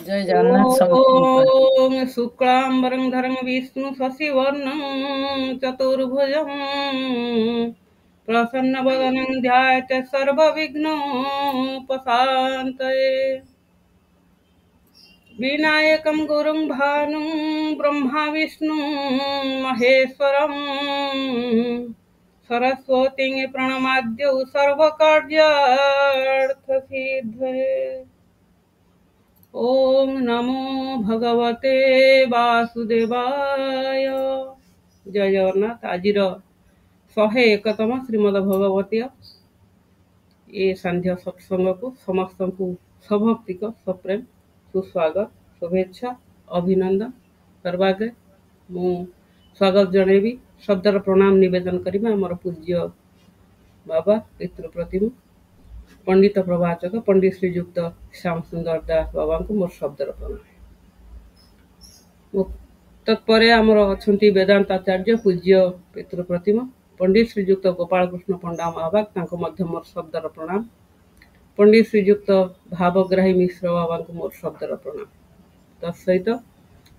जय जगन्नाथ ओम शुक्लांबरं धरं विष्णु शशिवर्णं चतुर्भुजं प्रसन्नवदनं ध्यायेत् सर्वविघ्नोपशान्तये विनायकं गुरुं भानुं ब्रह्मा विष्णु महेश्वरं सरस्वतीं प्रणमाद्यौ सर्वकार्यार्थसिद्धये। ओम नमो भगवते वासुदेवाय। जय जगन्नाथ। आज 101तम श्रीमद भगवती ये सांध्य सत्संग को समस्त को सभक्तिक सप्रेम सुस्वागत शुभेच्छा अभिनंदन करवागे मु स्वागत जनैबी शब्दर प्रणाम निवेदन करिबा हमर पूज्य बाबा पितृप्रतिम पंडित प्रवाचक पंडित श्रीयुक्त श्याम सुंदर दास बाबा को मोर शब्दर प्रणाम। तत्पर आमर अच्छा वेदांताचार्य पूज्य पितृप्रतिम पंडित श्रीयुक्त गोपाल कृष्ण पंडा महाभाग मोर शब्दर प्रणाम। पंडित श्रीयुक्त भावग्राही मिश्र बाबा को मोर शब्दर प्रणाम। तत्सहित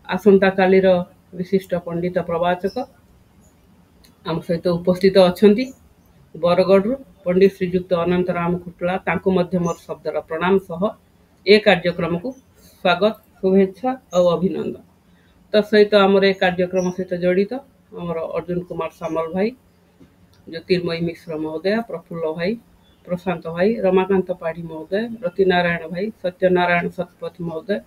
आसंता कालीर विशिष्ट पंडित प्रवाचक आम सहित उपस्थित अच्छा बरगढ़ पंडित श्रीयुक्त अनंतराम खुटला मोर शब्दर प्रणाम सह ए कार्यक्रम को स्वागत शुभेच्छा और अभिनंदन। तत्सहित आमर ए कार्यक्रम सहित जड़ित आमर अर्जुन कुमार सामल भाई ज्योतिर्मयी मिश्र महोदय प्रफुल्ल भाई प्रशांत भाई रमाकांत पाढ़ी महोदय रतिनारायण भाई सत्यनारायण शतपथी महोदय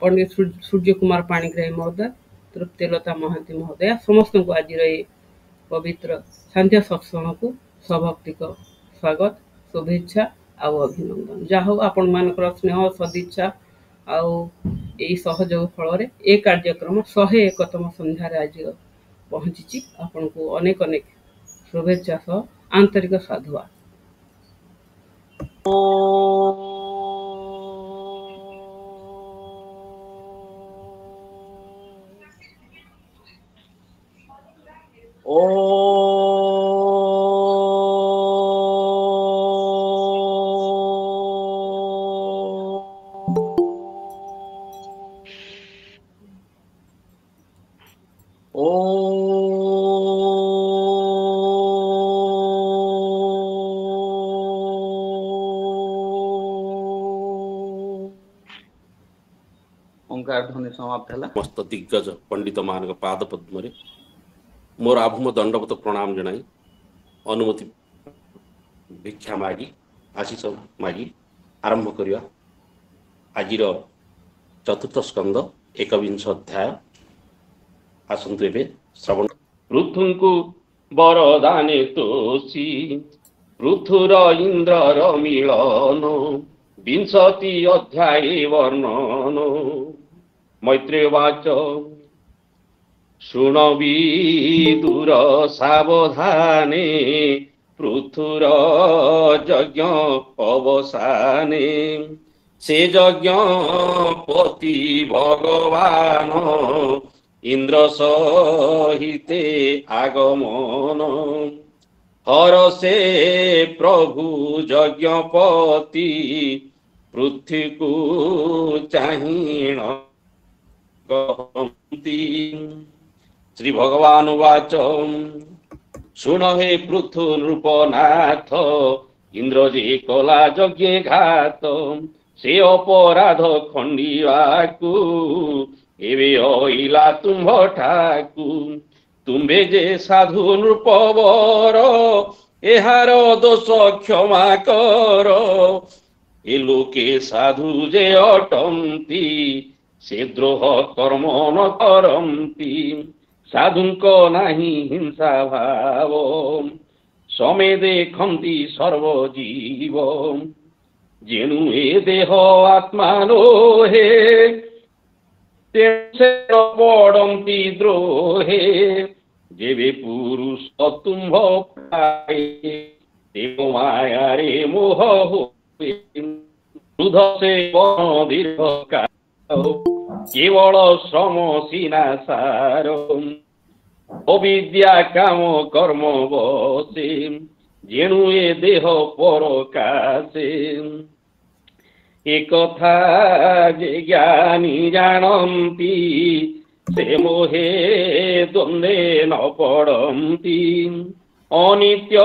पंडित सूर्य कुमार पाणिग्राही महोदय तृप्तिलता महांती महोदय समस्त को आज पवित्र सांध्य सत्संग को सभक्तिक स्वागत शुभेच्छा आउ अभिनंदन। जहाँ आपण मानकर स्नेह सदिच्छा आउ यही सहयोग फल ए कार्यक्रम 101तम संध्यार आज पहुंची आपण को अनेक अनेक शुभेच्छा सह आंतरिक साधुवाद। ओंकार ध्वनि समाप्त है। मस्त दिग्गज पंडित मान पाद पद्म मोर आभूम दंडवत प्रणाम जनाई अनुमति भिक्षा मागी आशीष मागी आरंभ करिया। आज चतुर्थ स्कंद 21 अध्याय आसंतु एबे श्रवण। पृथुंकु बरदाने तोषी पृथुर इंद्रर मिलन 20 अध्याय वर्णन। मैत्रेयवाच शुणवी दूर सावधाने पृथुर यज्ञ अवसाने से यज्ञ पति भगवान इंद्र सहिते आगमन हर से प्रभु यज्ञपति पृथ्वी को चाहिण श्री भगवान वाच शुण हे पृथु नृपनाथ इंद्र जे कला यज्ञ घात से अपराध खंडिवाकू एवे अइला तुम्भ ठाकू तुम्बे जे साधु नृपवर एहार दोष क्षमा कर ए लोके साधु जे अटंती से द्रोह कर्म न करंती साधुंको नाही हिंसा भाव समे देखंती सर्वजीव जेनु ए देह आत्मा लोहे पड़ती द्रोहे जेबे पुरुष तुम्भ पाए माया रे मोह क्रोध से दीर्घ केवल श्रम सीना सार अविद्या काम कर्म बसे जेनु ए देह पर कासे একথা যে জ্ঞানী জানন্তি ସେ ମୋହେ ଦ୍ୱନ୍ଦ୍ୱେ ନ ପଡ଼ନ୍ତି ଅନିତ୍ୟ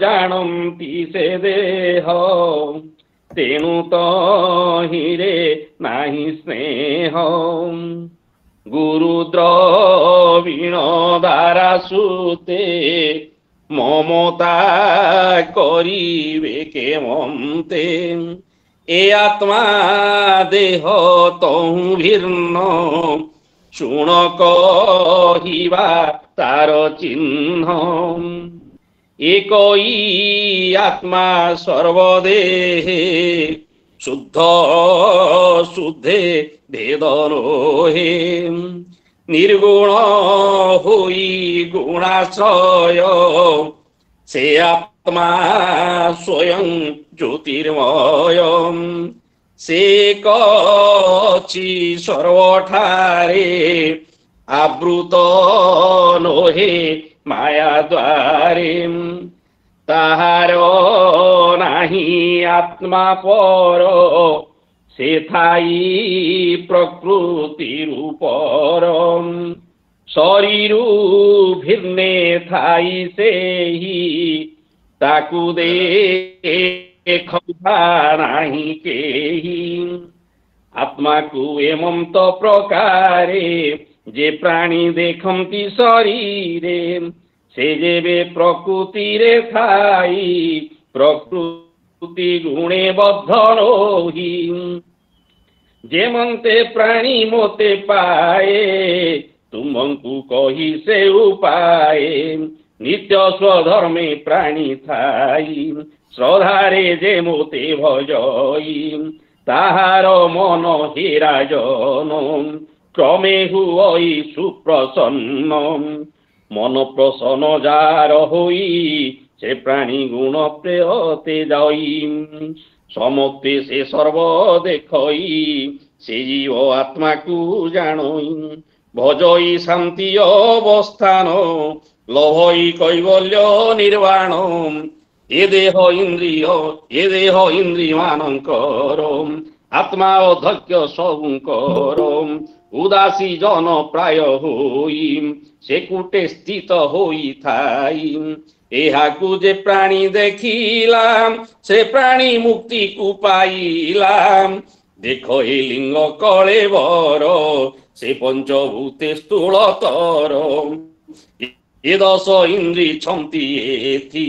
ଜାଣନ୍ତି ସେ ଦେହ ତେଣୁ ତହିଁରେ ନାହିଁ ସ୍ନେହ ଗୁରୁ ଦ୍ରବିଣ ଦ୍ୱାରା ସୁତେ ମମତା କରିବେ କେମନ୍ତେ ଏ ଆତ୍ମା ଦେହ ତହୁଁ ଭିନ୍ନ ଶୁଣ କହିବା ତାର ଚିହ୍ନ একই আত্মা সর্বদেহে শুদ্ধ শুদ্ধে ভেদ রহে নির্গুণ হই গুণাশ্রয় সে আত্মা স্বয়ং জ্যোতির্ময় সে কছি সর্বঠারে আবৃত নহে মায়া দ্বারে তাহার নাহি আত্মা পর সে থাই প্রকৃতির উপর শরীরু ভিন্নে থাই সেহি তাকু দেখা নাহি কেহি আত্মাকু এমন্ত প্রকারে যে প্রাণী দেখন্তি শরীরে সে যেবে প্রকৃতিরে থাই প্রকৃতি গুণে বদ্ধ রহি যেমন্তে প্রাণী মতে পায়ে তুমଙ୍କୁ কহি সে উপায়ে নিত্য স্বধর্মে প্রাণী থাই শ্রদ্ধারে যে মতে ভজই তাহার মন হিরাজন ক্রমে হুই সুপ্রসন্ন মন প্রসন্ন যার হই সে প্রাণী গুণ প্রেয়তে যাই সমক্তে সে সর্ব দেখই সে জীব আত্মাকু জানই ভজই শান্তি অবস্থান লভই কৈবল্য নির্বাণ এ দেহ ইন্দ্রিয় ମାନଙ୍କର আত্মা অধ্যক্ষ ସବୁଙ୍କର উদাসী জন প্রায় হই সে কুটে স্থিত হইথাই এহাকু যে প্রাণী দেখিলাম সে প্রাণী মুক্তিকু পাইলাম দেখো এ লিঙ্গ কলেবর সে পঞ্চভূতে স্থূলতর এ দশ ইন্দ্রি ছন্তি এথি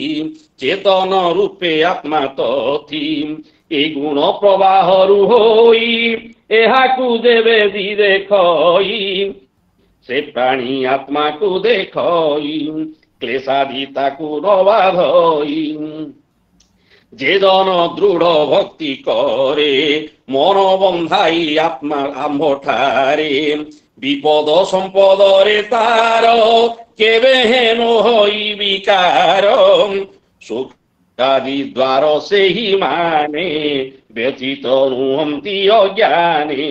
চেতন রূপে আত্মা তথি এই গুণ প্রবাহরু হই এহাকু যেবে দি দেখই সে প্রাণী আত্মাকু দেখই ক্লেশাদি তাকু নবাধই যে জন দৃঢ় ভক্তি করে মন বন্ধাই আত্মা আম্ভঠারে বিপদ সম্পদরে তার কেবে হেন হই বিকার সুখাদি দ্বার সেই মানে ব্যথিত নুহন্তি অজ্ঞানে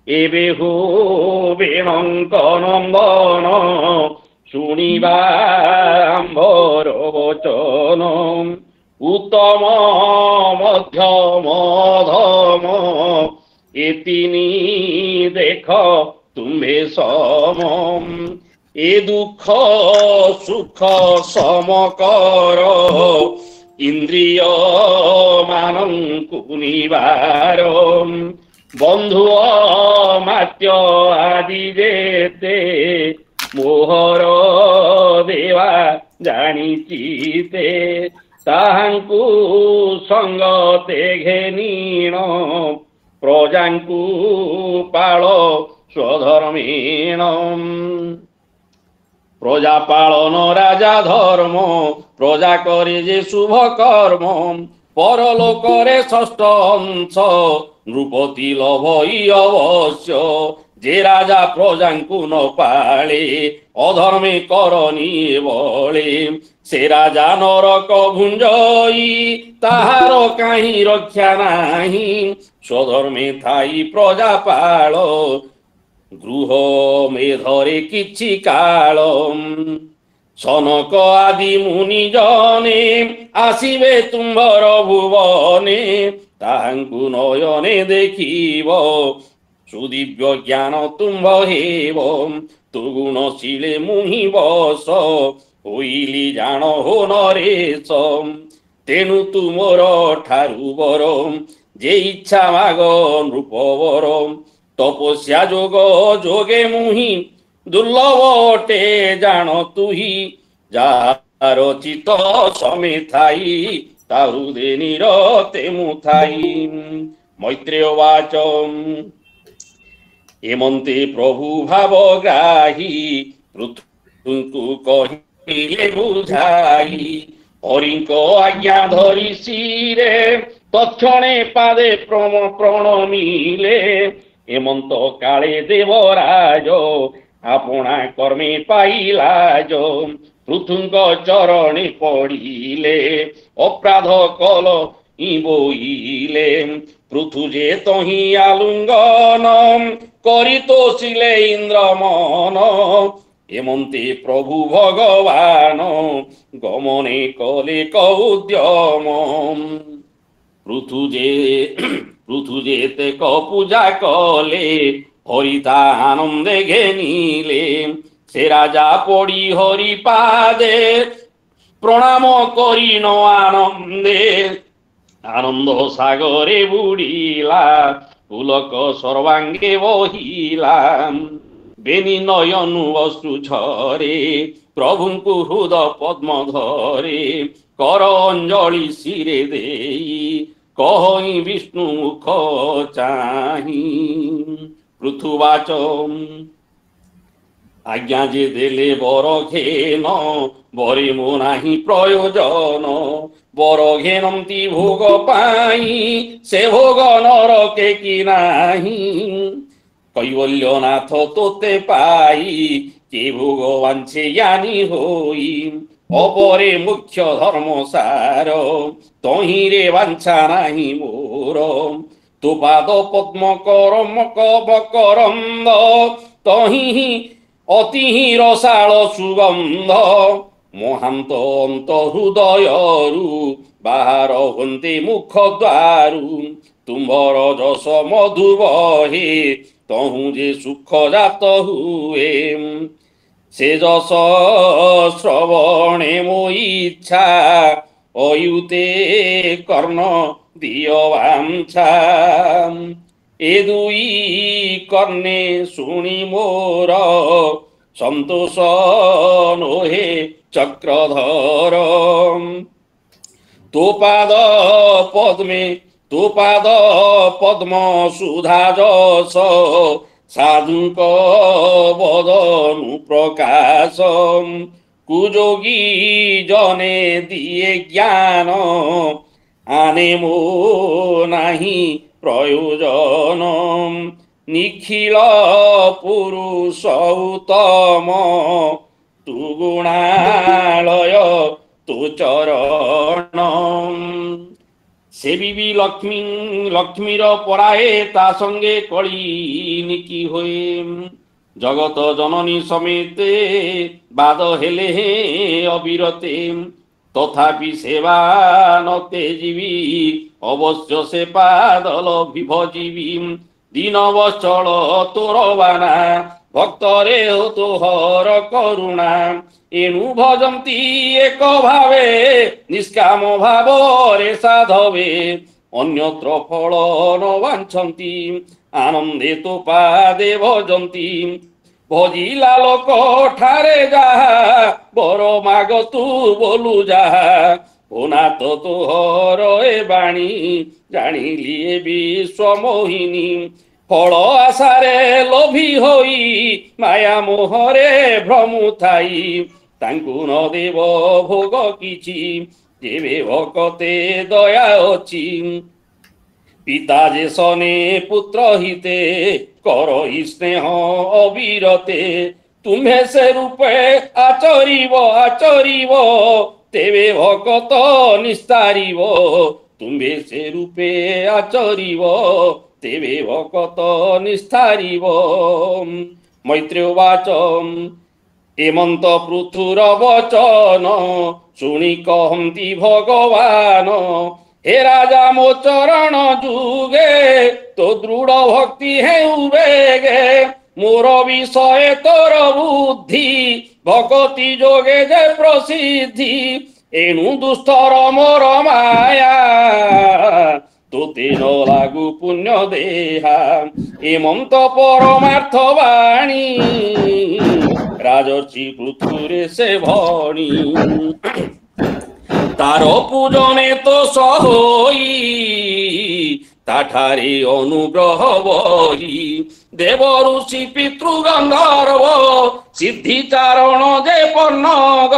এবে হবে নন্দন শুনিবা আম্ভর বচন উত্তম মধ্যম ধম এ তিনি দেখ তুমে সম এ দুঃখ সুখ সমকর ইন্দ্রিয় মানঙ্কু নিবার বন্ধু মাত্য আদি যেতে মোহর দেবা জানিচিতে তাহাঙ্কু সঙ্গতে ঘেনিণ প্রজাঙ্কু পাଳ স্বধর্মেণ প্রজা পালন রাজা ধর্ম প্রজা করে যে শুভ কর্ম পরলোকরে ষষ্ঠ অংশ নৃপতি লভই অবশ্য যে রাজা প্রজাঙ্কু ন পালে অধর্মে করনি বলে সে রাজা নরক ভুঞ্জই তাহার কাহি রক্ষা নাহি স্বধর্মে থাই প্রজা পাଳ গৃহ মেধরে কিছু কাল সনক আদি মুনি জনে আসিবে তুম্ভর ভুবনে ତାହାଙ୍କୁ ନୟନେ ଦେଖିବ ସୁଦିବ୍ୟ ଜ୍ଞାନ ତୁମ୍ଭ ହେବ ତୁ ଗୁଣଶୀଳେ ମୁହିଁ ବସ ହୋଇଲି ଜାଣ ହୋ ନରେଶ ତେଣୁ ତୁମର ଠାରୁ ବର ଯେ ଇଚ୍ଛା ମାଗ ନୃପବର ତପସ୍ୟା ଯୋଗ ଯୋଗେ ମୁହିଁ ଦୁର୍ଲଭ ଅଟେ ଜାଣ ତୁହି ଯାହାର ଚିତ ସମେ ଥାଇ ତା ହୃଦେ ନିରତେ ମୁଁ ଥାଇ। ମୈତ୍ରେୟ ବାଚ ଏମନ୍ତେ ପ୍ରଭୁ ଭାବ ଗ୍ରାହୀ ପୃଥୁଙ୍କୁ କହିଲେ ବୁଝାଇ ହରିଙ୍କ ଆଜ୍ଞା ଧରି ଶିରେ ତକ୍ଷଣେ ପାଦେ ପ୍ରଣମିଲେ ଏମନ୍ତ କାଳେ ଦେବରାଜ ଆପଣା କର୍ମେ ପାଇଲା ପୃଥୁଙ୍କ ଚରଣେ ପଡ଼ିଲେ ଅପରାଧ କଲ ବୋଇଲେ ପୃଥୁ ଯେ ତହିଁ ଆଲୁଙ୍ଗନ କରି ତୋଷିଲେ ଇନ୍ଦ୍ର ମନ ଏମନ୍ତେ ପ୍ରଭୁ ଭଗବାନ ଗମନେ କଲେ କୌଦ୍ୟମ ପୃଥୁ ଯେତେକ ପୂଜା କଲେ হরিতা আনন্দে ঘেনিলে সে রাজা পড়ি হরি পাদে প্রণাম করিন আনন্দে আনন্দ সাগরে বুড়িলা পুলক সর্বাঙ্গে বহিলা বেনি নয়নু অশ্রু ঝরে প্রভুଙ୍କୁ হৃদ পদ্ম ধরে কর অঞ্জলি শিরে দেই কহি বিষ্ণু মুখ চাহি। পৃথুবাচ আজ্ঞা যে দেলে বর ঘেন বরে মো নাহি প্রয়োজন বর ঘেনন্তি ভোগ পাই সে ভোগ নরকে কি নাহি কৈবল্যনাথ তোতে পাই কে ভগবান সে জ্ঞানী হই অপরে মুখ্য ধর্ম সার তহিরে বাঞ্ছা নাহি মোর তু পাদ পদ্ম করম করন্দ তহি অতি রসাল সুগন্ধ মহান্ত অন্ত হৃদয়রু বাহার হন্তে মুখ দ্বারু তুম্ভর যশ মধু বহে তহু যে সুখ জাত হুয়ে সে যশ শ্রবণে মো ইচ্ছা অয়ুতে কর্ণ দিয় বাঞ্ছা এ দুই কর্ণে শুনি মোর সন্তোষ নোহে চক্রধর তো পাদ পদ্ম সুধা যশ সাধুক বদনু প্রকাশ কুযোগী জনে দিয়ে জ্ঞান আনে মো নাহি প্রয়োজন নিখিল পুরুষ উত্তম তু গুণালয় তু চরণ সেবিবি লক্ষ্মীর পরায়ে তা সঙ্গে কলি নিকি হয়ে জগত জননী সমেতে বাদ হেলে হে অবিরতে তথাপি সেবা নতে জীবী অবশ্য সে পাদল বিভজীবী দিন বৎসল তোর বানা ভক্তরে তোহর করুণা এনু ভজন্তি এক ভাবে নিষ্কাম ভাবরে সাধবে অন্যত্র ফল ন বাঞ্ছন্তি আনন্দে তো পাদে ভজন্তি ভজিলা লোক ঠারে যাহা বর মাগ তু বলু যাহা অনাথ তোহর এ বাণী জানিলি এ বিশ্ব মোহিনী ফল আশারে লোভী হই মায়া মোহরে ভ্রমু থাই তাঙ্কু ন দেব ভোগ কিছু যেবে ভকতে দয়া অছি পিতা যে সনে পুত্র হিতে কর স্নেহ অবিরতে তুমে সে রূপে আচরিব তেবে ভকত নিস্তারিব তুমে সে রূপে আচরিব তেবে ভকত নিস্তারিব। মৈত্রেয় বাচ এমন্ত পৃথুর বচন শুনি কহন্তি ভগবান हे राजा मो चरण जुगे तो दृढ़ भक्ति है उबेगे मोर विषय तोर बुद्धि भगति जोगे जे प्रसिद्धि एणु दुष्टर मोर माया तोते न लागू पुण्य देहा एमंत परमार्थ बाणी राजर्षि पृथुरे से भणी तार पूजने तो सहोई ताठारे अनुग्रह बही देव ऋषि पितृ गंधर्व सिद्धि चारण जे पन्नग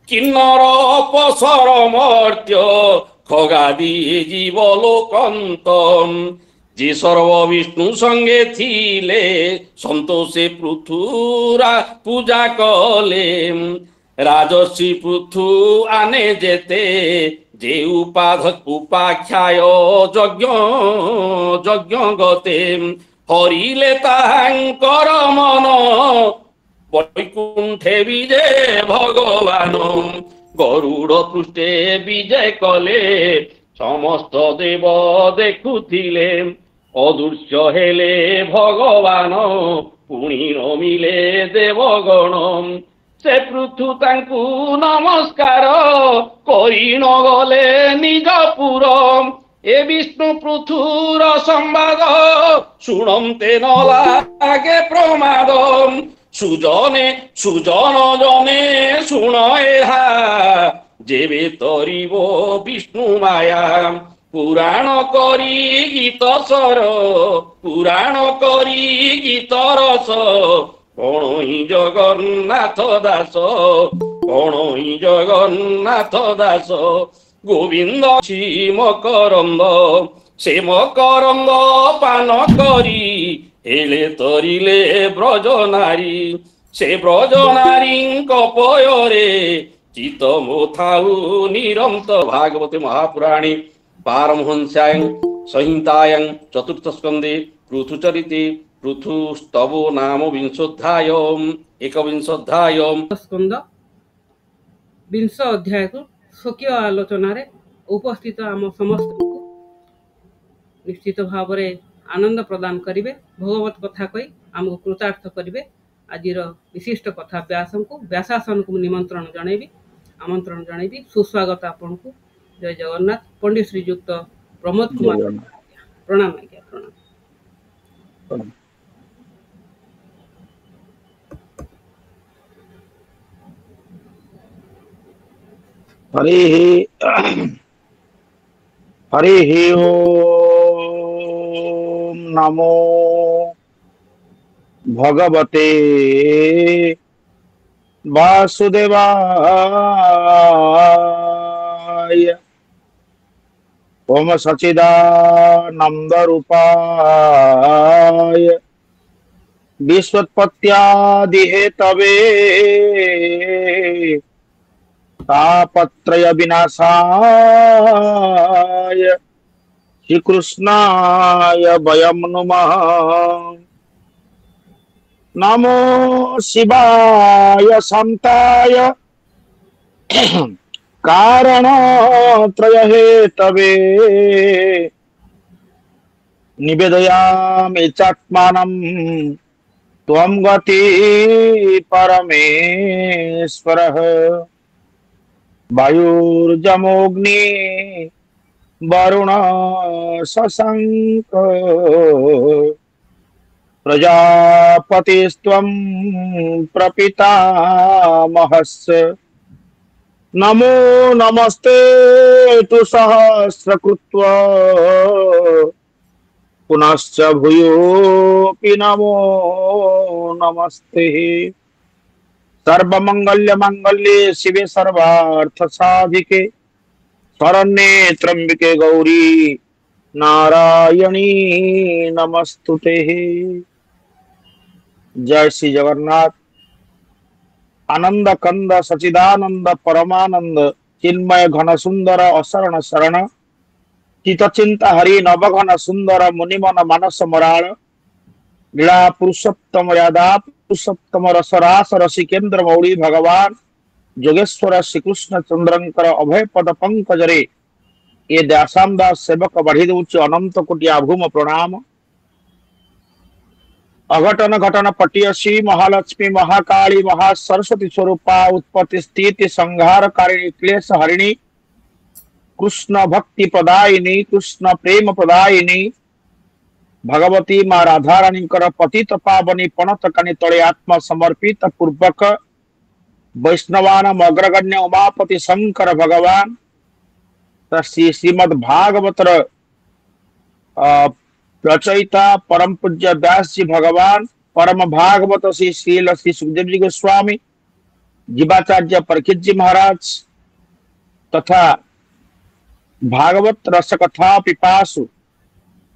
किन्नर अपसर मर्त्य खगादी जीव लोकंत जे सर्व विष्णु संगे थिले संतोषे पृथुरा पूजा कले राजर्षि पृथु आने जेते जे उपाख्याय यज्ञ यज्ञ गते हरिले तांकर मन वैकुंठे विजय भगवान गरुड़ पृष्ठे विजय कले समस्त देव देखुथिले अदृश्य हेले भगवान पुणी नमिले देवगण से पृथु तांकु नमस्कार करी न गले निजपुर ए विष्णु पृथुर संवाद शुणन्ते न लागे प्रमाद सुजने सुजन जने शुण एहा जेबे तरिब विष्णु माया पुराण करी गीत सर पुराण करी गीत रस कणई जगन्नाथ दास कणई जगन्नाथ दास गोविंद मकरंद से मकरंद पान करी हेले तरिले ब्रज नारी से ब्रज नारी पୟରେ चित मोथाऊ निरंत भागवते महापुराणे पारमहंस्यां संहितायां चतुर्थ स्कंदे पृथुचरिते पृथुस्तवो नाम विंशोध्यायम् एकविंशोध्यायम् स्कंद विंश अध्याय को स्वकीय आलोचन उपस्थित आम समस्त निश्चित भाव में आनंद प्रदान करिवे भगवत कथा कही आमको कृतार्थ करिवे आजिर विशिष्ट कथा व्यासासन को निमंत्रण जनइबी आमंत्रण जनइबी सुस्वागत आपन को जय जगन्नाथ पंडित श्रीयुक्त प्रमोद कुमार प्रणाम आज्ञा प्रणाम हरि ओम नमो भगवते वासुदेवाय ओम सच्चिदानंद रूपाय विश्वोत्पत्त्यादि हेतवे तापत्रय विनाशाय श्री कृष्णाय वयं नुमः नमो शिवाय शान्ताय कारणत्रय हेतवे निवेदयामि चात्मानं त्वं गति परमेश्वरः वायुर्जमोऽग्नि वरुण शशांक प्रजापतिस्त्वं प्रपितामहस्य नमो नमस्ते तु सहस्रकृत्वा पुनश्च भूयोऽपि नमो नमस्ते सर्वमंगल्य मंगल्ये शिवे सर्वार्थ साधिके शरण्ये त्र्यंबिके गौरी नारायणी नमस्तुते। जय श्री जगन्नाथ। आनंद कंद सचिदानंद परमानंद चिन्मय घन सुंदर अशरण शरण चित चिंता हरि नवघन सुंदर मुनिमन मानस मराल लीला पुरुषोत्तम यादा पुरुषोत्तम रसरास रसिकेन्द्र मौली भगवान जोगेश्वर श्रीकृष्ण चंद्रंकर अभय पद पंकजरे ये दासाम दास सेवक बढ़ी दूची अनंत कोटि आभूम प्रणाम। अघटन घटन पटियसी महालक्ष्मी महाकाली महासरस्वती स्वरूपा उत्पत्ति स्थिति संहार कारिणी क्लेश हरिणी कृष्ण भक्ति प्रदायिनी कृष्ण प्रेम प्रदायिनी भगवती माँ राधाराणी पतित पावनी पणत कानी तले आत्मा समर्पित पूर्वक वैष्णवान अग्रगण्य उमापति शंकर भगवान श्री श्रीमद भागवतर रचयिता परम पूज्य व्यास जी भगवान परम भागवत श्री श्रील श्री सुखदेव जी गोस्वामी जीवाचार्य परीक्षित जी महाराज तथा भागवत रस कथा पिपासु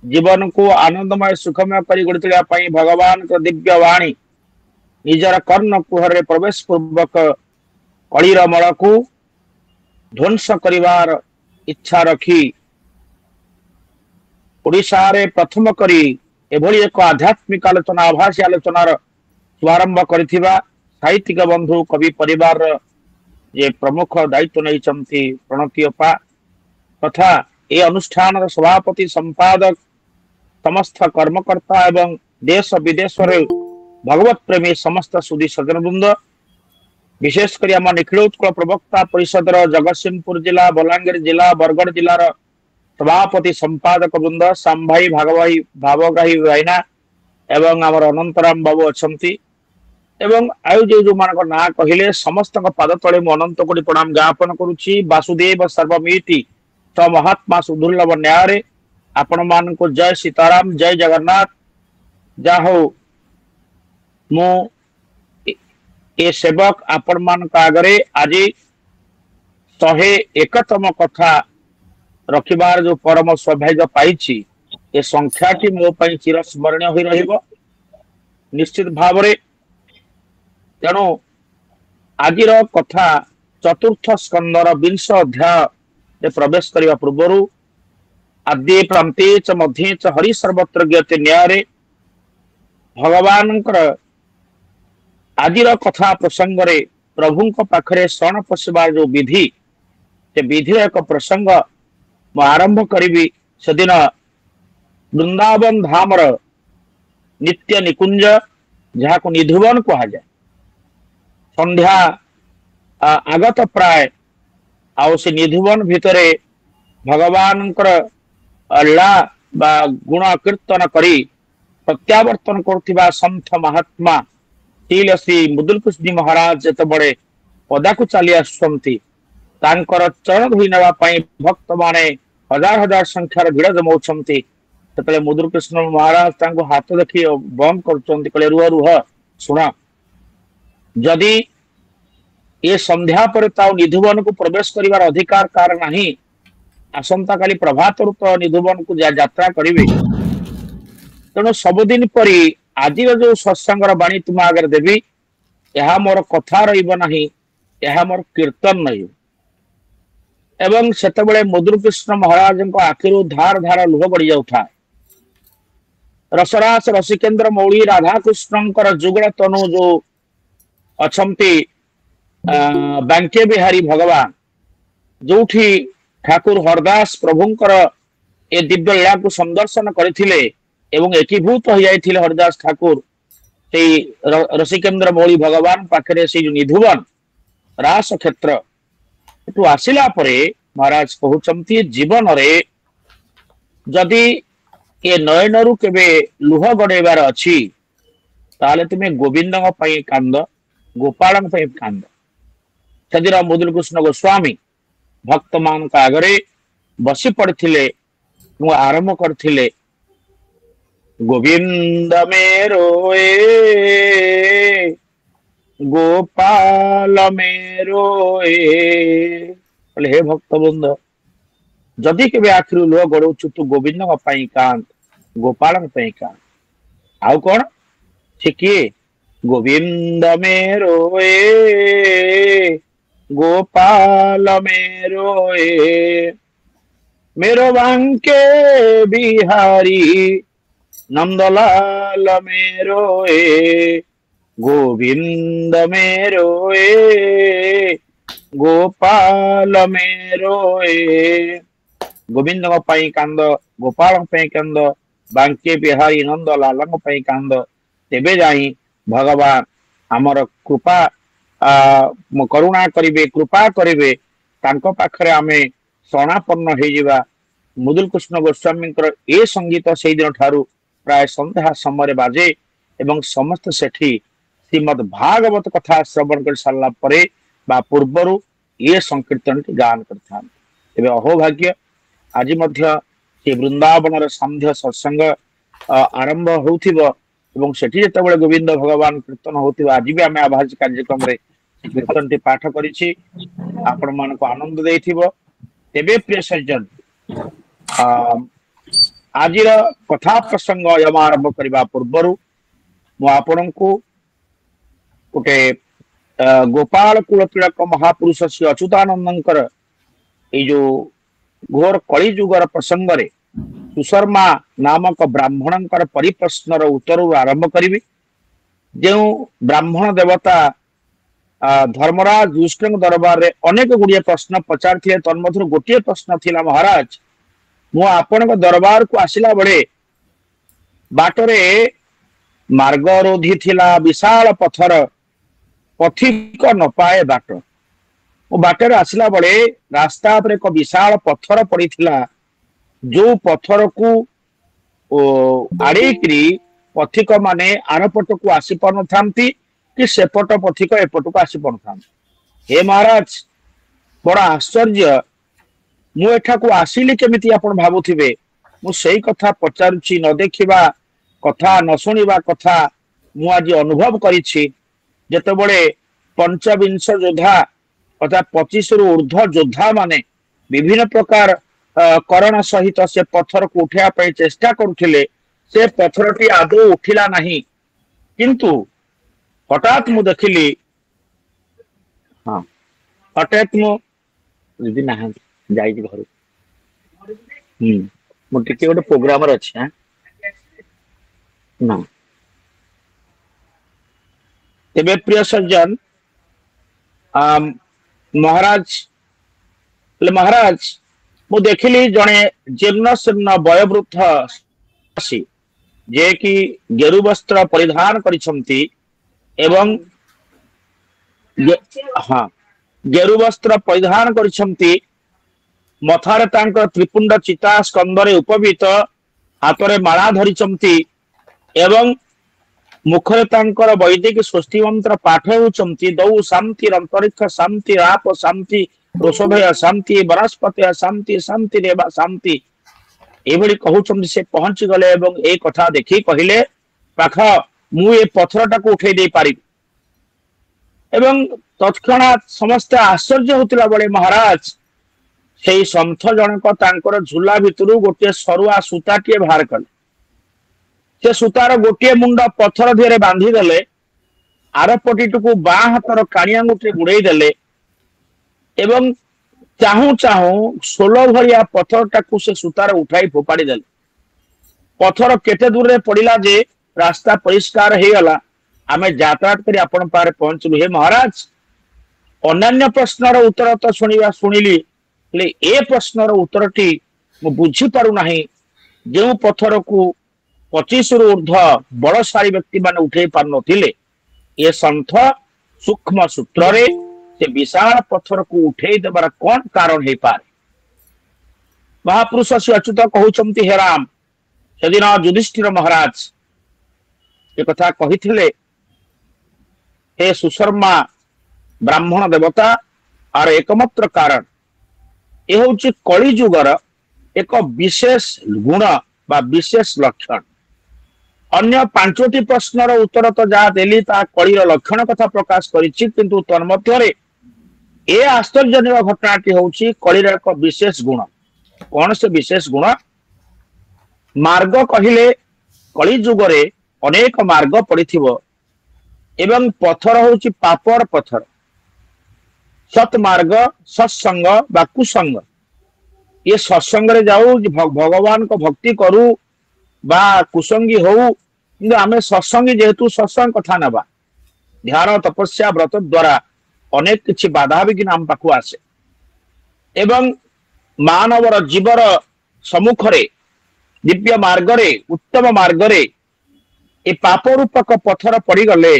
जीवन को आनंदमय सुखमय करी गढ़िया भगवान का दिव्य वाणी निजर कर्ण कुहर प्रवेश पूर्वक कलिर मल को ध्वंस करिवार इच्छा रखी ओडिशा रे प्रथम करी एभली एक आध्यात्मिक आलोचना आभासी आलोचनार शुभारंभ करिथिबा साहित्यिक बंधु कवि परिवार जे प्रमुख दायित्व नहीं प्रणति अपा तथा ए अनुष्ठान सभापति संपादक समस्त कर्मकर्ता एवं देश विदेश रे भगवत प्रेमी समस्त सुधी सज्जन वृंद विशेषकर आम निखिल उत्कल प्रवक्ता परिषद जगतसिंहपुर जिला बलांगीर जिला बरगढ़ जिलार सभापति संपादक वृंद श्याम भाई भागवाही भावग्राही भाईना एवं आमर अनंतराम बाबू अच्छी एवं आयोजक जो मान ना कहले समस्त पाद तले मु अनंत कोटि प्रणाम ज्ञापन करुच्ची वासुदेव सर्वमिति स महात्मा सुदुर्लभ न्याय आपण मान को जय सीताराम जय जगन्नाथ जा हो मु ए सेवक आपण मान आगे आज 101तम कथा रखिबार जो परम सौभाग्य पाई ए संख्याटी मो पई चिर स्मरणीय होई रहिबो निश्चित भाव रे तेणु आजिर कथा चतुर्थ स्कंदर 20 अध्याय प्रवेश करने पूर्व आद्य प्रांते च मध्ये च हरि सर्वत्र ज्ञाते न्याय भगवान आजिर कथा प्रसंग रे प्रभु पाखरे शरण पशिबार जो विधि से विधि एक प्रसंग मु आरंभ करी से दिन वृंदावन धामर नित्य निकुंज जहाँ को निधुवन कह जाए संध्या आगत प्राय आउ से निधुवन भितरे भगवान ला बा गुण कीर्तन करी प्रत्यावर्तन करथिबा संत महात्मा शील श्री मुदुलकृष्ण महाराज जत बड़े पदा को चली आसुंती तांकर चरण धोई नेबा पई भक्त माने हजार हजार संख्यार भिड़ जमाउछंती ततले मुदुलकृष्ण महाराज तांको हाथ देखि बंद करचंती कले रुह रुह सुना जदि ये संध्या पर ताऊ निधुवन को प्रवेश करिवार अधिकार कार नहीं आसंता काली प्रभात रूप निधुवन को यात्रा करिवे तेणु सबुदिन परी आज जो सत्संगर बाणी तुम आगे देवी यह मोर कथा रही मोर कीर्तन नहीं एवं सेतबेले मुदुलकृष्ण महाराज आखिर धार धार लुह गड़ी जाऊथा रसरास रसिकेन्द्र मौली राधा कृष्ण जुगड़ तनु जो अच्छी बांके बिहारी भगवान जो ठाकुर हरदास प्रभुंकर ए दिव्य लीला को संदर्शन करथिले एवं एकीभूत हो जाइथिले हरदास ठाकुर से रसिकेन्द्र मौली भगवान पाखरे से निधुवन रास क्षेत्र एटू आसिला परे महाराज कहउचंती जीवन रे जदि ए नयनरु केबे लुह गड़ेबार अछि ताले तुमे गोविंदଙ୍କ ପାଇଁ कांद गोपालଙ୍କ ପାଇଁ कांद सदिन मुदुलकृष्ण गोस्वामी भक्त मान का आगरे बसी पड़े आरंभ करथिले गोविंद मेरो गोपाल मेरो हे भक्त बंद जदि के आखिर लुह गड़ौचु तू गोविंद कांद गोपाल कांद आउ कौन से किए गोविंद मेरो गोपाल मेरो मेरो बांके बिहारी नंदलाल मेरो गोविंद मेरो गोपाल मेरो गोविंद कांद गोपाल कांद बांके बिहारी नंद लाल कांद तेबे जाई भगवान आमर कृपा करुणा करिवे कृपा करिवे तांको पाखरे आमे शरणापन्न हो जावा। मुदुल कृष्ण गोस्वामी ए संगीत से दिन ठारू प्राय संध्या समय बाजे एवं समस्त सेठी श्रीमद भागवत कथा श्रवण कर सारा परे बा पूर्वरु ये संकीर्तन गान करता अहोभाग्य आज से वृंदावन सांध्य सत्संग आरंभ हो सेठी जिते गोविंद भगवान कीर्तन हो आज भी आम आभास कार्यक्रम रे कीर्तन टी पाठ करी आपण मान आनंद देवे प्रिय सज्जन आज कथा प्रसंग यम आरंभ करने पूर्वर मुझे गोटे गोपाल कुल तिलक महापुरुष श्री अच्युतानंद जो घोर कली जुगर प्रसंग रे सुशर्मा नामक ब्राह्मण परिप्रश्नर उत्तर आरंभ करी। जो ब्राह्मण देवता धर्मराज युष्ण दरबार रे अनेक गुड़िया प्रश्न पचार तन्मध्य गोटे प्रश्न थिला महाराज मु आपण दरबार को आसिला बड़े बाटरे मार्गरोधी थिला विशाल पथर पथिक न पाए बाट बाटर आसला बड़े रास्ता पर एक विशाल पत्थर पड़ी जो पत्थर को आड़ेकरी पथिक माने आरपट को आसी पार कि सेपट पथिक एपट को आसी पार। हे महाराज बड़ा आश्चर्य मु एठा को आसिली केमिति आपण भाबुथिबे मु सही कथा पचारुची न देखिबा कथा न सुनिबा कथा मु आज अनुभव करिछि। जेतेबेले पंचविंश योद्धा अर्थात 25 रु ऊर्ध्व योद्धा माने विभिन्न प्रकार करण सहित से पत्थर को उठा चेष्टा करुथिले से पत्थरटी आदौ उठिला नहीं किंतु हठात मु देखिली हाँ हठात मु ना जाई घर मु टिके गोटे प्रोग्राम रे अछि ना तेबे प्रिय सज्जन महाराज मु देखिली जड़े जीर्ण शीर्ण वयोवृद्ध जे कि गेरु वस्त्र परिधान करिसंती एवं हाँ गेरु वस्त्र परिधान करिसंती मथारे तांकर त्रिपुंड चिता स्कंदरे उपवीत हाथरे माला धरिसंती एवं मुखरे तांकर वैदिक स्वस्ति मंत्र पाठ होउचंती दौ शांति अंतरिक्ष शांति आप शांति रोषभय शांति वनस्पति शांति शांति रेवा शांति एभली कहउचंती से पहुंच गले एवं ए कथा देखि कहिले पाख मु ए पत्थरटा को उठै दे पारि एवं तत्क्षणात समस्त आश्चर्य होतिला बळे महाराज सेई संथ जनक तांकर झुला भितरु गोटे सरुआ सूताटिए बाहर कले से सूतार गोटे मुंड पत्थर दिहरे बांधी देले आरपटीटू बाँ हाथर काणियांगुठी गुड़े देले एवं चाहू चाहू सोलो भरिया पत्थरटाकू से सूतार उठाई फोपाड़ी देले। पत्थर केते दूर रे पड़िला जे रास्ता परिष्कार हे गला आमे यातायात करी आपण पारे पहुंचलु। हे महाराज अन्य प्रश्नर उत्तर तो शुणिली ले ए प्रश्नर उत्तरटी मु बुझी पारु नाही जे पत्थर को 25 रु ऊर्ध्व बड़शाली व्यक्ति माने उठे पार नथिले ये संथ सूक्ष्म सूत्र रे से विशाल पत्थर को उठे देबार कौन कारण हे पारे। महापुरुष श्री अच्युत कहउचंती हे राम सेदिन युधिष्ठिर महाराज ए कथा कहिथिले हे सुशर्मा ब्राह्मण देवता आर एकमात्र कारण ए होची कली जुगर एक विशेष गुण बा विशेष लक्षण। अन्य 5टी प्रश्नर उत्तर तो जहाँ देली ता कलिर लक्षण कथा प्रकाश करिछि किंतु तन्मध्य रे ए आश्चर्यजनक घटनाटी होछि कलिर एक विशेष गुण। कौन से विशेष गुण मार्ग कहिले कली जुगरे अनेक मार्ग पड़िथिबो एवं पत्थर होछि पापर पत्थर सत मार्ग सत्संग बा कुसंग ये सत्संग रे जाऊ भगवान को भक्ति करू बा कुसंगी हो कि आमे सत्संगी जेहेतु सत्संग कथा नबा ध्यान तपस्या व्रत द्वारा अनेक किछि बाधा विघ्न आम पाखु आसे एवं ମାନବର ଜୀବର ସମ୍ମୁଖରେ ଦିବ୍ୟ ମାର୍ଗରେ ଉତ୍ତମ ମାର୍ଗରେ ଏ ପାପ ରୂପକ ପଥର ପଡିଗଲେ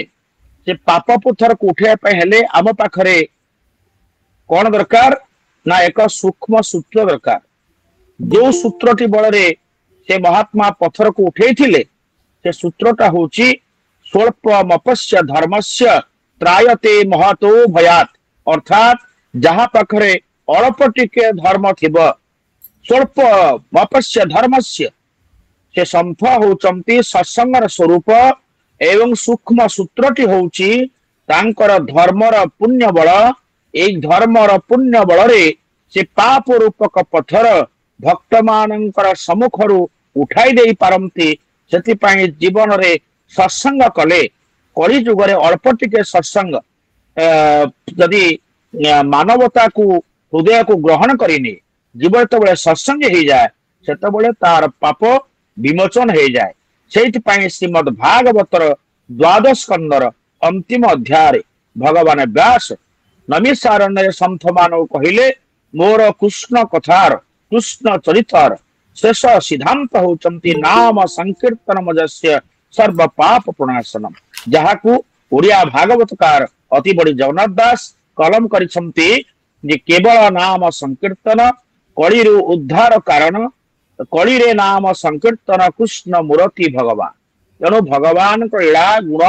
ସେ ପାପ ପଥରକୁ ଉଠେଇବା ପାଇଁ ହେଲେ ଆମ ପାଖରେ କଣ ଦରକାର ନା ଏକ ସୂକ୍ଷ୍ମ ସୂତ୍ର ଦରକାର। ଯୋଉ ସୂତ୍ରଟି ବଳରେ ସେ ମହାତ୍ମା ପଥରକୁ ଉଠେଇଥିଲେ ସେ ସୂତ୍ରଟା ହଉଛି ସ୍ୱଳ୍ପ ମପସ୍ୟ ଧର୍ମସ୍ୟ ତ୍ରାୟତେ ମହତୋ ଭୟାତ୍। ଅର୍ଥାତ୍ ଯାହା ପାଖରେ ଅଳ୍ପ ଟିକେ ଧର୍ମ ଥିବ ସ୍ୱଳ୍ପ ମପସ୍ୟ ଧର୍ମସ୍ୟ ସେ ସନ୍ଥ ହଉଛନ୍ତି ସତ୍ସଙ୍ଗର ସ୍ୱରୂପ ଏବଂ ସୂକ୍ଷ୍ମ ସୂତ୍ରଟି ହଉଛି ତାଙ୍କର ଧର୍ମର ପୁଣ୍ୟ ବଳ। ଏଇ ଧର୍ମର ପୁଣ୍ୟ ବଳରେ ସେ ପାପ ରୂପକ ପଥର ଭକ୍ତ ମାନଙ୍କର ସମ୍ମୁଖରୁ ଉଠାଇ ଦେଇ ପାରନ୍ତି। ସେଥିପାଇଁ ଜୀବନରେ ସତ୍ସଙ୍ଗ କଲେ କଳି ଯୁଗରେ ଅଳ୍ପ ଟିକେ ସତ୍ସଙ୍ଗ ଯଦି ମାନବତାକୁ ହୃଦୟକୁ ଗ୍ରହଣ କରିନି ଜୀବ ଯେତେବେଳେ ସତ୍ସଙ୍ଗ ହେଇଯାଏ ସେତେବେଳେ ତାର ପାପ ବିମୋଚନ ହେଇଯାଏ। ସେଇଥିପାଇଁ ଶ୍ରୀମଦ୍ ଭାଗବତର ଦ୍ୱାଦଶ ସ୍କନ୍ଧର ଅନ୍ତିମ ଅଧ୍ୟାୟରେ ଭଗବାନ ବ୍ୟାସ ନମିଷାରଣ୍ୟରେ ସନ୍ଥ ମାନଙ୍କୁ କହିଲେ ମୋର କୃଷ୍ଣ କଥାର କୃଷ୍ଣ ଚରିତର ଶେଷ ସିଦ୍ଧାନ୍ତ ହଉଛନ୍ତି ନାମ ସଂକୀର୍ତ୍ତନ ମଜସ୍ୟ ସର୍ବ ପାପ ପ୍ରଣାଶନମ। ଯାହାକୁ ଓଡିଆ ଭାଗବତକାର ଅତି ବଡି ଜଗନ୍ନାଥ ଦାସ କଲମ କରିଛନ୍ତି ଯେ କେବଳ ନାମ ସଂକୀର୍ତ୍ତନ କଳିରୁ ଉଦ୍ଧାର କାରଣ କଳିରେ ନାମ ସଂକୀର୍ତ୍ତନ କୃଷ୍ଣ ମୂରତି ଭଗବାନ। ତେଣୁ ଭଗବାନଙ୍କ ଲୀଳା ଗୁଣ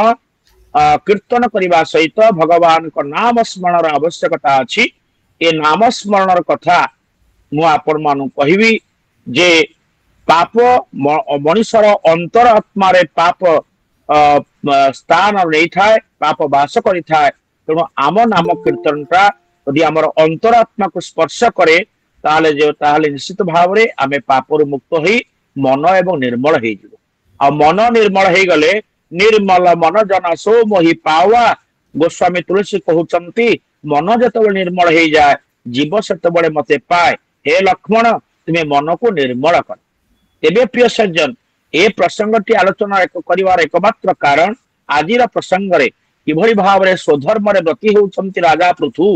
କୀର୍ତ୍ତନ କରିବା ସହିତ ଭଗବାନଙ୍କ ନାମ ସ୍ମରଣର ଆବଶ୍ୟକତା ଅଛି। ଏ ନାମ ସ୍ମରଣର କଥା ମୁଁ ଆପଣ ମାନଙ୍କୁ କହିବି ଯେ ପାପ ମଣିଷର ଅନ୍ତର ଆତ୍ମାରେ ପାପ ସ୍ଥାନ ନେଇଥାଏ ପାପ ବାସ କରିଥାଏ। ତେଣୁ ଆମ ନାମ କୀର୍ତ୍ତନଟା ଯଦି ଆମର ଅନ୍ତରାତ୍ମାକୁ ସ୍ପର୍ଶ କରେ ତାହେଲେ ନିଶ୍ଚିତ ଭାବରେ ଆମେ ପାପରୁ ମୁକ୍ତ ହେଇ ମନ ଏବଂ ନିର୍ମଳ ହେଇଯିବ। ଆଉ ମନ ନିର୍ମଳ ହେଇଗଲେ ନିର୍ମଳ ମନ ଜନ ସୋ ମୋହି ପାୱା। ଗୋସ୍ୱାମୀ ତୁଳସୀ କହୁଛନ୍ତି ମନ ଯେତେବେଳେ ନିର୍ମଳ ହେଇଯାଏ ଜୀବ ସେତେବେଳେ ମତେ ପାଏ। ହେ ଲକ୍ଷ୍ମଣ ତୁମେ ମନକୁ ନିର୍ମଳ କର। ଏବେ ପ୍ରିୟ ସଜ୍ଜନ ଏ ପ୍ରସଙ୍ଗଟି ଆଲୋଚନା କରିବାର ଏକମାତ୍ର କାରଣ ଆଜିର ପ୍ରସଙ୍ଗରେ କିଭଳି ଭାବରେ ସ୍ୱଧର୍ମରେ ବ୍ରତୀ ହେଉଛନ୍ତି ରାଜା ପୃଥୁ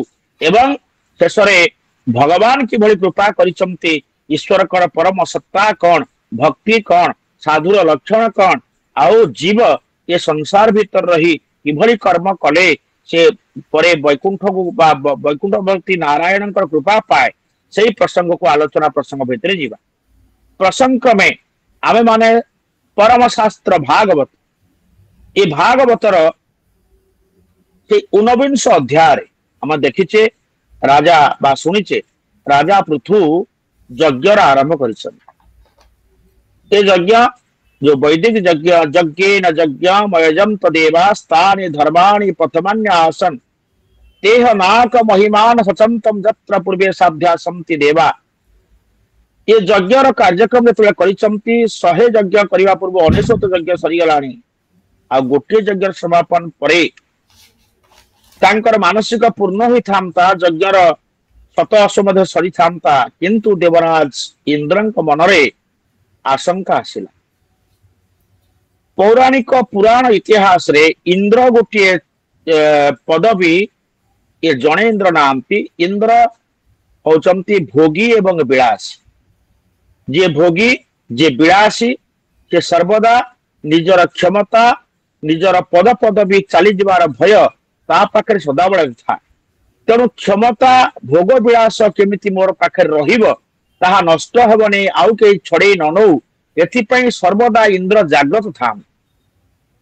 ଏବଂ ଶେଷରେ ଭଗବାନ କିଭଳି କୃପା କରିଛନ୍ତି ଈଶ୍ୱରଙ୍କର ପରମ ସତ୍ତା କଣ ଭକ୍ତି କଣ ସାଧୁର ଲକ୍ଷଣ କଣ ଆଉ ଜୀବ ଏ ସଂସାର ଭିତରେ ରହି କିଭଳି କର୍ମ କଲେ ସେ ପରେ ବୈକୁଣ୍ଠକୁ ବା ବୈକୁଣ୍ଠ ଭକ୍ତି ନାରାୟଣଙ୍କର କୃପା ପାଏ ସେଇ ପ୍ରସଙ୍ଗକୁ ଆଲୋଚନା ପ୍ରସଙ୍ଗ ଭିତରେ ଯିବା। ପ୍ରସଙ୍ଗ କ୍ରମେ ଆମେ ମାନେ ପରମ ଶାସ୍ତ୍ର ଭାଗବତ ଏ ଭାଗବତର ସେ 49 ଅଧ୍ୟାୟରେ ଆମେ ଦେଖିଛେ ରାଜା ବା ଶୁଣିଛେ ରାଜା ପୃଥୁ ଯଜ୍ଞର ଆରମ୍ଭ କରିଛନ୍ତି। ଏ ଯଜ୍ଞ जो वैदिक यज्ञ यज्ञेन यज्ञमयजं तदेवा स्थाने धर्माणि प्रथमान्य आसन तेह नाक महिमान सचंतम जत्र पूर्वे साध्या सन्ति देवा। ये यज्ञर कार्यक्रम जो करिसंती 100 यज्ञ करबा पूर्व 99 यज्ञ सरीगलाणी आ गोटे यज्ञ समापन परे तांकर मानसिक पूर्ण होई थांता यज्ञर शत असमध सरी थांता किंतु देवराज इंद्रंक मनरे आशंका आसिला। पौराणिक पुराण इतिहास रे इंद्र गोटे पदवी ये जड़े इंद्र नामती इंद्र होचंती भोगी एवं विलासी। जे भोगी जे विलासी से सर्वदा निजर क्षमता निजर पद पदवी चली जबार भय ता पाखरे सदाबेले था। तेणु क्षमता भोग विलास केमिति मोर पाखरे रहिबो ताहा नष्ट हेबनी आउ के छड़े न नौ एथिपई सर्वदा इंद्र जाग्रत था।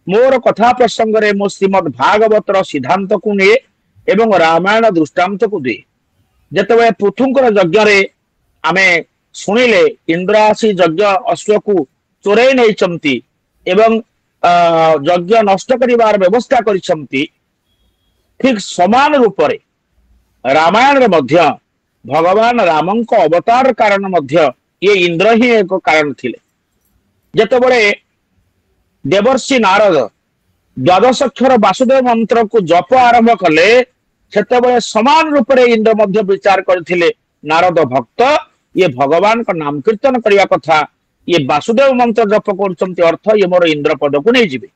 मोर कथा प्रसंग रे मो श्रीमद् भागवतर सिद्धांत को निये एवं रामायण दृष्टांत को दिए। जेतेबे पृथुंकर यज्ञ रे आमे सुनिले इंद्र आसी यज्ञ अश्व को चोरे नहीं चंती एवं यज्ञ नष्ट करिवार व्यवस्था करिसंती ठीक समान रूप रे रामायण रे मध्य भगवान रामंक अवतार कारण मध्य ये इंद्र ही एक कारण थिले। जेतेबे देवर्षि नारद द्वादश अक्षर वासुदेव मंत्र को जप आरंभ कले सेतेबे समान रूप रे इंद्र मध्य विचार करथिले नारद भक्त ये भगवान का नाम कीर्तन करिया कथा ये वासुदेव मंत्र जप करछंती अर्थ ये मोर इंद्र पद को नहीं जिवे।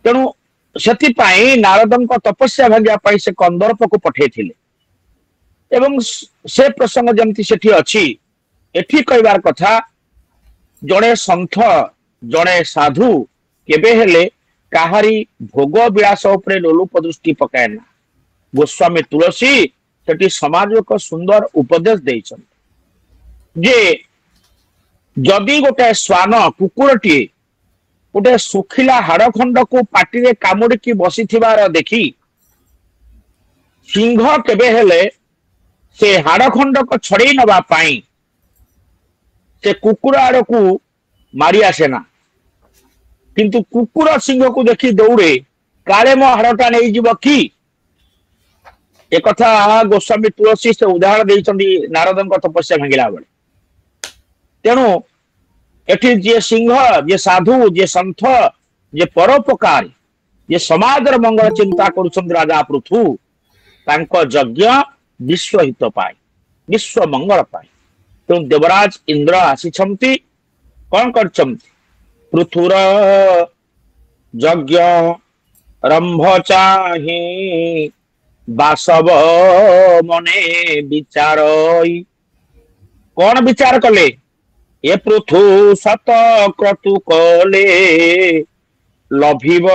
तेणु सेति पाई नारदन को तपस्या भाग्या पाई से कंदर्प को पठेथिले। एवं से प्रसंग जमती सेठी अच्छी एठी कहबार कथा जड़े सन्थ जड़े साधु केबे हेले काहारी भोग विलास उपरे लोलुप दृष्टि पकाएना। गोस्वामी तुलसी सेठी समाज को सुंदर उपदेश देइछन जे जदि गोटे श्वान कुकुरटी गोटे सुखिला हाड़ खंड को पाटी कामुड़ी बसी देखी सिंह केबे हेले से हाड़ खंड को छड़े नवा पाई से कुकुर आड़ को मारी आसेना किंतु कुकुर सिंह को देखी दौड़े काले मो हाड़टा नहीं जीव कि एक कथा गोस्वामी तुलसी से उदाहरण देइछंदी नारदन तपस्या भांगिला बेले। तेणु एठी जे सिंह जे साधु जे संथ जे परोपकार जे समाजर मंगल चिंता करुछंदी राजा पृथु तांको यज्ञ विश्व हित पाए विश्व मंगल पाए। तेणु देवराज इंद्र आसीछंती कौन करछंती पृथुर यज्ञ रंभ चाहि बासव मने विचार कौन विचार कले ए पृथु सत क्रतु कले लभिब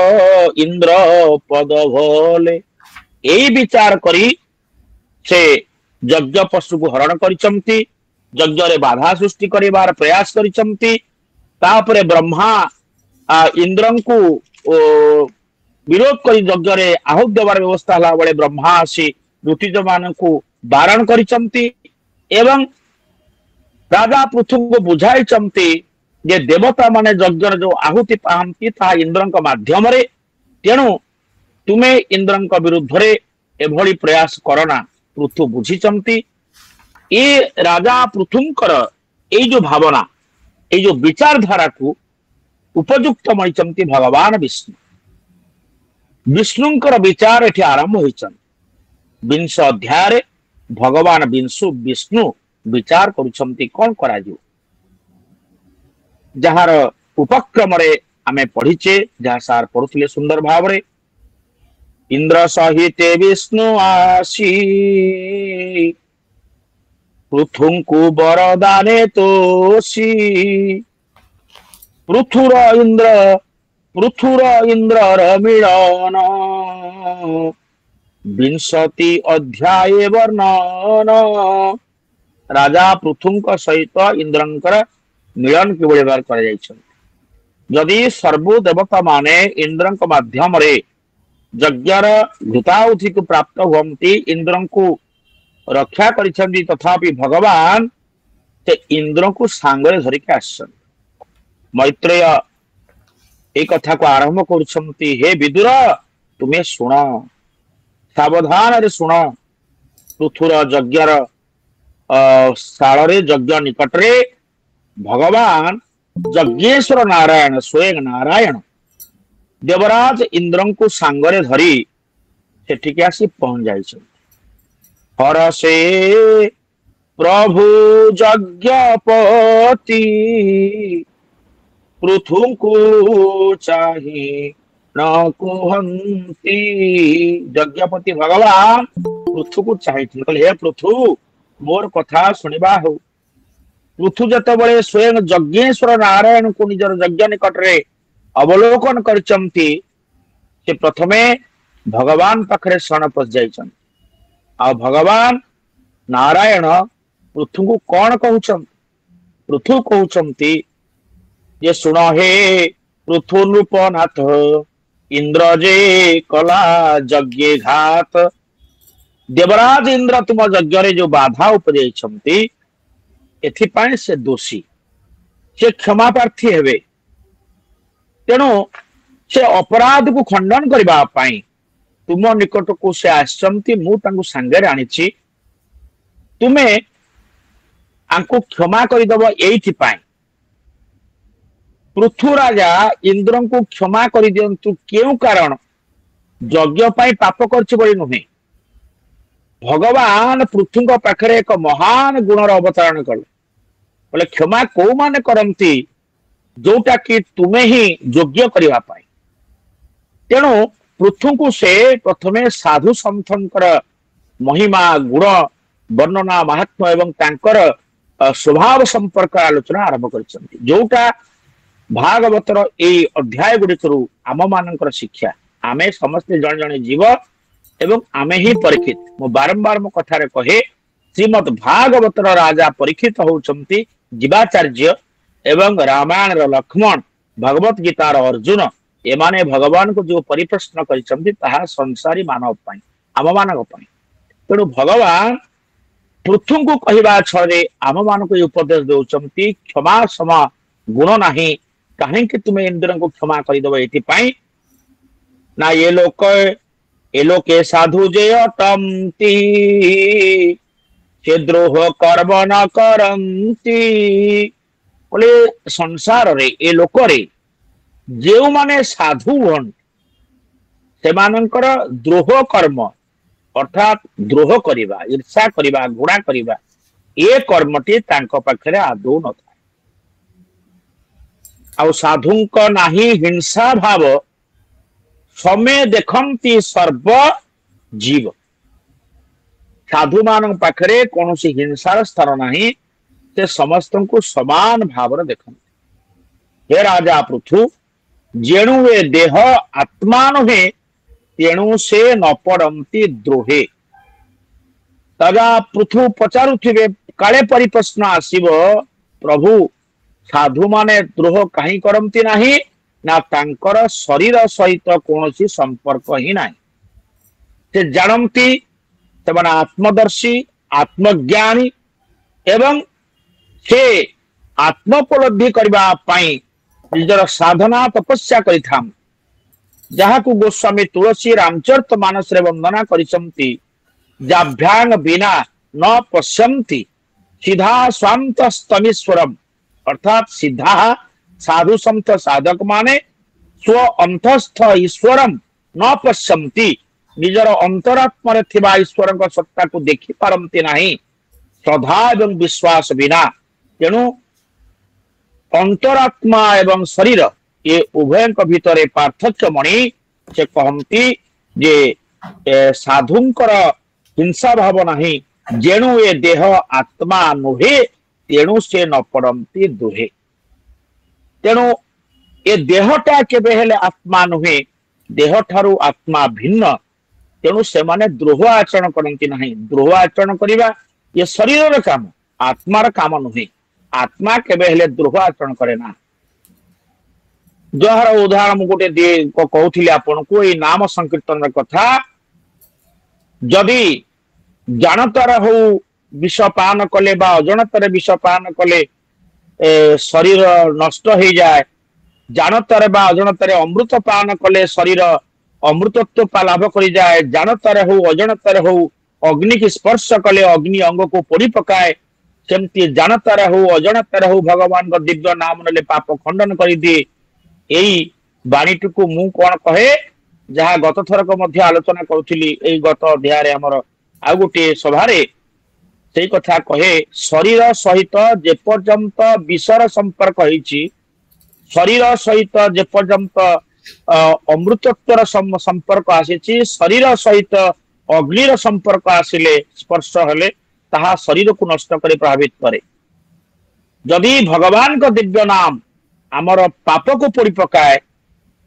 इंद्र पद भले यही विचार करी से यज्ञ पशु को हरण करिसंती यज्ञ रे बाधा सृष्टि करिवार प्रयास करिसंती। तापरे ब्रह्मा इंद्र को विरोध करी यज्ञ रे आहुति देवार व्यवस्था हला बेले ब्रह्मा आसी ऋतिज मान को बारण करिसंती एवं राजा पृथु को बुझाई जे देवता माने यज्ञ जो आहुति पाहंती ता इंद्र माध्यम रे तेणु तुमे इंद्र विरुद्ध रे एभली प्रयास करना पृथु बुझी ये राजा पृथुंकर ये जो भावना ये जो विचारधारा को उपयुक्त मणिचंती भगवान विष्णु विष्णुंकर विचार एठी आरंभ होइछन। विंश अध्याय रे भगवान विष्णु विचार करुछंती कौन करा जो जहार उपक्रम रे आमे पढ़िचे जहा सार पढ़ुथिले सुंदर भाव रे इंद्र सहित विष्णु आसी पृथुंकु बरदाने तोषी पृथुर इंद्र मिलन विंशति अध्याय वर्णन राजा पृथुंक सहित इंद्रंकर मिलन किभଳି भाବରେ କରାଯାଇଛନ୍ତି। ଯଦି सर्व देवता माने इंद्रंक माध्यम रे यज्ञर घृताहुति को प्राप्त हुअंती इंद्र को रक्षा करिसंती तथापि भगवान से इंद्र को सांगरे धरिके आसन। मैत्रेय एक कथा को आरंभ करुछंती हे विदुर तुम्हें सुन सावधान रे सुन पृथुर यज्ञर शाल रे यज्ञ निकट रे भगवान यज्ञेश्वर नारायण स्वयं नारायण देवराज इंद्र को सांगरे धरी सेठिके आसी पहुंच जाइछन। हरसे प्रभु यज्ञपति पृथु को चाहि न कुहंती यज्ञपति भगवान पृथु को चाहिए हे पृथु मोर कथा सुनिबा हो। पृथु जतबळे स्वयं यज्ञेश्वर नारायण को निजर यज्ञ निकट रे अवलोकन करचंती से प्रथमे भगवान पाखरे शरण पस जाइछन आ भगवान नारायण पृथु को कौन कहउछन पृथु कहउछंती ये सुन हे पृथु नृपनाथ इंद्र जे कला यज्ञ घात देवराज इंद्र तुम यज्ञ रे जो बाधा उपदेइछंती एथिपाई से दोषी से क्षमा प्रार्थी हेबे। तेणु से अपराध को खंडन करबा पाई तुम निकट को से आसचंती मु तांको संगे आनिछि तुमे आंको क्षमा करदब एइथि पाई पृथु राजा इंद्र को क्षमा कर दियंतु केउ कारण यज्ञ पाई पाप करछि बोली नुहे भगवान पृथुଙ୍କ पाखरे एक महान गुणर अवतरण कले बोले क्षमा को माने करंती जोटा कि तुमे ही योग्य करिवा पाई। तेणु पृथु को से प्रथमे साधु संतंकर महिमा गुण वर्णना महात्मा एवं तांकर स्वभाव संपर्क आलोचना आरंभ कर जोटा भागवतर ये अध्याय गुड़िक आम मान शिक्षा आमे समस्ते जन जन जीव एवं आमे ही परीक्षित मु बारंबार मो कथारे कहे श्रीमद भागवतर राजा परीक्षित होउचंती जीवाचार्य एवं रामायण लक्ष्मण भगवत गीतार अर्जुन एमाने भगवान को जो परिप्रश्न करिसंती ताहा संसारी मानव पई आम मानक पई तेणु भगवान पृथु को कहवा छे आम मान को उपदेश दौरान क्षमा समा गुण नाही कहीं तुम्हें इंद्र को क्षमा करदेव ये ना ये लोके साधु जे अटंती से द्रोह कर्म न करंती बोले संसार रे ए लोक रे जो माने साधु हन से द्रोह कर्म अर्थात द्रोह करिबा ईर्षा करिबा घृणा करिबा ए कर्मटी तांको पाखरे आदौ न था आ साधुंक नाही हिंसा भाव समय देखंती सर्व जीव साधु मान पाखरे कौन हिंसार स्थान नाही से समस्त को समान भाव देखते हे राजा पृथु जेणु ए देह आत्मा नुहे तेणु से न पड़ती द्रोहे तदा पृथु पचारुथिबे काले परिप्रश्न आसीबो प्रभु साधु माने द्रोह कहीं करती नाही ना तांकर शरीर सहित कौन संपर्क ही नाही से जानती से आत्मदर्शी आत्मज्ञानी एवं से आत्मोपलब्धि करबा पई निजर साधना तपस्या करिथाम जहाँ को गोस्वामी तुलसी रामचरित मानस रे वंदना करिसंती जाभ्यांग बिना न पश्यन्ति सीधा स्वांत स्तमीश्वरम अर्थात सीधा साधु संत साधक माने स्व अंतस्थ ईश्वरम न पश्यन्ति निजर अंतरात्मा रे थिबा ईश्वर को सत्ता को देखि पारंती नाही श्रद्धा एवं विश्वास बिना तेणु अंतरात्मा एवं शरीर ये उभय भितर पार्थक्य मणि से कहती जे साधुंकर हिंसा भाव नाही जेणु ए देह आत्मा नुहे तेणु से न पड़ती दुहे तेणु ए देहटा केबे हेले आत्मा नुहे देह ठारू आत्मा भिन्न तेणु से माने द्रोह आचरण करती नहीं द्रोह आचरण करिबा ये शरीर काम आत्मार काम नुहे आत्मा केबे हेले द्रोह आचरण करे ना जहार उदाहरण गोटे कहूली आपण को ये नाम संकीर्तन कथा जदि जानतार हो विष पान कले बा अजनतार विष पान कले शरीर नष्ट हो जाए जानतार बा अजनतार अमृत पान कले शरीर अमृतत्व लाभ कर जाए जानतार हो अजनतार हो अग्नि की स्पर्श कले अग्नि अंग को पोड़ी पकाए सेमती जानतार हो अजनतार हो भगवान का दिव्य नाम ने पाप खंडन कर दिए यही बाणीटी को मु कौन कहे जहाँ गत थरक मध्य आलोचना करुली गत अध्याय आमर आ गोटे सभारे से कथा कहे शरीर सहित जेपर्यंत विषर संपर्क होइछि शरीर सहित जेपर्यंत अमृतत्वर संपर्क आसी शरीर सहित अग्निर संपर्क आसिले स्पर्श हेले ताहा शरीर को नष्ट कर प्रभावित करे जदि भगवान का दिव्य नाम आमर पाप को पोड़ी पकाए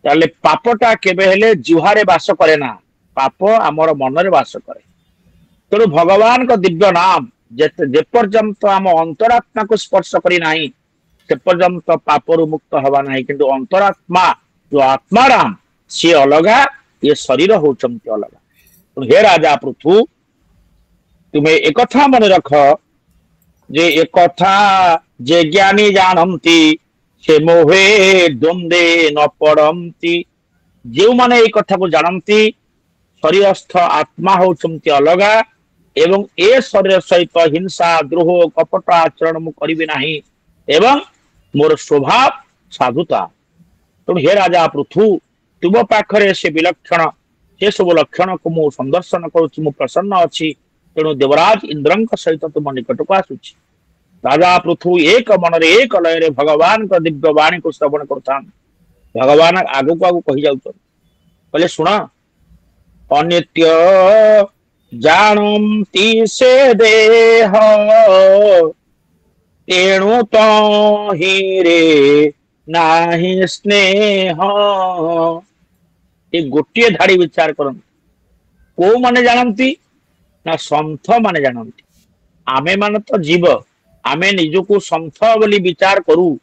ताले पापटा केबे हेले जिह्वारे वास करे ना पाप आमर मन रे वास करे तेणु भगवान का दिव्य नाम जेपर्यंत आम अंतरात्मा को स्पर्श करी नाही से पर्यंत पापरु मुक्त हवा नाही किंतु अंतरात्मा जो आत्मा राम सी अलगा ये शरीर होचंती अलगा हे राजा पृथु तुम्हें एक कथा मन रख जे एक कथा जे ज्ञानी जानती से मोहे द्वंद्वे न पड़ती जो माने ये कथा को जानती शरीरस्थ आत्मा होचंती अलगा एवं ए शरीर सहित हिंसा द्रोह कपट आचरण मु करिबि नाही एवं मोर स्वभाव साधुता तुम हे राजा पृथु तुम पाखरे से विलक्षण से सब लक्षण को मु संदर्शन करुछि मु प्रसन्न अछि तेणु देवराज इंद्रंक सहित तुम निकट को आसुछि राजा पृथु एक मन रे एक लय रे भगवान का दिव्य वाणी को श्रवण करथान भगवान आगु को आगु कहि जाउछन कहले सुना अनित्य जानती से देह तेणु तो ही रे नाही स्नेह। ये गोटे धाड़ी विचार करन को माने जानती ना संथ माने जानती। आमे मान तो जीव आमे निजको संथ बोली विचार करू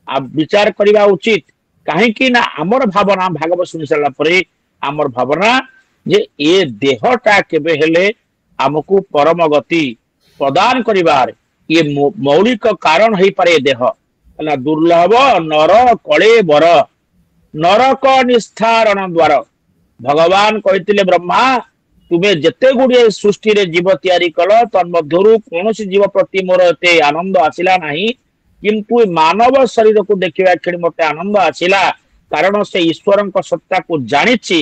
आ विचार करवा उचित कहीं ना आमर भावना भागवत शुणी सारा पर आमर भावना जे ये देहटा केबे हेले आमको परम गति प्रदान करिवार ये मौलिक कारण है पारे देह है दुर्लभ नर कले बर नरक निस्तारण द्वार भगवान कहते ब्रह्मा तुम्हें जिते गुड़े सृष्टि रे जीव तैयारी कल तन्मध्यरु कौन जीव प्रति मोर एते आनंद आसिला नहीं किंतु मानव शरीर को देखा खेल मत आनंद आसिला कारण से ईश्वर सत्ता को जानी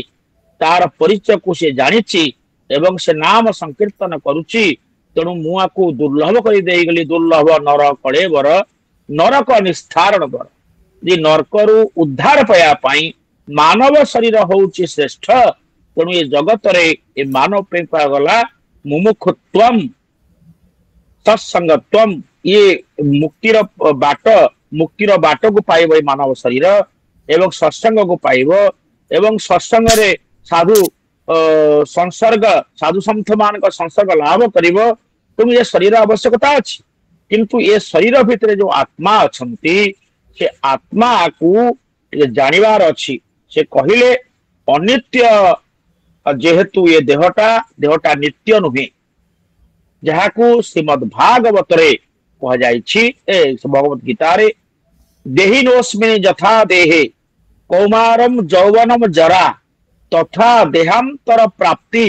तार परिचय को से जानी एवं से नाम संकीर्तन करुच्ची तेणु मुआको दुर्लभ कर गली दुर्लभ नर कले बर नरक निस्तारण द्वार जे नरकरु उद्धार पाया मानव शरीर होउची श्रेष्ठ तेणु ये जगत रे ये मानव पे गला मुमुक्षुत्वम सत्संगत्वम ये मुक्तिर बाट को पाइब मानव शरीर एवं सत्संग को पाइब एवं सत्संग रे साधु संसर्ग साधु संत मान संसर्ग लाभ करिब तुम ये शरीर आवश्यकता अच्छी किंतु ये शरीर भितर जो आत्मा अच्छी से आत्मा को जानिबार अच्छी से कहिले अनित्य जेहेतु ये देहटा नित्य नुहे जहाँ को श्रीमद भागवत रे कह जाइछि भगवत गीता रे देहिनोस्मिन् यथा देहे कौमारम यौवनम जरा तथा देहांतर प्राप्ति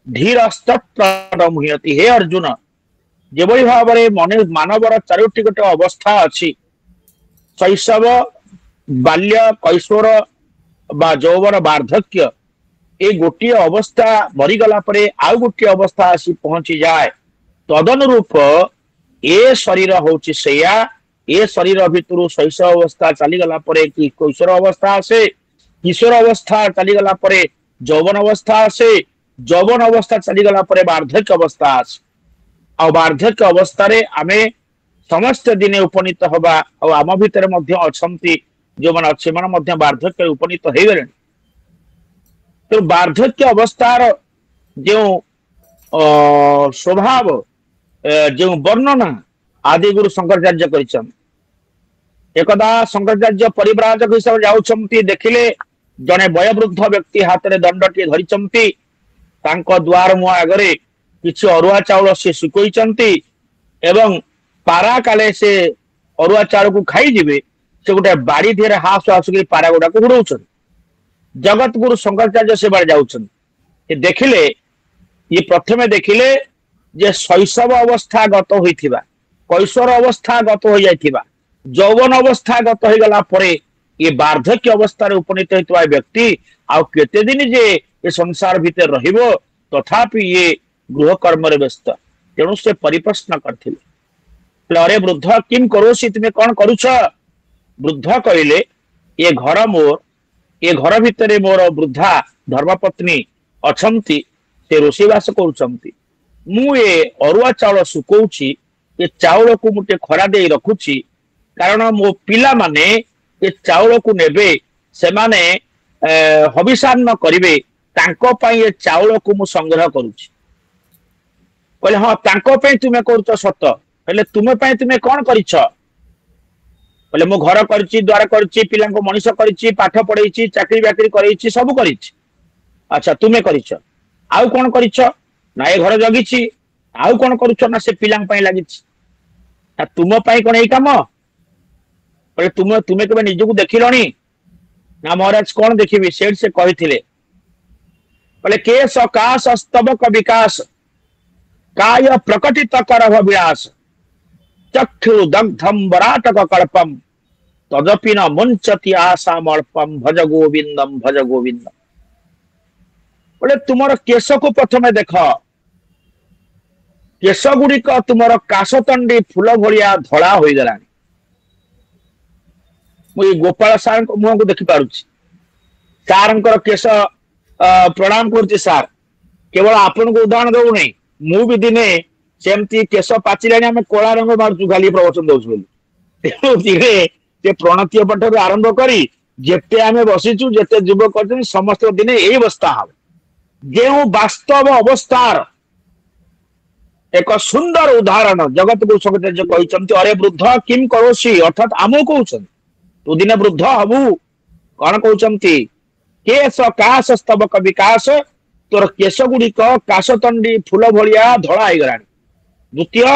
धीरस्तत्र मुह्यति। हे अर्जुन जेभଳି भाବରେ मानवर चारोटी गोटे अवस्था अच्छी शैशव बाल्य कैशोर बा यौवन वार्धक्य ए गोटे अवस्था मरीगला परे आउ गोटे अवस्था आसी पहुंची जाए तदनुरूप ए शरीर होची सेया ए शरीर भितर शैशव अवस्था चलीगला परे कि कैशोर अवस्था आसे किशोर अवस्था चलीगला परे यौवन अवस्था आसे यौवन अवस्था चलीगला परे वार्धक्य अवस्था आसे आ वार्धक्य अवस्था रे आमे समस्त दिने उपनीत होबा आ आम भितर मध्य अछंती जो मन अच्छे मन मध्य वार्धक्य उपनीत हो गले तो वार्धक्य अवस्थार जो स्वभाव जो वर्णना आदि गुरु शंकराचार्य करिछन एकदा शंकराचार्य परिव्राजक हिसाब जाउछंती देखिले जने वयोवृद्ध व्यक्ति हाथ रे दंडटी धरिछंती तांको द्वार मुआ आगरे किछि अरुआ चाउल से सुकोइछंती एवं पारा काले से अरुआ चाउल को खाई जिवे से गोटे बाड़ी धीरे हास हास के पारा गुडा को उड़ौछन जगत गुरु शंकराचार्य से बार जाउछन देखिले ये प्रथमे देखिले जे शैशव अवस्था गत होइथिबा कैशोर अवस्था गत हो जाइथिबा यौवन अवस्था गत हो गला परे ये वार्धक्य अवस्था रे उपनीत होइतबा व्यक्ति आ केते दिन जे ये संसार भीतर रहिबो तथापि ये गृह कर्म रे व्यस्त तेणु से परिप्रश्न करथिले अरे वृद्ध किम करोसी तुमे कोन करूछ वृद्ध कहिले ये घर मोर ये घर भितर मोर वृद्धा धर्मपत्नी अछंती से रोषेवास करुछंती मु ये अरुआ चाउल सुकौछि ये चाउल को मुटे खरा दे रखुछि कारण मो पिला माने ये चाउल को नेबे से माने हविषान्न करिवे तांको पई ये चाउल को मु संग्रह करुछि कहले हां तांको पई तुमे करूछ सत कहले तुमे पई तुमे कोन करिछ कहले मो घर करछि द्वार करछि पिला को मनीष करछि पाठ पढैछि चाकरी बाकरी करैछि सब करिछि अच्छा तुमे करिछ आउ कोन करिछ ना ये घर जगिछि आउ कोन करूछ ना से पिला पई लागिछि आ तुम पई कोन एई काम कहले तुमे तुमे केबे निजको देखिलणी ना महाराज कोन देखिबी सेठ से कहिथिले कहले केश आकाश स्तबक विकास काय प्रकटित करभ विलास चक्षु दग्धम वराटक कल्पम तदपि न मुंचति आसामल्पम भज गोविंदम भज गोविंदम। बोले तुमर केश को प्रथमे देख केश गुड़िक तुमर काशतंडी फूल भलिया धड़ा हो गलानी मुझे गोपाल सार मुह को देखी पारुछि सारंकर केश प्रणाम करुछि सार केवल आपन को उदाहरण दऊ नहीं मु भी दिने सेमती केश पाचिलानी आम कला रंग मारचु खाली प्रवचन दउछु बोली तेणु धीरे से प्रणतीय पाठ आरंभ करी जेते आम बसीचु जेते युवक करछन समस्त दिने यही अवस्था हम जो वास्तव अवस्थार एक सुंदर उदाहरण जगत को सगत कहते अरे वृद्ध किम करोसी अर्थात आम कहते तू दिने वृद्ध हबु कौन कहते केश काश स्तबक विकास तोर केश गुड़िक काशतंडी फूल भलिया धड़ा होगला द्वितीय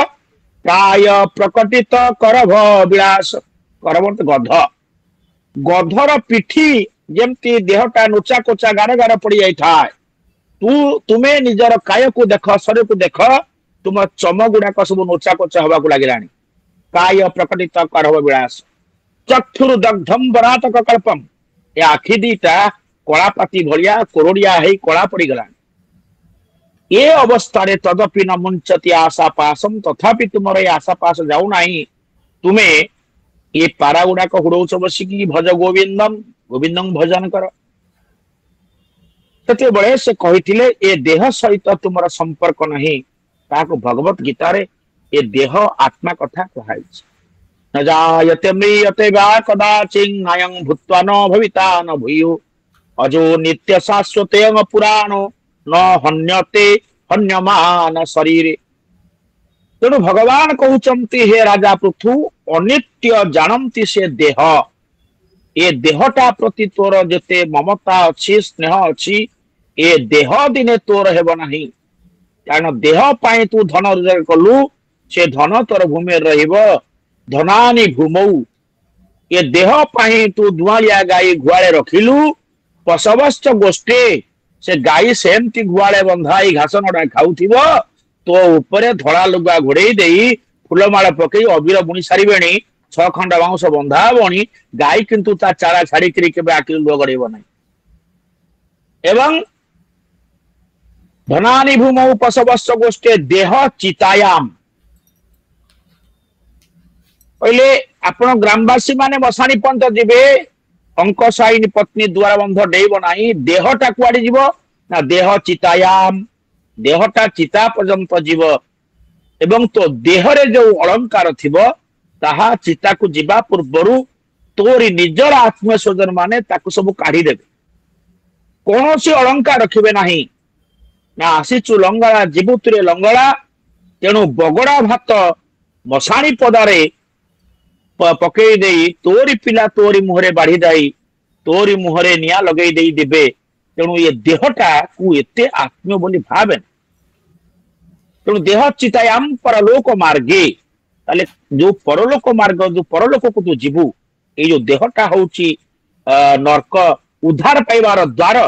काय प्रकटित करभ विलास करभ गध गधर पिठी जमती देहटा नोचा कोचा गार गार पड़ जाए तुम्हें निजर काय को देख शरीर को देख तुम चम गुड़ाक सब नोचा कोचा हवा को लगे काय प्रकटित करभ विलास चक्षुर दग्धम बरातक कल्पम ए आखि दीटा कलापाती भलिया कोरोड़िया है कला पड़गला ये अवस्था तदपि न मुंचती आशा पासम तथापि तुम ये आशा पास जाऊ ना तुम्हें ये पारा गुड़ाक हुड़ौच बसिकी भज गोविंदम गोविंदम भजन कर से से कही ए देह सहित तुम संपर्क नहीं ताको भगवत गीता रे ए देह आत्मा कथा कहाई न जायते म्रियते वा कदाचिं नायं भूत्वा न भविता न भूयो अजो नित्य शाश्वते पुराणो न हन्यते हन्यमान शरीर तेणु भगवान कहते हे राजा पृथु अनित्य जानती से देह ए देहटा प्रति तोर जेते ममता अच्छी स्नेह अच्छी ए देह दिने तोर हेब नहीं कारण देह पाई तू धन रोजगार कलु से धन तोर भूमि रहिब धनानी भूमौ ए देह पाई तू दुआलिया गाई गुआले रखिलु पशवश्च गोष्ठी से गाई सेमती गुआले बंधाई घास नड़ा खाऊथिब तो ऊपर धड़ा लुगा घोड़े दे फूलमाला पकई अबीर बुणी सारे 6 खंड बाउंश बंधा बणी गाई किंतु ता चारा छाड़ी के आखि लुह गड़ेब ना एवं धनानी भूमौ पशवश्च गोष्ठी देह चितायाम पहले आपण ग्रामवासी माने बसाणी पंत जीवे अंक साइन पत्नी द्वारा बंध डेब ना देहटा कुआड़े जीव ना देह चितायाम देहटा चिता पर्यंत जीव एवं तो देहरे जो अलंकार थिबो ताहा चिता को जीवा पूर्वरु तोरी निजर आत्मीय स्वजन माने ताकु सब काढ़ी देबे कौन सी अलंकार रखिबे नाही ना आसीचु लंगड़ा जीवुतरे लंगड़ा तेणु बगड़ा भात मशाणी पदारे पकई दे तोरी पिला तोरी मुहरे बाढ़ी दाई तोरी मुहरे निया लगे दे देबे तेणु ये देहटा को एते आत्मीय बोली भावे तेणु देह चितायाम परलोक मार्गे ताले जो परलोक मार्ग जो परलोक को तू जीवु ये जो देहटा होची नरक उद्धार पाइबार द्वार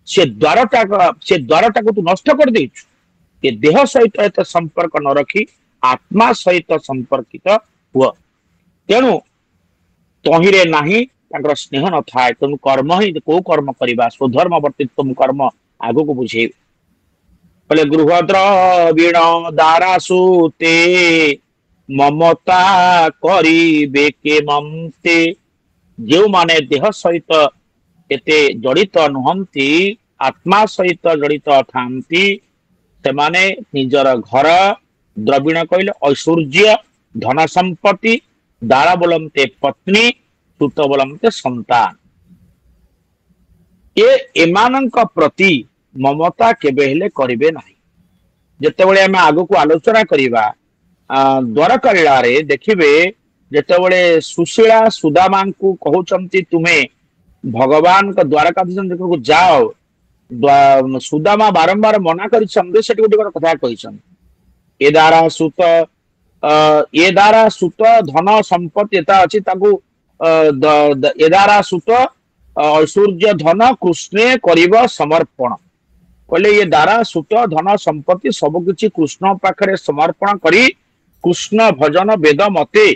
से द्वारटा को तू नष्ट कर देछु ये देह सहित एत संपर्क न रखी आत्मा सहित संपर्कित हुआ तेणु तहिरे नाही तांकर स्नेह न थाए तेणु कर्म ही को कर्म करवा स्वधर्म वर्तित्व कर्म आगो को बुझे बोले गृहद्रवीण दारासुते ममता करिबे के ममते जो माने देह सहित एते जड़ित नुहंती आत्मा सहित जड़ित थांती से माने निजर घर द्रविण कहले ऐश्वर्य धन संपत्ति दारा बोलमते पत्नी सुत बोलमते संतान ये एमानंक प्रति ममता केबे हेले करिवे नाही जेतेबेले आमे आगो को आलोचना करिबा द्वारका रे देखिबे जेतेबेले सुशीला सुदामा को कहउचंती तुम्हें भगवान का द्वारकाधीश को जाओ सुदामा बारंबार मना करिसंदे सेठी गोटे कथा कहिसन ए द्वारा सुत धन संपत्ति एता अछि ताकू ए द्वारा सुत ऐश्वर्य धन कृष्णे करिब समर्पण कहले ये द्वारा सुत धन संपत्ति सब किछि कृष्ण पाखरे समर्पण करी कृष्ण भजन वेद मते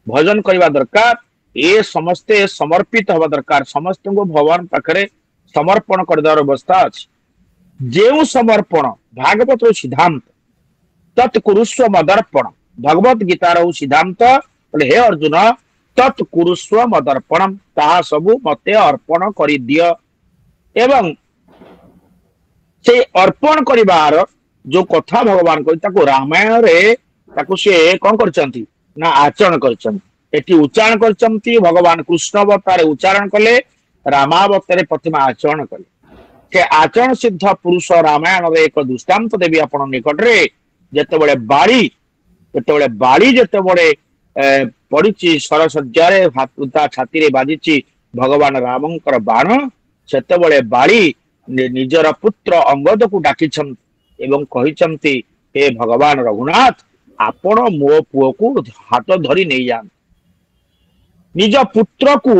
भजन करवा दरकार ये समस्ते समर्पित हवा दरकार समस्त को भगवान पाखरे समर्पण कर देवार अवस्था अछि जेउ समर्पण भागवत सिद्धांत तत्कुरुस्व मदर्पण भगवत गीतार सिद्धांत हे अर्जुन तत्कुरुस्व मदर्पणम ताहा सबु मते अर्पण करि दिय एवं से अर्पण करिवार जो कथा भगवान कहि ताको रामायण रे ताको से कोन करचंती ना आचरण करचंती एठी उच्चारण करचंती भगवान कृष्ण अवतारे उच्चारण कले रामावतारे प्रतिमा आचरण कले के आचरण सिद्ध पुरुष रामायण रे एक दृष्टांत देवी आपण निकट रे जेतेबेले बाड़ी जेतेबेले पड़ी सरसज्जारे ता छाती रे बाजिची भगवान रामंकर बाण सेतेबेले बाड़ी निजर पुत्र अंगद को डाकिछंती एवं कहिछंती हे भगवान रघुनाथ आपण मो पुओ को हाथ धरी नहीं जान निज पुत्र को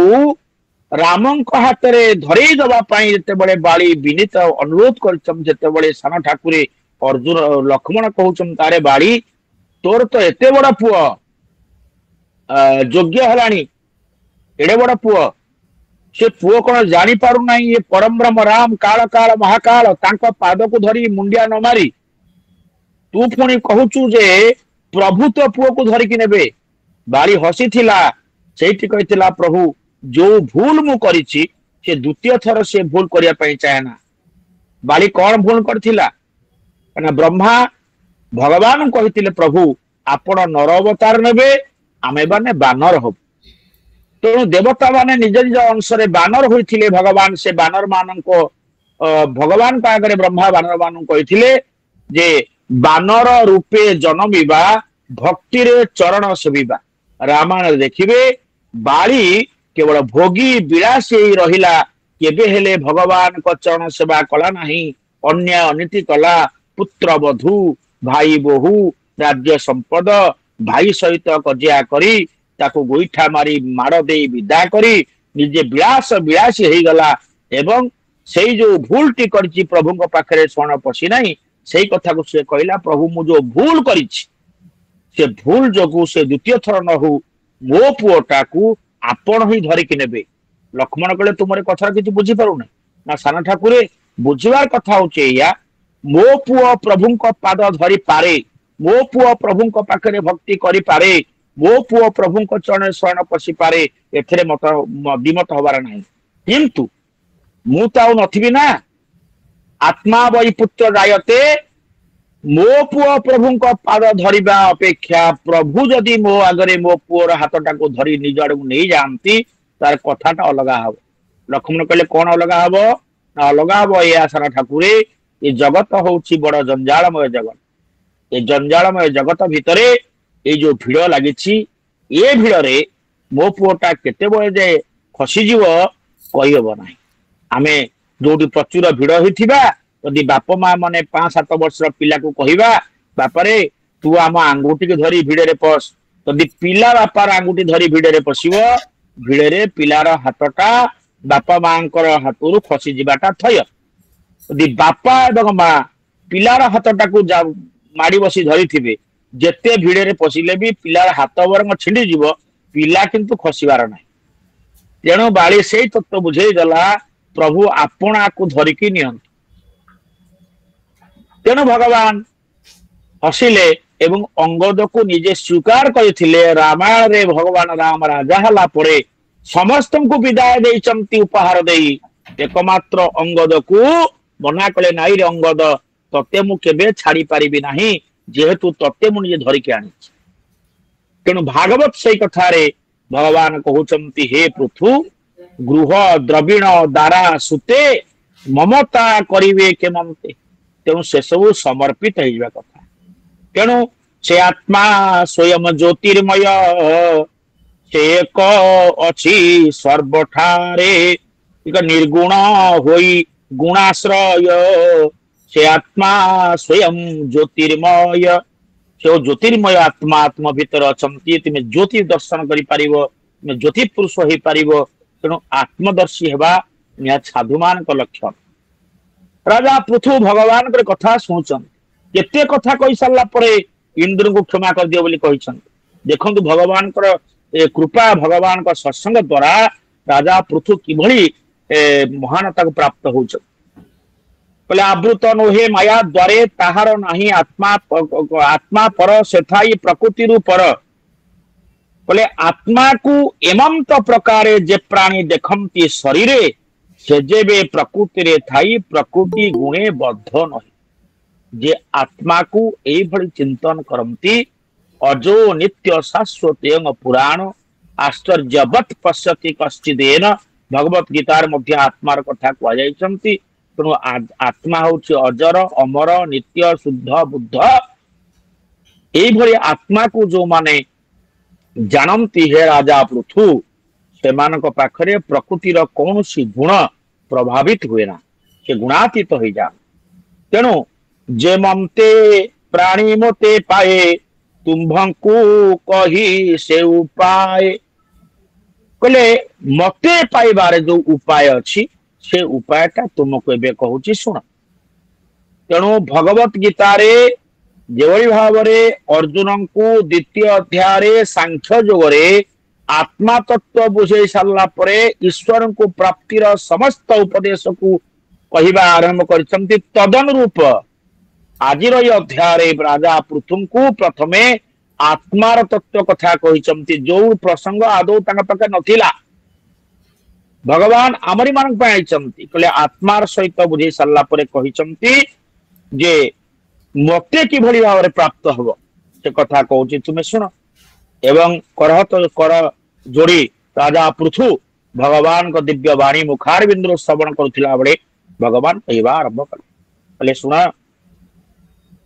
रामंक हाथ रे धरई दबा पाई जेतेबेले बाड़ी विनीत अनुरोध करछम जेतेबेले सान ठाकुरे अर्जुन लक्ष्मण कहउछम तारे बाड़ी तोर तो एते बड़ा पुओ योग्य हलानी एडे बड़ा पुओ से पुओ कौन जानी पारु नहीं ये परम ब्रह्म राम काल काल महाकाल तांको पाद को धरी मुंडिया न मारी तू पुणी कहूचु जे प्रभु तो पुओ को धरिकी नेबे बाड़ी हसी थिला सेठी कहिथिला प्रभु जो भूल मु करिछि से द्वितीय थर से भूल करिया पई चाहे ना बाड़ी कौन भूल करथिला ना ब्रह्मा भगवान कहिथिले प्रभु आपण नर अवतार नेबे आमे बाने बानर हबु तेणु देवता माने निज निज अंश बानर होइथिले भगवान से बानर मान को भगवान का आगे ब्रह्मा बानर मान कहिथिले जे बानर रूपे जन्मिबा भक्ति रे चरण सेविबा रामायण देखिबे बाड़ी केवल भोगी विलासी रहिला केबे हेले भगवान को चरण सेवा कला नहीं अन्याय अनीति कला पुत्र बधू भाई बोहू राज्य संपद भाई सहित कजिया करी ताको गोईठा मारी माड़ दे विदा करी निजे विलासी हो गला एवं सेई जो भूल टी करछि प्रभु को पाखरे स्वर्ण पसी नहीं सेई कथा को से कहला प्रभु मु जो भूल करिछि से भूल जोगु से द्वितीय थर न हो मो पुओटा को आपण ही धरिकी नेबे लक्ष्मण कहले तुमरे कथा किछि बुझी पारु नै ना सान ठाकुरे बुझिवार कथा होचे या मो पुओ प्रभु को पाद धरि पारे मो पुओ प्रभु को पाखरे भक्ति करि पारे मो पुओ प्रभु को चरण स्वर्ण पशि पारे एथरे मत विमत हबार नहीं किंतु मु ताऊ नथिबी ना आत्मा वै पुत्र जायते मो पुओ प्रभु को पाद धरिबा अपेक्षा प्रभु जदि मो आगरे मो पुओर हाथटा को धरि निज आड़ को नहीं जानती तार कथाटा अलगा हबो लक्ष्मण कहले कौन अलगा हबो ना अलगा हबो या सारा ठाकुरे ये जगत होउछि बड़ जंजालमय जगत ये जंजालमय जगत भितरे ये जो भिड़ लगी ये भिड़ रे मो पुओटा केते बळे जे खसी जीव कहब ना आमे जोटी प्रचुर भिड़ होइथिबा यदि बाप माँ माने 5-7 वर्ष पिला को कहवा बापारे तू आम आंगुठी के धरी भिड़ रे पस यदि पिला बापार आंगुठी धरी भिड़ रे पशिब भिड़ रे पिलार हाथटा बापा माँ हाथरू खसी जीवाटा थय यदि बापा एवं माँ पिलार हाथटा को माड़ी बसी धरी थिबे जेते भिड़े रे पशिले भी पिलार हाथ बरंग छिंडी जीव पिला किंतु खसिबार नाही तेणु बाली से तत्व बुझे गला प्रभु आपणा को धरिकी नियंत तेणु भगवान हसिले एवं अंगद को निजे स्वीकार करथिले रामायण रे भगवान राम राजा हला परे समस्त को विदाय देइचंती उपहार देई एकमात्र अंगद को मना कले नाई रे अंगद तते मु केबे छाड़ी पारिबी नाही जेहेतु तत्ते मुझे धरिकी आनी तेणु भागवत से कथा रे भगवान कहउचंती हे पृथु गृह द्रविण दारा सुते ममता करिवे केमंते तेणु से सब समर्पित होइबा कथा तेणु से आत्मा स्वयं ज्योतिर्मय से एक अछि सर्वठारे एक निर्गुण होई गुणाश्रय से आत्मा स्वयं ज्योतिर्मय से ज्योतिर्मय आत्मा आत्मा भीतर अछंती तुम ज्योति दर्शन करि पारिबो तुम ज्योति पुरुष होई पारिबो तेणु आत्मदर्शी हेबा निया साधुमान को लक्षण राजा पृथु भगवान के कथा सुनछन केते कथा कहि सारला परे इंद्र को क्षमा कर दियो बोली कहिछन देखंतु भगवान कर कृपा भगवान का सत्संग द्वारा राजा पृथु किभली महानता को प्राप्त होछ बोले आवृत नुहे माया द्वारे ताहार नाही आत्मा पर सेथाई प्रकृति पर बोले आत्मा को एमंत प्रकारे जे प्राणी देखंती शरीरे से जेबे प्रकृति रे थाई प्रकृति गुणे बद्ध नही जे आत्मा को एई भली चिंतन करंती अजो नित्य शाश्वत एवं पुराण आश्चर्यवत पश्यति कश्चिदेन भगवत गीतार मध्य आत्मार कथा कह जाइछंती तेणु आत्मा होछि अजर अमर नित्य शुद्ध बुद्ध एई भली आत्मा को जो माने जानती है राजा पृथु सेमानक पाखरे प्रकृतिर कौनसी गुण प्रभावित हुए ना से गुणातीत हो जा तेणु जे ममते प्राणी मते पाए तुम्भंकु कही से उपाय कहले मते पाइबार जो उपाय अच्छी से उपायटा तुमको एबे कहूची शुण तेणु भगवत गीतारे जेवरी भावरे अर्जुन को द्वितीय अध्याय सांख्य जोगरे आत्मा तत्व बुझे सारा परे ईश्वर को प्राप्तिर समस्त उपदेश को कहवा आरंभ करछंती तदनुरूप आज अध्याय राजा पृथु को प्रथमे आत्मार तत्व कथा कहते जो प्रसंग आदौ पाखे नथिला भगवान आमरी मान कहले आत्मार सहित बुझे सारा परे कहते जे मते कि भली भाव प्राप्त हब से कथा कहूँ तुम्हें शुण एवं करहत कर जोड़ी राजा पृथु भगवान को दिव्य वाणी मुखार बिंदु श्रवण करुला बेले भगवान कहवा आरंभ कले शुण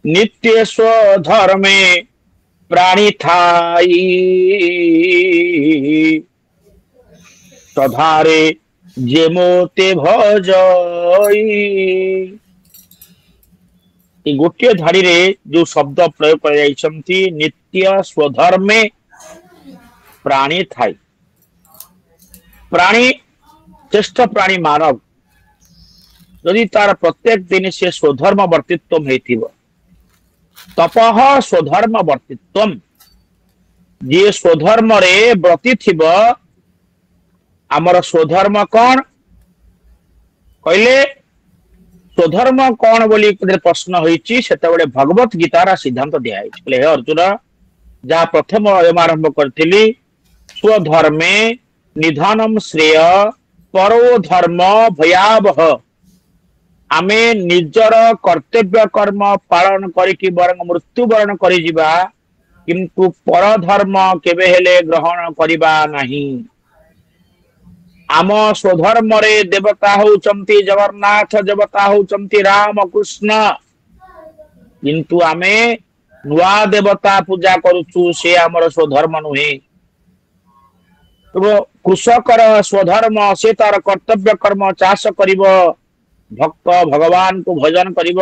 नित्य स्वधर्मे प्राणी थाई सधारे जे मोते भजई गोटे धाड़ी रे जो शब्द प्रयोग कर नित्य स्वधर्मे प्राणी थाई प्राणी श्रेष्ठ प्राणी मानव यदि तार प्रत्येक दिन से स्वधर्म वर्तित्व हेतिबो तपह स्वधर्म वर्तित्व जे स्वधर्म रे व्रती थिबो आमर स्वधर्म कौन कहले स्वधर्म कौन बोली प्रश्न होईची सेतेबेले भगवत गीतार सिद्धांत दिया हे अर्जुन जहाँ प्रथम आरंभ करथिली स्वधर्मे निधानम श्रेय परो धर्म भयावह आमे निजर कर्तव्य कर्म पालन करिकी बरंग मृत्यु वरण करि जिबा किंतु पर धर्म केबे हेले ग्रहण करिबा नहीं आम स्वधर्म रे देवता होचंती जगन्नाथ देवता होचंती राम कृष्ण किंतु आमे नुआ देवता पूजा करुचु से आमर स्वधर्म नुहे कृषकर स्वधर्म से तार कर्तव्य कर्म चाष करिब भक्त भगवान को भजन करिब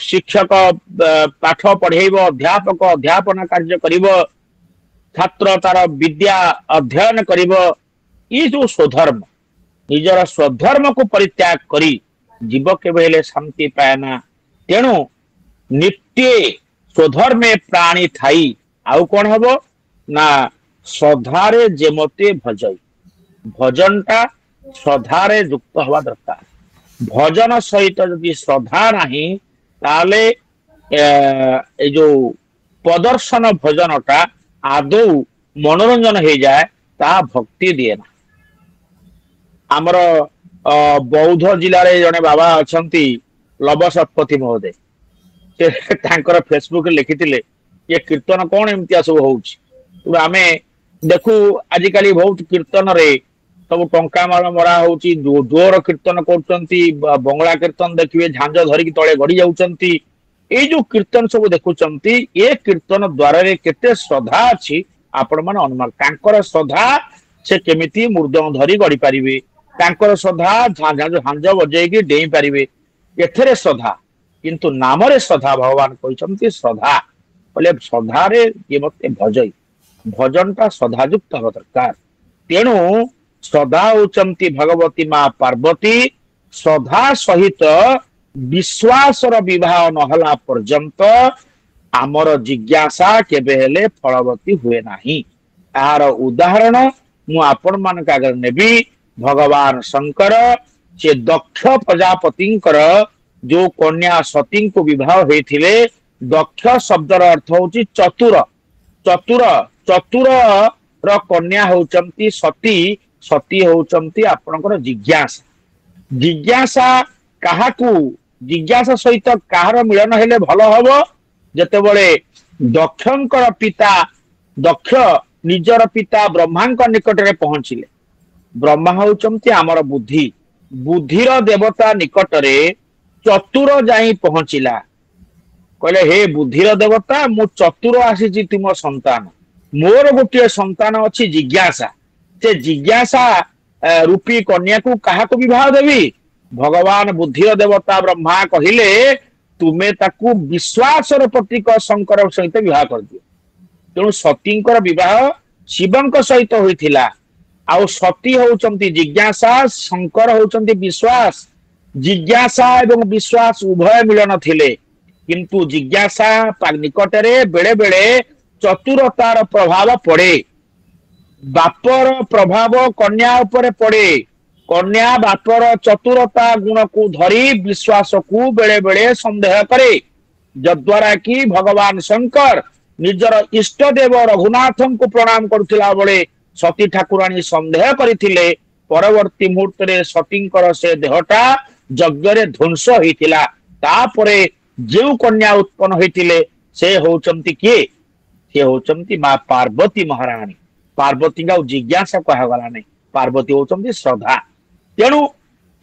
शिक्षक पाठ पढ़ेब अध्यापक अध्यापन कार्य करिब छात्र तार विद्या अध्ययन करिब ये जो स्वधर्म निजर स्वधर्म को परित्याग करी जीव केबे शांति पाएना तेणु नित्य स्वधर्मे प्राणी थाई आउ कौन हम ना श्रद्धारे जेमते भजई भजनटा श्रद्धारे युक्त हवा दरकार भजन सहित यदि श्रद्धा नहीं ताले ए जो प्रदर्शन भजनटा आदौ मनोरंजन हो जाए ता भक्ति दिए ना आमर बौद्ध जिले जड़े बाबा अच्छा लव शतपथी महोदय से फेसबुक लिखिले ये कीर्तन कौन एमती सब हो आमे देखू आजिकल बहुत कीर्तन रे सब टंका माल मरा होची जोर कीर्तन करचंती बंगला कीर्तन देखिए झांझ धरिकी तले गड़ी जाउचंती ए जो कीर्तन सब देखुचंती ए कीर्तन द्वारा रे केते श्रद्धा अछि आपण मन अनुमान तांकर श्रद्धा से केमिति मृदंग धरी गड़ी पारिबे तांकर श्रद्धा झांझ बजेकी डेई पारिबे एथरे श्रद्धा किंतु नाम रे श्रद्धा भगवान कहते श्रद्धा बोले श्रद्धा रे ये मते भजई भजनटा श्रद्धायुक्त हवा दरकार तेणु श्रद्धा होचंती भगवती माँ पार्वती श्रद्धा सहित विश्वासर विवाह नहला पर्यंत आमर जिज्ञासा केबे हेले फलवती हुए नाही यार उदाहरण मु आपण मान आगे नेबी भगवान शंकर से दक्ष प्रजापतिंकर जो कन्या सती को विवाह होइथिले दक्ष शब्दर अर्थ होची चतुर चतुर चतुर र कन्या होचंती सती सती होउचंती आपनकर जिज्ञासा जिज्ञासा काहाकू जिज्ञासा सहित काହାର मिलन हेले भल हबो जेतेबेले दक्षंकर पिता दक्ष निजर पिता ब्रह्मांक निकटरे पहुंचिले ब्रह्मा होउचंती आमर बुद्धि बुद्धिर देवता निकटरे चतुर जाई पहुंचिला कहले हे बुद्धिर देवता मु चतुर आसी तुम संतान मोर गोटे संतान अछि जिज्ञासा से जिज्ञासा रूपी कन्या को कहा को विवाह देवी भगवान बुद्धिर देवता ब्रह्मा कहिले तुमे ताकू विश्वासर प्रतीक शंकर सहित विवाह कर दियो तेणु सतींकर विवाह शिवंक सहित होइथिला आउ सती होउचंती जिज्ञासा शंकर होउचंती विश्वास जिज्ञासा एवं विश्वास उभय मिलन थिले किंतु जिज्ञासा निकटरे बेले बेले चतुरतार प्रभाव पड़े बापर प्रभाव कन्या उपरे पड़े कन्या बापर चतुरता गुण को धरी विश्वास को बेले बेले संदेह करे जद्वारा कि भगवान शंकर निजर इष्ट देव रघुनाथ को प्रणाम करुथिला बेले सती ठाकुराणी संदेह करथिले परवर्ती मुहूर्त रे सतींकर से देहटा यज्ञ रे ध्वंस होइथिला तापरे जेउ कन्या उत्पन्न होइथिले से होचंती किए से होचंती मां पार्वती महारानी पार्वती का जिज्ञासा कहा गला नहीं पार्वती होचंती श्रद्धा तेणु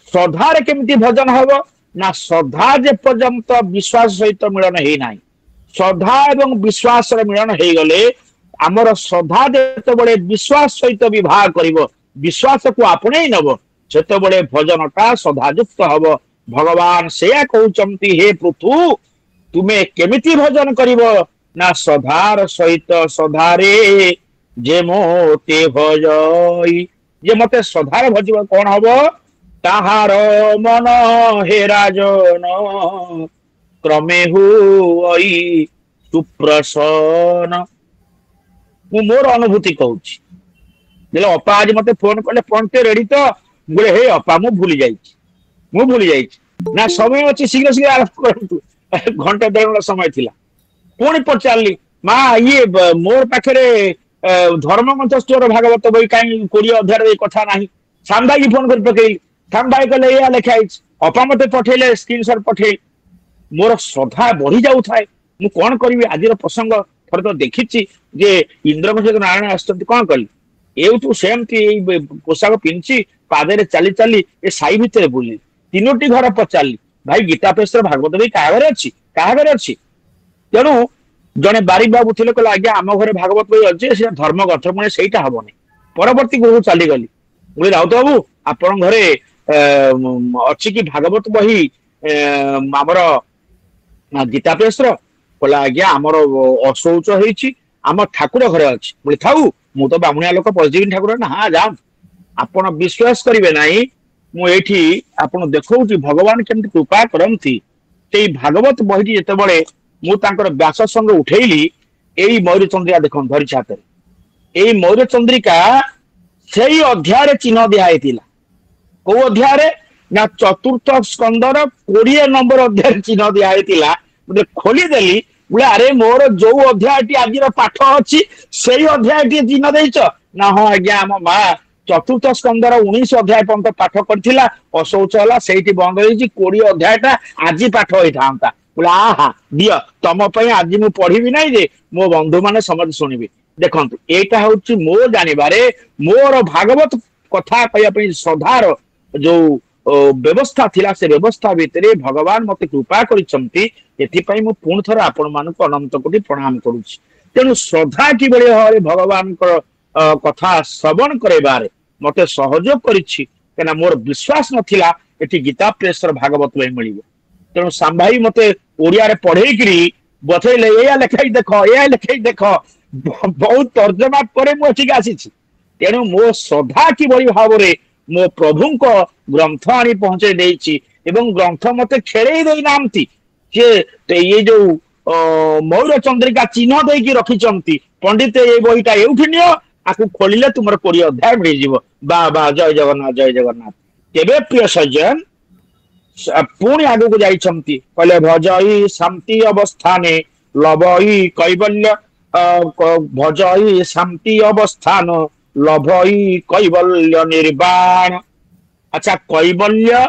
श्रद्धार केमती भजन हबो ना श्रद्धा जे पर्यंत विश्वास सहित मिलन हे नाही श्रद्धा एवं विश्वास मिलन हे गले आमर श्रद्धा जेतेबेले विश्वास सहित विवाह करिवो विश्वास को आपणे नबो जेतेबेले भजनटा श्रद्धायुक्त हबो भगवान सेया कहउचंती हे पृथु तुमे केमिति भजन करिवो ना श्रद्धार सहित श्रद्धारे जे मोते भजई जे मते श्रद्धार भजिब कोन हबो ताहार मन हे राजन क्रमे हुई सुप्रसन्न मु मोर अनुभूति कहूची देले अपा आज मते फोन करले फोन ते रेडी तो बोले हे अपा मु भूली जाई ना समय अछि शीघ्र शीघ्र आरंभ करतु घंटे देर समय थिला पुणी पचारली माँ ये मोर पाखे धर्मग्रंथ स्टोर भागवत बही कहीं 20 अध्याय कथा ना श्याम भाई फोन कर पकईली श्याम भाई कहले या लिखाई अपा मते पठेले स्क्रीनशॉट पठे मोर श्रद्धा बढ़ी जाऊ थाए मु कौन करी आज प्रसंग थोड़े तो देखी जे इंद्रप्रस्थ नारायण आसुच्च कौन कली एवं सेमती पोशाक पिंधि पादे चली चली ए साई भितर बुली 3टी घर पचारि भाई गीता प्रेस भागवत बही क्या अच्छी तेणु जड़े बारी बाबू थे कहले आज्ञा आम घर भागवत बही अच्छे धर्म ग्रंथ मैंने सहीटा हेनी परवर्ती गृह चलीगली मुझे राउत बाबू आपण घरे अच्छी कि भागवत बही आमर गीता प्रेस कहला आज्ञा आमर अशौच होम ठाकुर घरे अच्छी बोले थाऊ मु तो बामुणिया लोक पशुदेवी ठाकुर ना हाँ जान आपण विश्वास करेंगे नाई मुझे आपन देखा भगवान केमती कृपा करती से भागवत बही जितेबले मुझे व्यास संग उठेली यही मयूर चंद्रिका देख धरी हाथ यही मयूर चंद्रिका से अध्याय चिन्ह दिखाई कौ अध्याय ना चतुर्थ स्कंदर 20 नंबर अध्याय चिन्ह दिखाई मुझे खोलीदेली बोले अरे मोर जो अध्याय आज पाठ अच्छी से अध्याय चिन्ह देच ना हाँ आज्ञा आम माँ चतुर्थ स्कंदर 19 अध्याय पर्यंत पाठ करथिला अशौच है से बंद हो 20 अध्यायटा आज पाठ होता बोले आहा दिय तुम आज मु पढ़ी ना जे मो बंधु मैंने समझ शुणिबे देखु एटा हूँ मो जानवे मोर भागवत कथा कहवाई श्रद्धार जो व्यवस्था थिला से व्यवस्था भितर भगवान मते कृपा करिसंती एथिपाई मु पुणी थर आपण मानक अनंत कोटि प्रणाम करुछि तेणु श्रद्धा कि भाव भगवान कथा श्रवण करबारे मते सहयोग करिछि केना मोर विश्वास नथिला एठी गीता प्रेस भागवत बही मिलिबो तेणु श्याम भाई मते ओडिया रे पढ़ेकरी बथैले या लेखाई देख बहुत तर्जमा करे मु एठी आसीछि तेणु मो श्रद्धा कि भाव रे मो प्रभु ग्रंथ आनी पहुंचे देछि एवं ग्रंथ मते खेड़े दे नामती जे ये जो मयूर चंद्रिका चिन्ह देकी रखिचंती पंडित ये बहीटा एउठी नियो आकु खोलिले तुमर 20 अध्याय मिल जीवो बा बा जय जगन्नाथ केबे प्रिय सज्जन पुणी आगु को जाइछंती कहले भजई शांति अवस्थाने लबई कैवल्य भजई शांति अवस्थान लभई कैवल्य निर्वाण। अच्छा, कैवल्य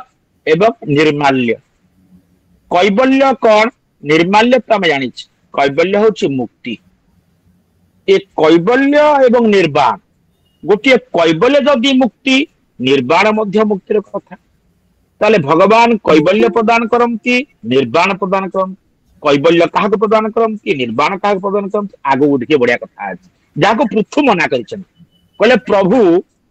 एवं निर्माल्य। कैवल्य कौन, निर्माल्य तो आम जानी। कैवल्य हूँ मुक्ति। ये कैवल्य एवं निर्वाण, गोटे कैवल्य जदि मुक्ति, निर्वाण मध्य मुक्तिर कथा। ताले भगवान कैवल्य प्रदान करती, निर्वाण प्रदान करती। कैवल्य क्या प्रदान करती, निर्वाण क्या प्रदान करती। आगू देखिए बढ़िया कथा है, जहाँ पृथु मना कर कहले प्रभु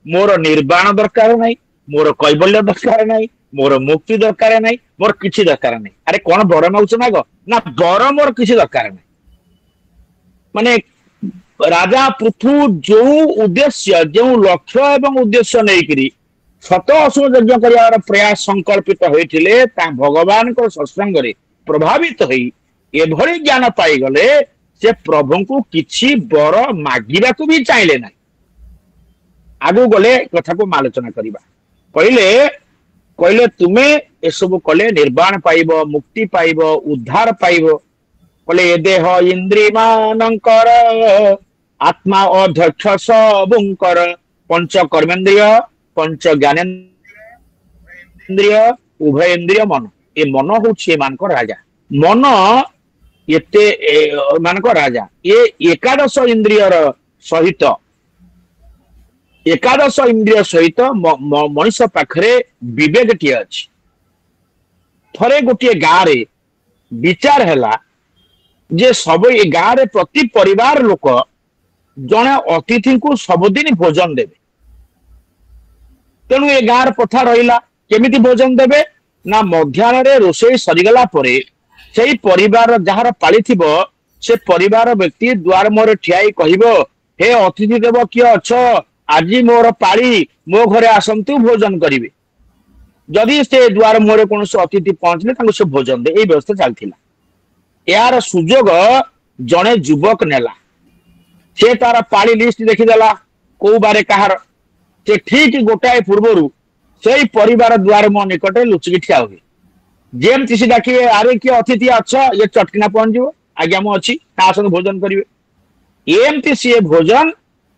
मोर निर्वाण दरकार नहीं, मोर कैवल्य दरकार नहीं, मोर मुक्ति दरकार नहीं, मोर किसी दरकार नहीं। अरे कौन बर माउछ ना गो ना, बर मोर किसी दरकार नहीं। माने राजा पृथु जो उद्देश्य, जो लक्ष्य एवं उद्देश्य नहीं शत असुर यज्ञ कर प्रयास संकल्पित होते, भगवान को सत्संग प्रभावित होई एभली ज्ञान पाईगले, से प्रभु को किछि बर मागिबा को भी चाहिले ना। आगु गले कथा को आलोचना करिबा। कहले कहले तुमे एसबु कले निर्वाण पाइब, मुक्ति पाइब, उद्धार पाइब। कहले ए देह इंद्रिय मानकर आत्मा अध्यक्ष सबुंकर, पंच कर्मेन्द्रिय पंच ज्ञानेन्द्रिय उभय इंद्रिय मन। ए मन होछि मान को राजा। मन एते मान को राजा। ये एकादश इंद्रियर सहित, एकादश इंद्रिय सहित मनीष पाखरे विवेक टी अछि। थरे गोटे गाँव रे विचार हैला जे सब ए गाँव रे प्रति परिवार लोक जने अतिथि को सबुदिन भोजन देवे। तेणु ए गाँव प्रथा रहिला केमिति भोजन देवे ना, मध्याह्न रे रोषेई सरीगला परे सेई परिवार जहार पाली थिबो, से परिवार व्यक्ति द्वार मोर ठियाई कहिबो, हे अतिथि देव किए अछ, आज मोर पाली, मो घरे आसंतु भोजन करिवे। जदि से द्वार मोर कौन अतिथि पहुंचले से भोजन दे, ये व्यवस्था चलथिला। यार सुजोग जने युवक नेला, से तार पाली लिस्ट देखीदेला को बारे कहार, से ठीक गोटाए पूर्वर से परिवार द्वार मो निकटे लुचिकी ठिया हुए। जेमती से डाकिए, अरे किए अतिथि अच्छा, ये चटकिना पहुंच जाओ, आज्ञा मु अच्छी आसन भोजन करिवे। एमती सी भोजन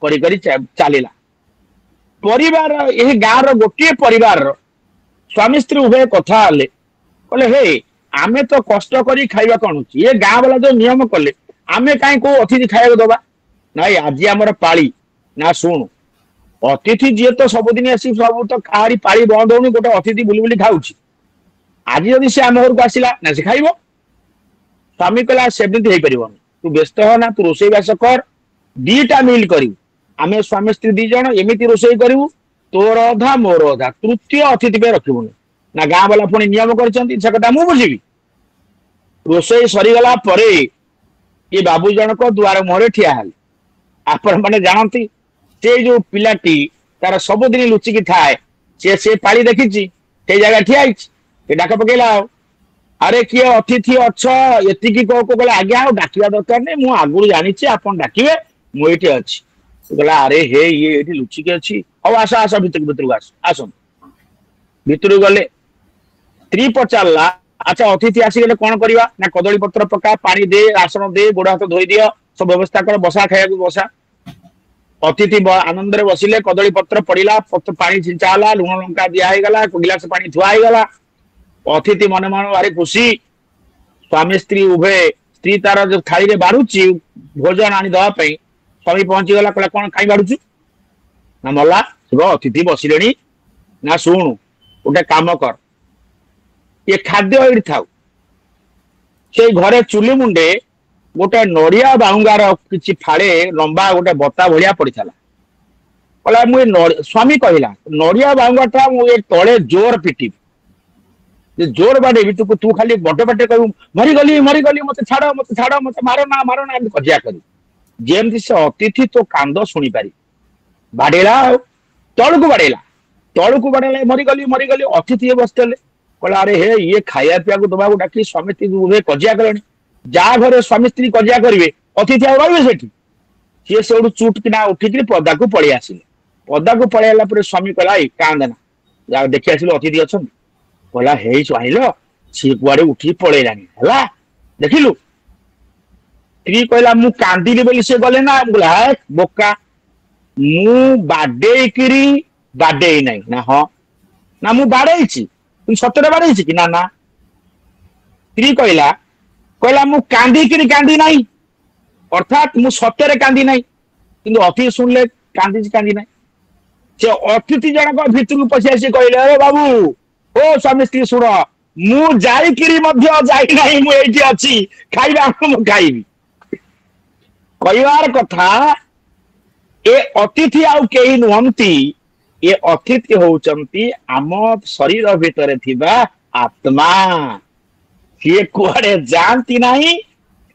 करी करी चलिला। परिवार यही गाँव गोटे परिवार स्वामी स्त्री उभय कथा हेले, कहले हे आमे तो कष्ट करी खाइबा कौन, ये गाँ वाला जो नियम कले आमे कहीं को अतिथि खाइबा दबा ना, आज आमर पाली ना। शुणु, अतिथि जी तो सबुदिन आसी सब तो कहारी पाली बंद होनी, गोटे अतिथि बुली बुली खाऊची। आज जदि से आम घर को आसला ना, से खाइब। स्वामी कहला सेमती हो पार, तू व्यस्त हो ना, तू रोषेई बास कर, दीटा मिल करू। आमे स्वामी स्त्री दी जन एमती रोषेई करू, तोर अधा मोर अधा, तृतीय अतिथि पे रखबुनी ना। गाँ वाला पुणी नियम कर मु बुझी। रोषेई सरीगला परे ये बाबू जनक द्वार मुहरे ठिया हेले। आपण मैंने जानती से जो पिलाटी तार सबुदिन लुचिकी थाए, से पाली देखी से जगह ठिया डाक पकेला, अरे किए अतिथि अच्छा एतिकी कह को कहला आज्ञा डाकिया दरकार नहीं, मु आगुरी जानी आपन डाकिबे, मु एठी अछि। कहला अरे हे ये एठी लुचिकी अछि, औ आस आस भितर आस आस। भितर गले स्त्री पचारला, अच्छा अतिथि आसीगले कौन करवा ना, कदली पत्र पका, पानी दे, आसन दे, गोड़ हाथ धोई दियो, सब व्यवस्था कर, बसा खाया बसा। अतिथि आनंद रे बसिले, कदली पत्र पड़िला, पानी छिंचाला, लुण लंका दिया गला, गिलास पानी थुआ गला। अतिथि मन मन भारी खुशी। स्वामी स्त्री उभय, स्त्री तार जो थाली रे बारुची भोजन आनी दवाई, स्वामी पहुंची गला, कहला कौन कहीं बारुचु ना, मला अतिथि बसिले ना। शुणु गोटे काम कर, ये खाद्य ये थाउ, से घरे चुली मुंडे गोटे नड़िया बाउंगार किछि फाड़े लंबा गोटे बता भलिया पड़ता। कहला मुझे स्वामी कहला नड़िया बाउंगाटा मुझे तले जोर पिटी, जोर बाड़े तू तू खाली बटे बाटे कह मरीगली मरीगली, मत छाड़ मत मारो ना कजिया कर। जेमती से अतिथि तो कांद शुणी पारी, बाड़ेला तलू बाड़ेला मरीगली। अतिथि बसते कहला अरे हे ये खाया पिया को दबा डाकी स्वामी स्त्री कजिया कले, जा घरे स्वामी स्त्री कजिया करेंगे अतिथि रही से चुटकिना उठिक पदा को पलि आसिले। पदा को पलैला स्वामी कहला कांदेना देखी आसिल अतिथि अच्छा, कहला हे चाहिल सी कुआड़े उठी पलैलानी है देखिलु। स्त्री कहला मु कांदिली बोली से गले ना, बोला बोका ମୁଁ ବାଡେଇକିରି ବାଡେଇ ନାହିଁ ନା ହଁ ନା ମୁଁ ବାଡେଇଛି କିନ୍ତୁ ସତରେ ବାଡେଇଛି କି ନା ନା ସ୍ତ୍ରୀ କହିଲା କହିଲା ମୁଁ କାନ୍ଦିକିରି କାନ୍ଦି ନାହିଁ ଅର୍ଥାତ୍ ମୁଁ ସତରେ କାନ୍ଦି ନାହିଁ କିନ୍ତୁ ଅତିଥି ଶୁଣିଲେ କାନ୍ଦିଛି କାନ୍ଦି ନାହିଁ ସେ ଅତିଥି ଜଣକ ଭିତରକୁ ପଶି ଆସି କହିଲେ ଅରେ ବାବୁ ଓ ସ୍ୱାମୀ ସ୍ତ୍ରୀ ଶୁଣ ମୁଁ ଯାଇକିରି ମଧ୍ୟ ଯାଇନାହିଁ ମୁଁ ଏଇଠି ଅଛି ଖାଇବା ମୁଁ ଖାଇବି କହିବାର କଥା ଏ ଅତିଥି ଆଉ କେହି ନୁହନ୍ତି ଏ ଅତିଥି ହଉଛନ୍ତି ଆମ ଶରୀର ଭିତରେ ଥିବା ଆତ୍ମା ସିଏ କୁଆଡେ ଯାଆନ୍ତି ନାହିଁ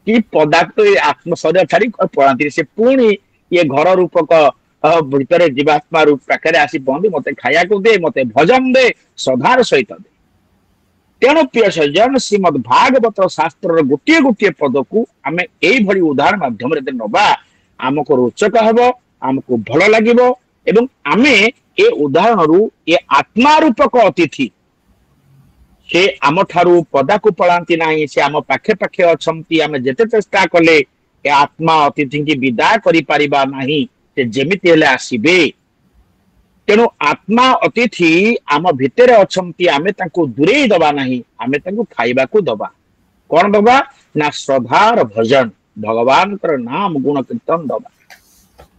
କି ପଦାର୍ଥ ଏ ଆତ୍ମ ଶରୀର ଛାଡି ପଳାନ୍ତି ସେ ପୁଣି ଇଏ ଘର ରୂପକ ଭିତରେ ଜୀବାତ୍ମା ରୂପ ପାଖରେ ଆସି ପହଞ୍ଚି ମତେ ଖାଇବାକୁ ଦେ ମତେ ଭଜନ ଦେ ଶ୍ରଦ୍ଧାର ସହିତ ଦେ ତେଣୁ ପ୍ରିୟ ସଜ୍ଜନ ଶ୍ରୀମଦ୍ ଭାଗବତ ଶାସ୍ତ୍ରର ଗୋଟିଏ ଗୋଟିଏ ପଦକୁ ଆମେ ଏଇଭଳି ଉଦାହରଣ ମାଧ୍ୟମରେ ଯଦି ନବା ଆମକୁ ରୋଚକ ହେବ ଆମକୁ ଭଲ ଲାଗିବ ଏବଂ ଆମେ ଏ ଉଦାହରଣରୁ ଏ ଆତ୍ମା ରୂପକ ଅତିଥି ସେ ଆମ ଠାରୁ ପଦାକୁ ପଳାନ୍ତି ନାହିଁ ସେ ଆମ ପାଖେ ପାଖେ ଅଛନ୍ତି ଆମେ ଯେତେ ଚେଷ୍ଟା କଲେ ଏ ଆତ୍ମା ଅତିଥିକି ବିଦାୟ କରିପାରିବା ନାହିଁ ସେ ଯେମିତି ହେଲେ ଆସିବେ ତେଣୁ ଆତ୍ମା ଅତିଥି ଆମ ଭିତରେ ଅଛନ୍ତି ଆମେ ତାଙ୍କୁ ଦୂରେଇ ଦବା ନାହିଁ ଆମେ ତାଙ୍କୁ ଖାଇବାକୁ ଦବା କଣ ଦବା ନା ଶ୍ରଦ୍ଧାର ଭଜନ ଭଗବାନଙ୍କର ନାମ ଗୁଣ କୀର୍ତ୍ତନ ଦବା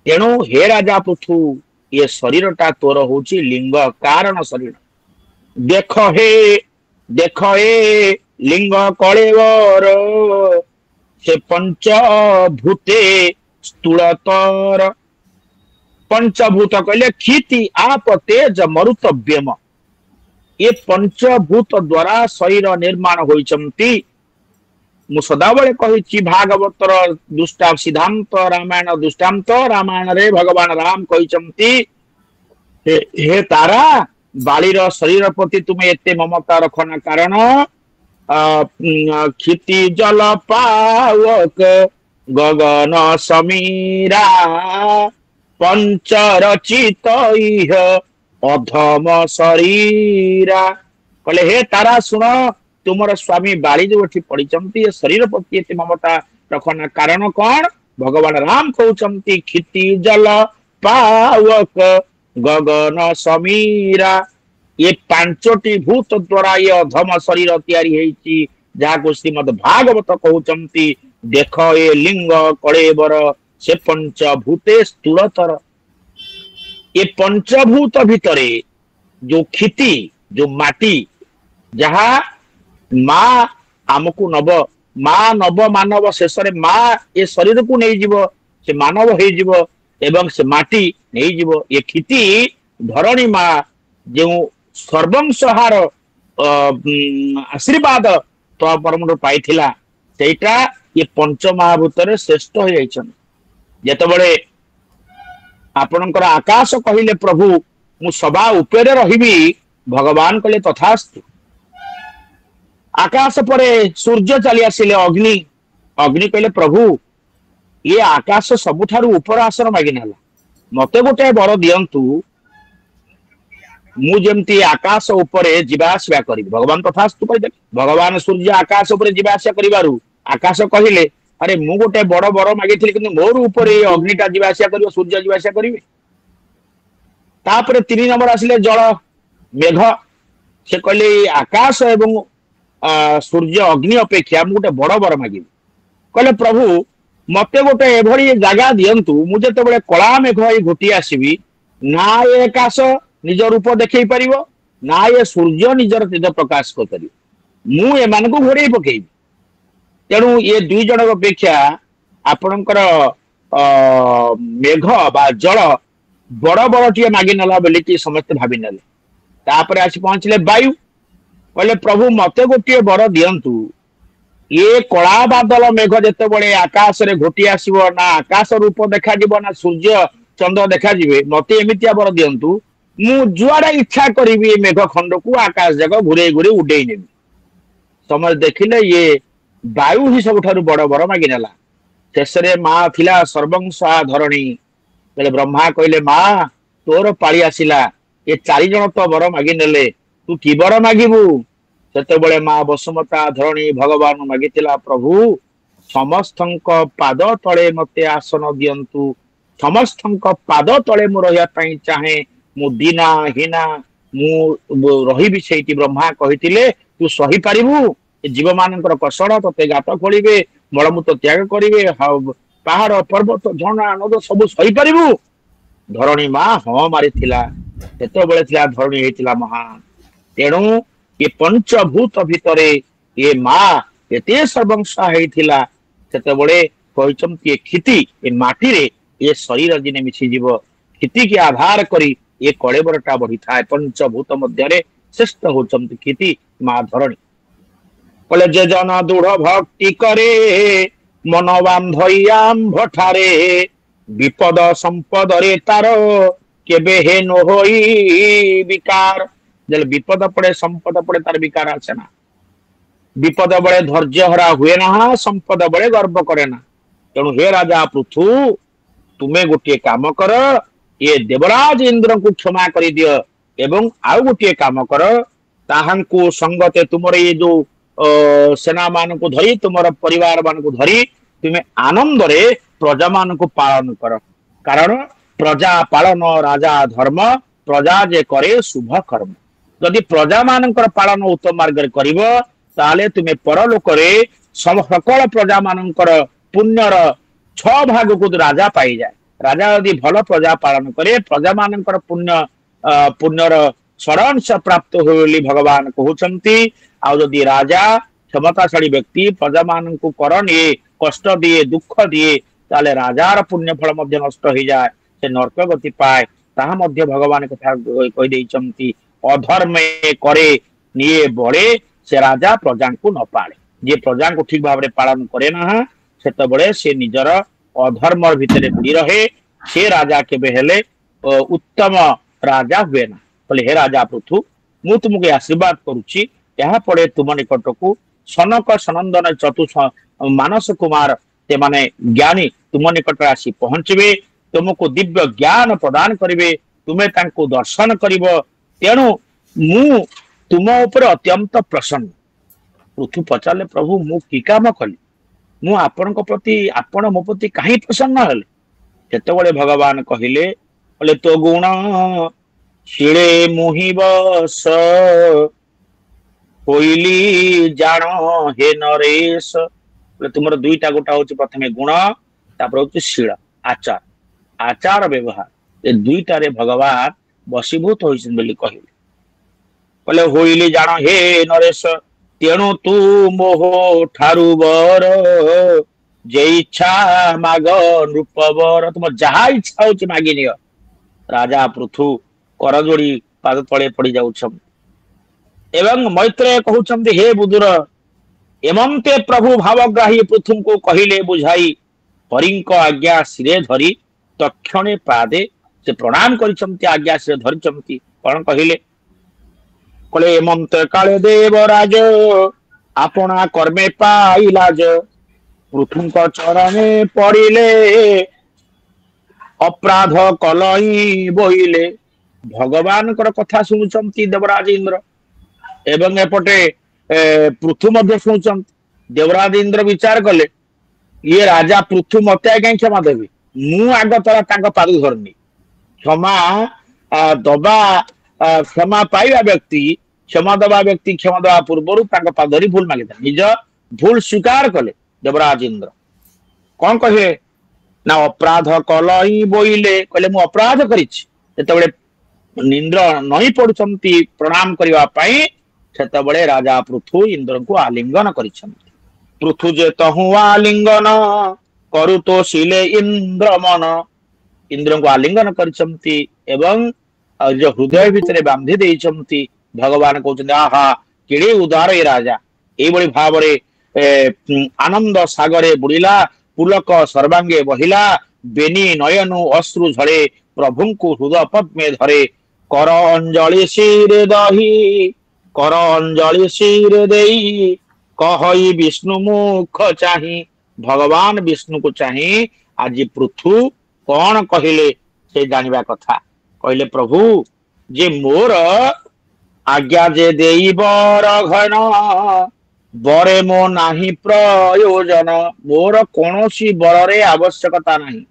ତେଣୁ ହେ ରାଜା ପୃଥୁ ଏ ଶରୀରଟା ତୋର ହଉଛି ଲିଙ୍ଗ କାରଣ ଶରୀର ଦେଖ ଏ ଲିଙ୍ଗ କଳେବର ସେ ପଞ୍ଚଭୂତେ ସ୍ଥୂଳତର पंचभूत कहले क्षिति आप तेज मरुतव्यम ये पंचभूत द्वारा शरीर निर्माण होइचंती मु सदाबळे कहिछि भागवतर दुष्टा सिद्धांत रामायण दुष्टांत रामायण रे भगवान राम कहिचंती हे तारा बालीर शरीर प्रति तुमे एते ममता रखना कारण क्षिति जल पावक गगन समीरा पंचरचित इह अधम शरीरा कहले हे तारा सुन तुमर स्वामी बाली जो पड़ी शरीर प्रति ममता रखना कारण कौन भगवान राम कहते क्षिति जल पावक गगन समीरा ये पांचटी भूत द्वारा ये अधम शरीर तैयारी जहाँ श्रीमद भागवत कहते देख ये लिंग कलेबर से पंचभूते स्थूलतर ये पंचभूत भितरे जो क्षिति जो माटी जहा माँ आमको नब माँ नब मानव शेष माँ ये शरीर को नहीं जीव से मानव हो एवं से माटी नहीं जीव ये क्षिति धरणी माँ जो सर्वंसहार आशीर्वाद तो परम पाई सेटा ये पंचमहाभूत श्रेष्ठ हो जाइछन जेतबळे आपणकर आकाश कहिले प्रभु मु सभा उपरे रहिबी भगवान कहले तथास्तु आकाश परे सूर्य चली आसिले अग्नि अग्नि कहले प्रभु ये आकाश सबुठारु ऊपर आसन मागिनेला मते गोटे बर दियंतु मु जेमती आकाश उपरे जीवासिया करी भगवान तथास्तु कहि भगवान सूर्य आकाश उपरे जीवासिया करिवारु आकाश कहिले अरे मु गोटे बड़ बर मागी मोर ऊपर अग्निटा जीवासिया कर सूर्य जीवासिया करेंगे तापर 3 नंबर आसिले जल मेघ से कहले आकाश एवं सूर्य अग्नि अपेक्षा मु गोटे बड़ बर मागी कहले प्रभु मते गोटे एभली जगह दियंतु मु जेतेबेले कला मेघ घोटी आसीबी ना ये आकाश निज रूप देखई परिबो ना ये सूर्य निजर तेज प्रकाश कर परिबो मु एमान को घोड़े पकेबी तेणु ये दुई जन अपेक्षा आपणकर मेघ बा जल बड़ बड़ टे मागी नला बोलिकी समस्ते भावी नेले तापर आसी पहुंचले वायु कहले प्रभु मते गोटे बर दियंतु ये कला बादल मेघ जेते बड़े आकाश रे घोटी आसीबो ना आकाश रूप देखा जीवो ना सूर्य चंद्र देखा जीवे मते एमितिया बर दियंतु मु जुआड़ा इच्छा करिवि मेघ खंड को आकाश जगह घुरे घुरे उडेई नेबी समय देखिले ये वायु ही सबुठारु बड़ बर मागी नेला शेष माँ थिला सर्वंसा धरणी बोले ब्रह्मा कहले माँ तोर पाली आसिला ये 4 जन तो बर मागी नेले तू कि बर मागिबू सेतेबेले माँ वसुमता धरणी भगवान मागितिला प्रभु समस्तंक पाद तले मते आसन दियंतु समस्त पाद तले मु रही चाहे मु दीना हीना मु रही से ब्रह्मा कही तू सही पारिबु जीव मानकर कषण तते गात खोलिबे मलमूत्र त्याग करेंगे पहाड़ पर्वत झरणा नद सब सही पारिबु धरणी माँ हाँ मारी धरणी होता महान तेणु ये पंचभूत भितर ये माँ एते सर्वंसा होता ये क्षिति ये माटी रे ये शरीर दिने मिशीज क्षिति की आधार करी ये कलेबरटा बढ़ी था पंचभूत मध्य श्रेष्ठ होती क्षिति माँ धरणी बोले जे जन दृढ़ भक्ति करे मन बांधयाम भठारे विपद संपद रे तार केबे हे न होई विकार जल विपद पड़े संपद पड़े तार विकार आसे ना विपद बड़े धैर्य हरा हुए ना संपद बड़े गर्व करे ना तेणु हे राजा पृथु तुम्हें गोटे काम कर ये देवराज इंद्र को क्षमा कर दियो एवं आउ गोटे काम कर ताहांकु संगते तुमर ये जो सेना मान को धरी तुम परिवार मान को धरी तुम्हें आनंद रे प्रजा मान को पालन कर कारण प्रजा पालन राजा धर्म प्रजा जे करे शुभ कर्म यदि प्रजा मान पालन उत्तम मार्ग ताले तुम्हें परलोक रे सकल प्रजा मान पुण्यर 6 भाग को राजा पाई जाए राजा यदि भल प्रजा पालन करे प्रजा मान पुण्य पुण्यर षडांश प्राप्त हो भगवान कहते आदि राजा क्षमताशाली व्यक्ति प्रजा मान को कर निये कष्ट दिए दुख दिए ताले राजार पुण्य फल नष्ट हो जाए से नरक गति पाए ताहा मध्य भगवान कथा कही अधर्म करे निये बड़े से राजा प्रजा को न पाले जे प्रजा को ठीक भाव पालन करे ना सेते बड़े से निजर अधर्म भितर बुड़ी रहे से राजा केबे हेले उत्तम राजा हुए ना बोले हे राजा पृथु मु तुमको आशीर्वाद करुच्ची यहाँ पड़े तुम निकट को सनक सनंदन चतु मानस कुमार ते माने ज्ञानी तुम निकट आसी पहुंचे तुमको दिव्य ज्ञान प्रदान करेंगे तुम्हें तांको दर्शन करिब तेणु मु तुम ऊपर अत्यंत प्रसन्न पृथु पचारे प्रभु मु कि काम कली मु आपण प्रति आपण मो प्रति कहीं प्रसन्न हेले सेतबेले भगवान कहले बोले तो गुण शिले मुहि बस कोइली जान हे नरेश तुम दुईटा गोटा हूँ प्रथम गुण तापर हूँ शील आचार आचार व्यवहार ये दुईटारे भगवान बसीभूत होइछन कहले होइली जान हे नरेश तेणु तू मोह ठारू बर जे इच्छा माग नृपवर तुम जहा इच्छा हो मागी नियो राजा पृथु कर जोड़ी पाद तले पड़ जाउछ एवं मैत्रेय कहउछन्ति हे बुदुर एमंते प्रभु भावग्राही पृथु को कहले बुझाई हरिंक आज्ञा सिरे धरी तक्षणे पादे से प्रणाम करिसन्ति आज्ञा सिरे धरिसन्ति कोन कहले कले एमंते काले देवराज आपना कर्मे पाइलाज पृथुंक चरणे पड़िले अपराध कलई बोइले भगवान कथा शुणुचंती देवराज इंद्र एवं एपटे पृथु मध्य शुणुचंती देवराज इंद्र विचार कले ये राजा पृथु मत कहीं क्षमा देवी मु आग तला पाद धरनी क्षमा दबा क्षमा पाइबा व्यक्ति क्षमा दबा व्यक्ति क्षमा दबा पूर्व पादरी भूल मागे निज भूल स्वीकार कले देवराज इंद्र कौन कहे ना अपराध कलई बोइले कहले मु अपराध करिछि सेतबेले इंद्र नई पड़ुछंती प्रणाम करिवा पई सेतबेले राजा पृथु इंद्र को आलिंगन करिछंती पृथु जे तहु आलिंगन करु तो शिले इंद्र मन इंद्र को आलिंगन करिछंती एवं जो हृदय भितरे बांधी देइछंती भगवान कहउछंती आहा केड़े उदार ए राजा एई बड़ी भावरे आनंद सागरे बुड़िला पुलक सर्वांगे बहिला बेनी नयनु अश्रु झड़े प्रभु को हृदय पद्मे धरे कर अंजलि सिरे दही कर अंजलि सिरे देई कहई विष्णु मुख चाही भगवान विष्णु को चाही आज पृथु कौन कहले से जानिबा कथा कहले प्रभु जे मोर आज्ञा जे देई बर घन बरे मो नाही प्रयोजन मोर कौनसी बलरे आवश्यकता नहीं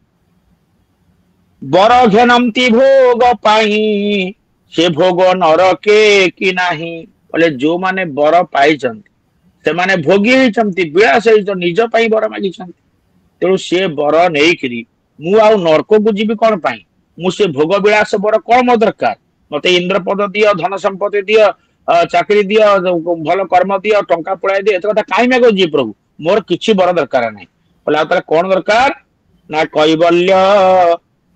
बर घेनती भोग पाई से भोग नरके कि नाही बोले जो माने बर पाइछन्ति से माने भोगी होइछन्ति विलास होइछ निज पाई बर मागिछन्ति तेणु से बर नेइकरी मु आउ नरक को जीवी कोन पाई मु से भोग विलास बर कोन मो दरकार मते इंद्र पद दियो धन संपत्ति दियो चाकरी दियो भल कर्म दियो टंका पुळाय दियो एत कथा काई मागो जी प्रभु मोर किछि बर दरकार नै बोले आ कोन दरकार ना कैवल्य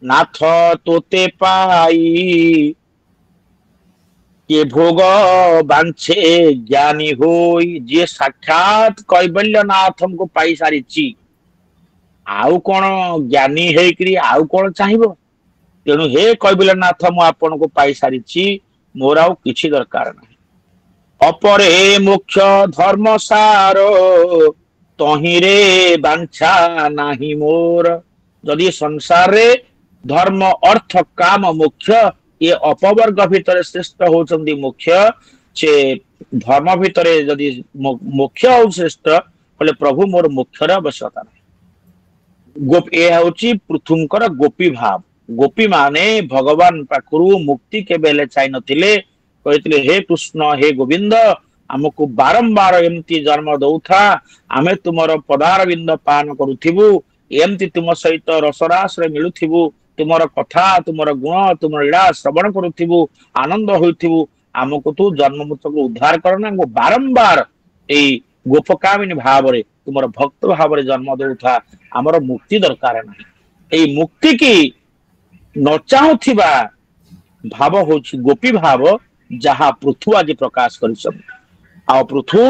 नाथ तोते पाई ये भोग बांछे ज्ञानी होई जे साक्षात कैवल्य नाथ हमको पाई सारी आउ कौन ज्ञानी है आउ कौन चाहिए तेणु हे कैवल्य नाथ मु आपन को पाई सारी मोर आउ किछि दरकार नहीं अपरे मुख्य धर्म सार तहिरे बांछा नाही मोर जदि संसार रे धर्म अर्थ काम मुख्य ये अपवर्ग भितर श्रेष्ठ होचंदी मुख्य से धर्म भितर जदि मुख्य हो श्रेष्ठ बोले प्रभु मोर मुख्यर आवश्यकता नहीं गोप ये होची पृथुंकर गोपी भाव गोपी माने भगवान पाखरु मुक्ति केबे ले चाहि नथिले कहथिले हे कृष्ण हे गोविंद हमको बारंबार एमती जन्म दउथा आमे तुमर पदार बिंद पान करूथिबु एमती तुम सहित रसरास रे मिलुथिबु तुमर कथा तुमर गुण तुमर लीला श्रवण करूथिबु आनंद होइथिबु हमको तू जन्म मृत्यु को उद्धार करना बारंबार एई गोपकामिनी भाव रे तुमर भक्त भाव रे जन्म दउथा हमर मुक्ति दरकार नाही एई मुक्ति की न चाहुथिबा भाव होछि गोपी भाव जहा पृथु आज प्रकाश करिसम आ पृथु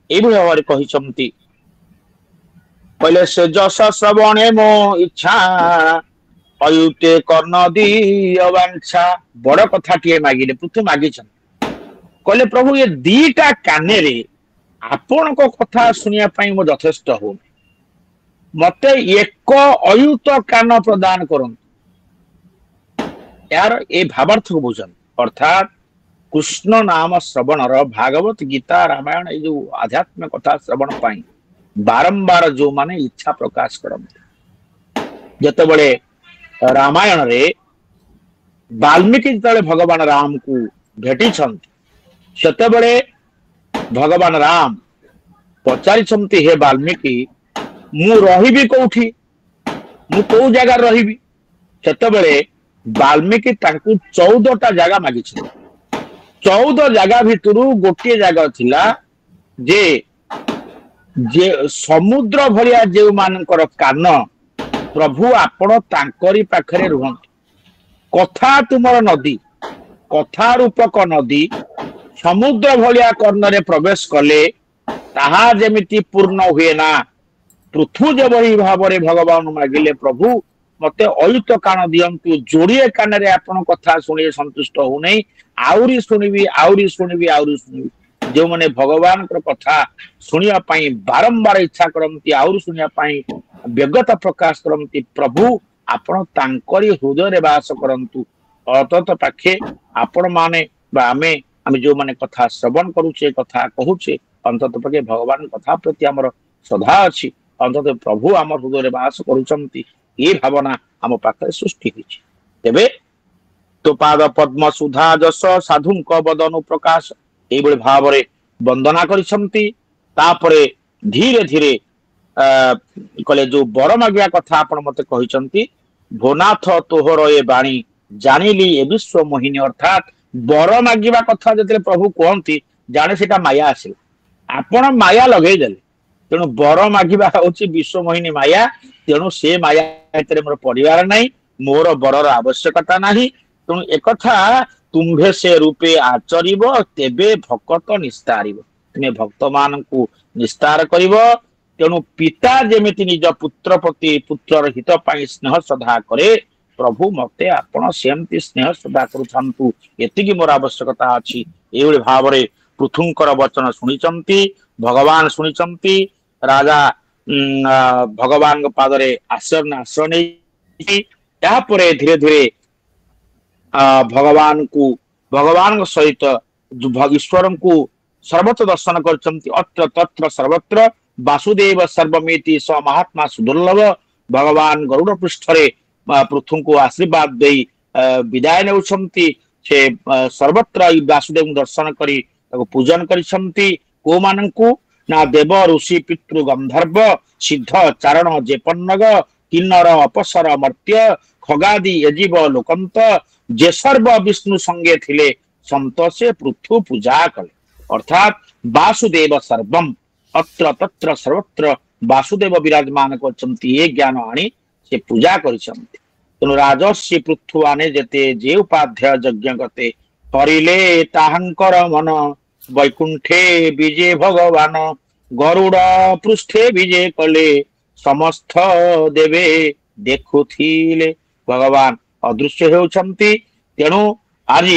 एभଳି भाବରେ କହିଛନ୍ତି पहले से जस श्रवणे मो इच्छा अयुते कर्ण दी अवांछा बड़ कथा टिए मागिले पृथु मागिछन कहले प्रभु ये दीटा काने रे आपण को कथा सुनिया पई मो यथेष्ट हो मते एक अयुत कान प्रदान करन यार ए भावार्थ को बुझन अर्थात कृष्ण नाम श्रवण भागवत गीता रामायण ये जो आध्यात्मिक कथा श्रवण पाई बारंबार जो माने इच्छा प्रकाश करते जतबले रामायण रे वाल्मीकि जतबले भगवान राम को भेटी छंती सेतबले भगवान राम पचारि छंती हे वाल्मीकि मु रहिबी कोठी मु को जगह रहिबी सेतबले वाल्मीकि तांकू 14टा जगह मागी छथि 14 जगह भितरु गोटे जगह थिला जे जे समुद्र भलिया जे मानकर कान प्रभु आपण तांकरी पाखरे रुहंती कथा तुमर नदी कथा रूपक नदी समुद्र भलिया कर्णरे प्रवेश कले ताहा जेमिति पूर्ण हुए ना पृथु जेभଳି भावरे भगवान मागिले प्रभु मते अयुत कान दियंतु जोड़िए कान रे आपण कथा सुनिए संतुष्ट हो नहीं आउरी सुनिबी आउरी सुनिबी आउरी सुनिबी जो माने भगवान को कथा सुनिया पाई बारंबार इच्छा करमती आउरी सुनिया पाई व्यगत प्रकाश करमती प्रभु आपण तांकरी हृदय रे वास करंतु अतत पाखे आपण माने बा आमे जो माने कथा श्रवण करूचे कथा कहूचे अंतत पाखे भगवान कथा प्रति हमर श्रद्धा अछि अंतत प्रभु हमर हृदय रे वास करूचंती ये भावना आम पाखे सृष्टि होइछि तेबे तो पाद पद्म सुधा जस साधुंक बदनु प्रकाश एबळे भाव रे वंदना करिसंती तापरे धीरे धीरे कले जो बर मागिया कथा आपण मते कहिसंती भोनाथ तोहर ए बाणी जानिली ए विश्व मोहिनी अर्थात बर मागिबा कथा जते प्रभु कहंती जाने सेटा माया आसे आपण माया लगेई देले तेणु बर मागिबा होछि विश्व मोहिनी माया तेणु से माया भितर मोर परिवार नहीं मोर बरर आवश्यकता नहीं तेणु एक तुम्भे से रूपे आचरिब तेबे भक्त निस्तारिब तुमे भक्त मान को निस्तार करिब तेणु पिता जेमिति निज पुत्र प्रति पुत्रर हित पाई स्नेह श्रद्धा करे प्रभु मते आपण सेमति स्नेह श्रद्धा करूथांतु एतिकी मोर आवश्यकता अछि एवळे भावरे पृथुंकर वचन सुनिचंती भगवान सुनिचंती राजा भगवान पादरे आश्रय नहीं धीरे धीरे भगवान सहित ईश्वर को सर्वत्र दर्शन करचंती अत्र तत्र सर्वत्र वासुदेव सर्वमेति स महात्मा सुदुर्लभ भगवान गरुड़ पृष्ठरे पृथु को आशीर्वाद दे विदाय नेउछंती से सर्वत्र ई वासुदेव दर्शन करी ताको पूजन करिसंती को माननकु ना देव ऋषि पितृ गंधर्व सिद्ध चारण जेपन्नग किन्नर अपसर मर्त्य खगादि यजीव लोकंत जे सर्व विष्णु संगे थिले संतोषे पृथु पूजा कले अर्थात वासुदेव सर्वम अत्र तत्र सर्वत्र वासुदेव विराजमान करछंती ए ज्ञान आनी से पूजा करिसंती तेणु राजर्षि पृथु आने जेते जे उपाध्याय यज्ञ करते करिले ताहंकर मन वैकुंठे विजय भगवान गरुड़ पृष्ठे विजय कले समस्त देवे देखुथिले भगवान अदृश्य होउछंती तेणु आज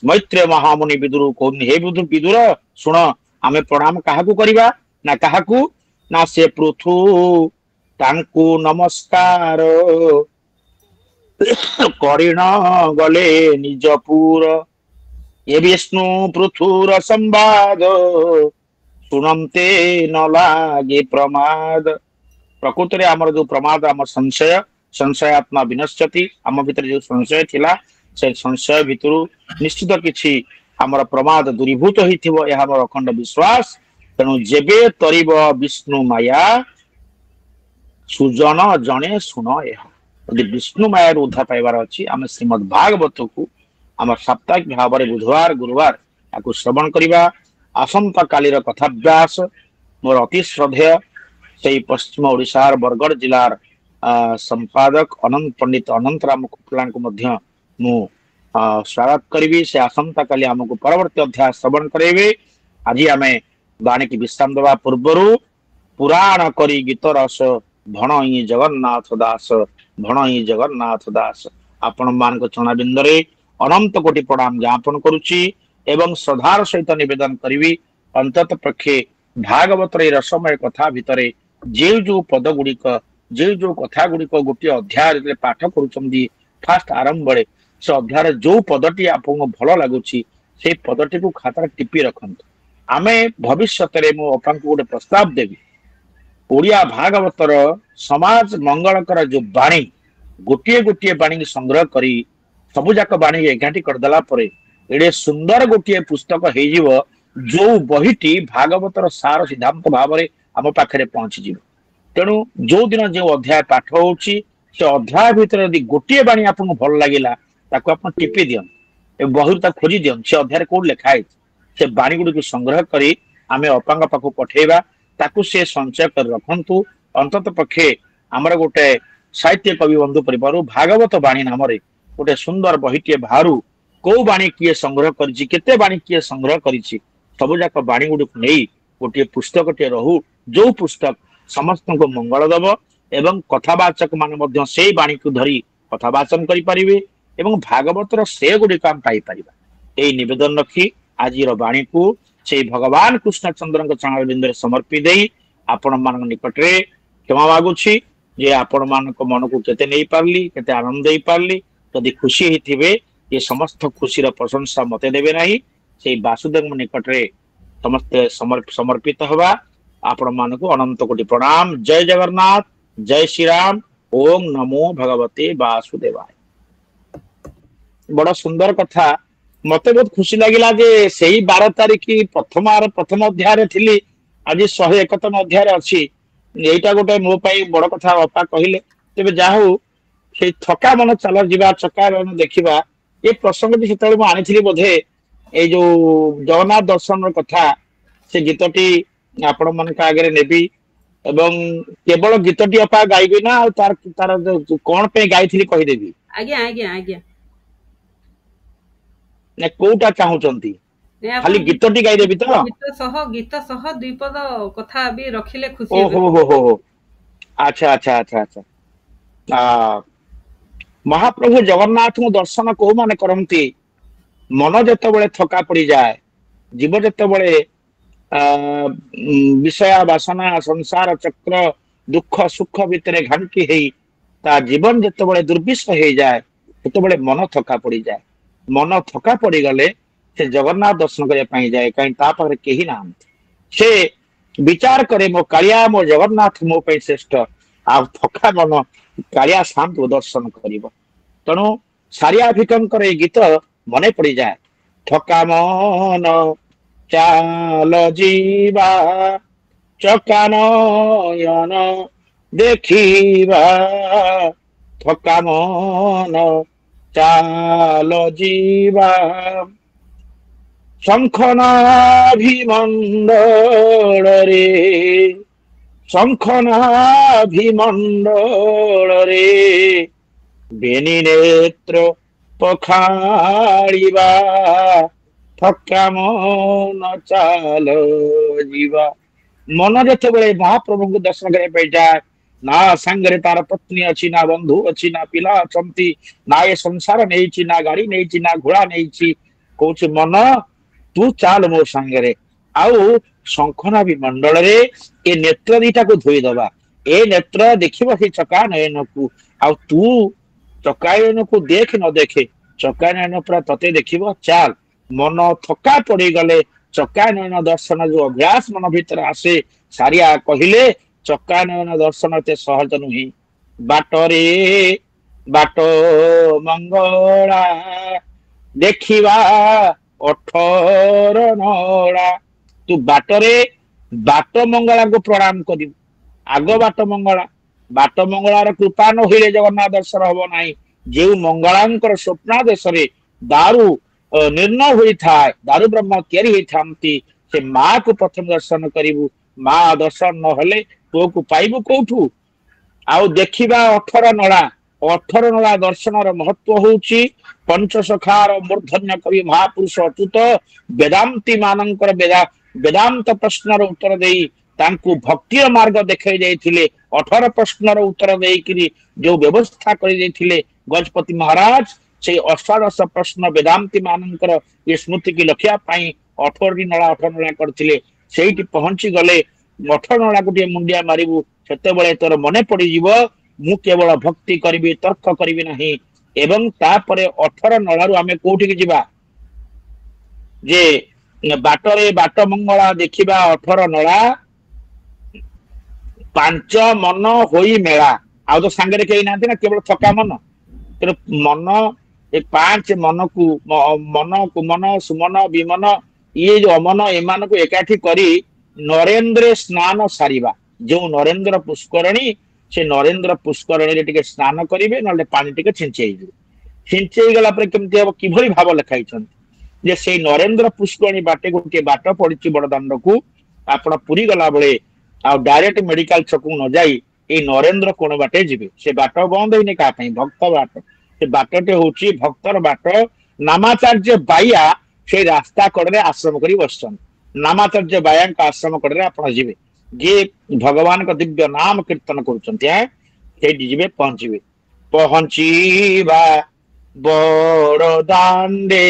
मैत्रेय महामुनि विदुर कहन हे विदुर सुन आमे प्रणाम काहाकू करिबा ना काहाकू ना से पृथु तांकू नमस्कार करिण गले निजपुर ये विष्णु पृथुर संवाद सुनते न लागे प्रमाद प्रकृति रे हमर जो प्रमाद हमर संशय संशयात्मा विनश्यति आम भीतर जो संशय थिला से संशय भितरु निश्चित किछि हमर प्रमाद दूरीभूत होइथिबो या हमर अखंड विश्वास तेणु जेबे तरिब विष्णु माया सुजन जने सुन यह यदि विष्णु माया उद्धार पाइबार अच्छी आम श्रीमद भागवत को आम साप्ताहिक भाव में बुधवार गुरुवार या श्रवण करवा आसंता काली कथाभ्यास मोर अति श्रद्धेय से पश्चिम ओडिशार बरगढ़ जिलार संपादक अनंत पंडित अनंत राम कुपला को स्वागत करी से आसंता काली आमको परवर्ती अध्याय श्रवण करेबे आज आम वाणी की विश्राम देवा पूर्वर पुराण करी गीत रस भणई जगन्नाथ दास भणई जगन्नाथ दास आपण मान चरणा बिंदरे अनंत कोटि प्रणाम ज्ञापन करुच्ची एवं श्रद्धार सहित निवेदन करी अंतत पक्षे भागवत रसमय कथा भितरे जो पद गुड़िक जो कथा गुड़िक गोटे अध्याय पाठ करुँच फास्ट आरंभ से अध्याय जो पदटी आपको भल लगुच से पदटी को खाता टिपी रखत आमे भविष्य में अपा गोटे प्रस्ताव देवी ओडिया भागवतर समाज मंगलकर जो बाणी गोटे गोटे बाणी संग्रह करी सबुजाक बाणी एकाठी करदेला एडे सुंदर गोटे पुस्तक हो जो बहीटी भागवतर सार सिद्धांत भाव में आम पाखे पहुंची तेणु जो दिन जो अध्याय पाठ होची से अध्याय भितर यदि गोटे बाणी आपको भल लगिला ताको आप टिपी दियन बही खोजी दियन से अध्याय कौन लिखाई से बाणी गुड़ी संग्रह करी आम अपांग पाखु पठेबा ताकू से संचय कर रखंतु अंतत पक्षे आमर गोटे साहित्य कवि बंधु परिवार भागवत बाणी नाम गोटे सुंदर बहीटे बाहर कौ बाणी किए संग्रह करिछि केते बाणी किए संग्रह करिछि सबुजाक बाणी गुड़ी नहीं गोटे पुस्तक टे रहू जो पुस्तक समस्त को मंगल दब एवं कथावाचक मान से बाणी को धरी कथावाचन करें एवं भागवतर से गुड़िक आम पाइपर यही निवेदन रखी आज बाणी को से भगवान कृष्णचंद्र चरण बिंदु समर्पी दे आपण मान निकट में क्षमा मागुछि जे आपण मान मन को केते नहीं पारली केते आनंद दे पारली यदि खुशी होते ये समस्त खुशी प्रशंसा मते देवे नहीं से वासुदेव निकट में समस्ते समर्पित हवा आपण मान को अनंत कोटि प्रणाम जय जगन्नाथ जय श्री राम ओम नमो भगवते वासुदेवाय बड़ा सुंदर कथा मते बहुत खुशी लगिला जे सही 12 तारिख प्रथम अध्याय थी आज 101तम अध्याय अच्छी यहीटा गोटे मो बड़ कथा बापा कहले तेज जाहू से थका मन चल जा चका मन देखा ये प्रसंग से आनी बोधे ये जो जगन्नाथ दर्शन कथा से गीतटी आपण मन आगे नेबी एवं केवल गीतटी अपा गाइबे ना तार तार कौन पे गाइथिली कहिदेबी आज्ञा आज्ञा आज्ञा ने कोटा चाहूचंती खाली गीतटी गाइदेबी तो गीत सह दुई पद कथा भी रखिले खुशी हो अच्छा अच्छा अच्छा अच्छा महाप्रभु जगन्नाथ को दर्शन को माने करंती मन जते बळे थका पड़ी जाए जीव जते बळे विषय वासना संसार चक्र दुख सुख भितर घांटी हेई ता जीवन जते बळे दुर्विष हो जाए तते बळे मन थका पड़ी जाए मन थका पड़ी गले से जगन्नाथ दर्शन करने जाए कहीं तापर केही ना से विचार करे मो कालिया मो जगन्नाथ मो पे श्रेष्ठ आ थका मन କାଳିଆ ସାଆନ୍ତକୁ ଦର୍ଶନ କରିବ। ତେଣୁ ସାରିଆ ଭିକଙ୍କର ଏଇ ଗୀତ ମନେ ପଡିଯାଏ। ଥକା ମନ ଚାଲ ଯିବା ଚକା ନୟନ ଦେଖିବା, ଥକା ମନ ଚାଲ ଯିବା ଶଙ୍ଖନାଭିମଣ୍ଡଳରେ, ଶଙ୍ଖନାଭିମଣ୍ଡଳରେ ବେନି ନେତ୍ର ପଖାଳିବା, ଥକା ମନ ଚାଲ ଯିବା। ମନ ଯେତେବେଳେ ମହାପ୍ରଭୁଙ୍କୁ ଦର୍ଶନ କରିବା ପାଇଁ ଯାଏ, ନା ସାଙ୍ଗରେ ତାର ପତ୍ନୀ ଅଛି, ନା ବନ୍ଧୁ ଅଛି, ନା ପିଲା ଅଛନ୍ତି, ନା ଏ ସଂସାର ନେଇଛି, ନା ଗାଡି ନେଇଛି, ନା ଘୋଡା ନେଇଛି, କହୁଛି ମନ ତୁ ଚାଲ ମୋ ସାଙ୍ଗରେ। ଆଉ ଶଙ୍ଖନାଭି ମଣ୍ଡଳରେ ଏ ନେତ୍ର ଦିଟାକୁ ଧୋଇଦବା, ଏ ନେତ୍ର ଦେଖିବ ସେ ଚକା ନୟନକୁ, ଆଉ ତୁ ଚକା ନୟନକୁ ଦେଖ ନ ଦେଖେ, ଚକା ନୟନ ପୁରା ତତେ ଦେଖିବ। ଚାଲ, ମନ ଥକା ପଡିଗଲେ ଚକା ନୟନ ଦର୍ଶନ ଯୋଉ ଅଭ୍ୟାସ ମନ ଭିତରେ ଆସେ, ସାରିଆ କହିଲେ ଚକା ନୟନ ଦର୍ଶନ ଏତେ ସହଜ ନୁହେଁ। ବାଟରେ ବାଟ ମଙ୍ଗଳା ଦେଖିବା 18 ନଳା। ତୁ ବାଟରେ ବାଟ ମଙ୍ଗଳାଙ୍କୁ ପ୍ରଣାମ କରିବୁ। ଆଗ ବାଟ ମଙ୍ଗଳା, ବାଟ ମଙ୍ଗଳାର କୃପା ନ ହୋଇଲେ ଜଗନ୍ନାଥ ଦର୍ଶନ ହବ ନାହିଁ। ଯେଉଁ ମଙ୍ଗଳାଙ୍କର ସ୍ୱପ୍ନାଦେଶରେ ଦାରୁ ନିର୍ଣ୍ଣୟ ହୋଇଥାଏ, ଦାରୁ ବ୍ରହ୍ମ ତିଆରି ହେଇଥାନ୍ତି, ସେ ମାକୁ ପ୍ରଥମେ ଦର୍ଶନ କରିବୁ। ମା ଦର୍ଶନ ନହେଲେ ପୁଅକୁ ପାଇବୁ କୋଉଠୁ? ଆଉ ଦେଖିବା 18 ନଳା। 18 ନଳା ଦର୍ଶନର ମହତ୍ଵ ହଉଛି ପଞ୍ଚସଖାର ମୂର୍ଧନ୍ୟ କବି ମହାପୁରୁଷ ଅଚ୍ୟୁତ ବେଦାନ୍ତୀ ମାନଙ୍କର ବେଦାନ୍ତ ପ୍ରଶ୍ନର ଉତ୍ତର ଦେଇ ତାଙ୍କୁ ଭକ୍ତିର ମାର୍ଗ ଦେଖାଇ ଦେଇଥିଲେ। 18 ପ୍ରଶ୍ନର ଉତ୍ତର ଦେଇକିରି ଯୋଉ ବ୍ୟବସ୍ଥା କରିଦେଇଥିଲେ ଗଜପତି ମହାରାଜ, ସେଇ ଅଷ୍ଟାଦଶ ପ୍ରଶ୍ନ ବେଦାନ୍ତୀ ମାନଙ୍କର ଏ ସ୍ମୃତିକି ରଖିବା ପାଇଁ 18 ନଳା କରିଥିଲେ। ସେଇଠି ପହଞ୍ଚି ଗଲେ 18 ନଳାକୁ ଟିକେ ମୁଣ୍ଡିଆ ମାରିବୁ, ସେତେବେଳେ ତୋର ମନେ ପଡିଯିବ ମୁଁ କେବଳ ଭକ୍ତି କରିବି, ତର୍କ କରିବି ନାହିଁ। ଏବଂ ତାପରେ 18 ନଳାରୁ ଆମେ କୋଉଠିକି ଯିବା? ଯେ ବାଟରେ ବାଟ ମଙ୍ଗଳା ଦେଖିବା 18 ନଳା, ପାଞ୍ଚ ମନ ହୋଇ ମେଳା। ଆଉ ତ ସାଙ୍ଗରେ କେହି ନାହାନ୍ତି ନା, କେବଳ ଥକା ମନ। ତେଣୁ ମନ, ଏ 5 ମନକୁ, ମନ କୁମନ ସୁମନ ବିମନ, ଇଏ ଯୋଉ ଅମନ, ଏମାନଙ୍କୁ ଏକାଠି କରି ନରେନ୍ଦ୍ର ସ୍ନାନ ସାରିବା। ଯୋଉ ନରେନ୍ଦ୍ର ପୁଷ୍କରଣୀ, ସେ ନରେନ୍ଦ୍ର ପୁଷ୍କରଣୀରେ ଟିକେ ସ୍ନାନ କରିବେ, ନହେଲେ ପାଣି ଟିକେ ଛିଞ୍ଚେଇଯିବେ। ଛିଞ୍ଚେଇ ଗଲା ପରେ କେମିତି ହବ, କିଭଳି ଭାବ ଲେଖାଇଛନ୍ତି ଯେ ସେଇ ନରେନ୍ଦ୍ର ପୁଷ୍କରଣୀ ବାଟେ ଗୋଟିଏ ବାଟ ପଡିଛି ବଡଦାଣ୍ଡକୁ। ଆପଣ ପୁରୀ ଗଲାବେଳେ ଆଉ ଡାଇରେକ୍ଟ ମେଡିକାଲ ଛକକୁ ନ ଯାଇ ଏଇ ନରେନ୍ଦ୍ର କୋଣ ବାଟେ ଯିବେ। ସେ ବାଟ ବନ୍ଦ ହେଇନି କାହା ପାଇଁ, ଭକ୍ତ ବାଟ। ସେ ବାଟଟି ହଉଛି ଭକ୍ତର ବାଟ। ନାମାଚାର୍ଯ୍ୟ ବାୟା ସେଇ ରାସ୍ତା କଡରେ ଆଶ୍ରମ କରି ବସିଛନ୍ତି। ନାମାଚାର୍ଯ୍ୟ ବାୟାଙ୍କ ଆଶ୍ରମ କଡରେ ଆପଣ ଯିବେ, ଯିଏ ଭଗବାନଙ୍କ ଦିବ୍ୟ ନାମ କୀର୍ତ୍ତନ କରୁଛନ୍ତି, ସେଇଠି ଯିବେ, ପହଞ୍ଚିବେ। ପହଞ୍ଚିବା ବଡ ଦାଣ୍ଡେ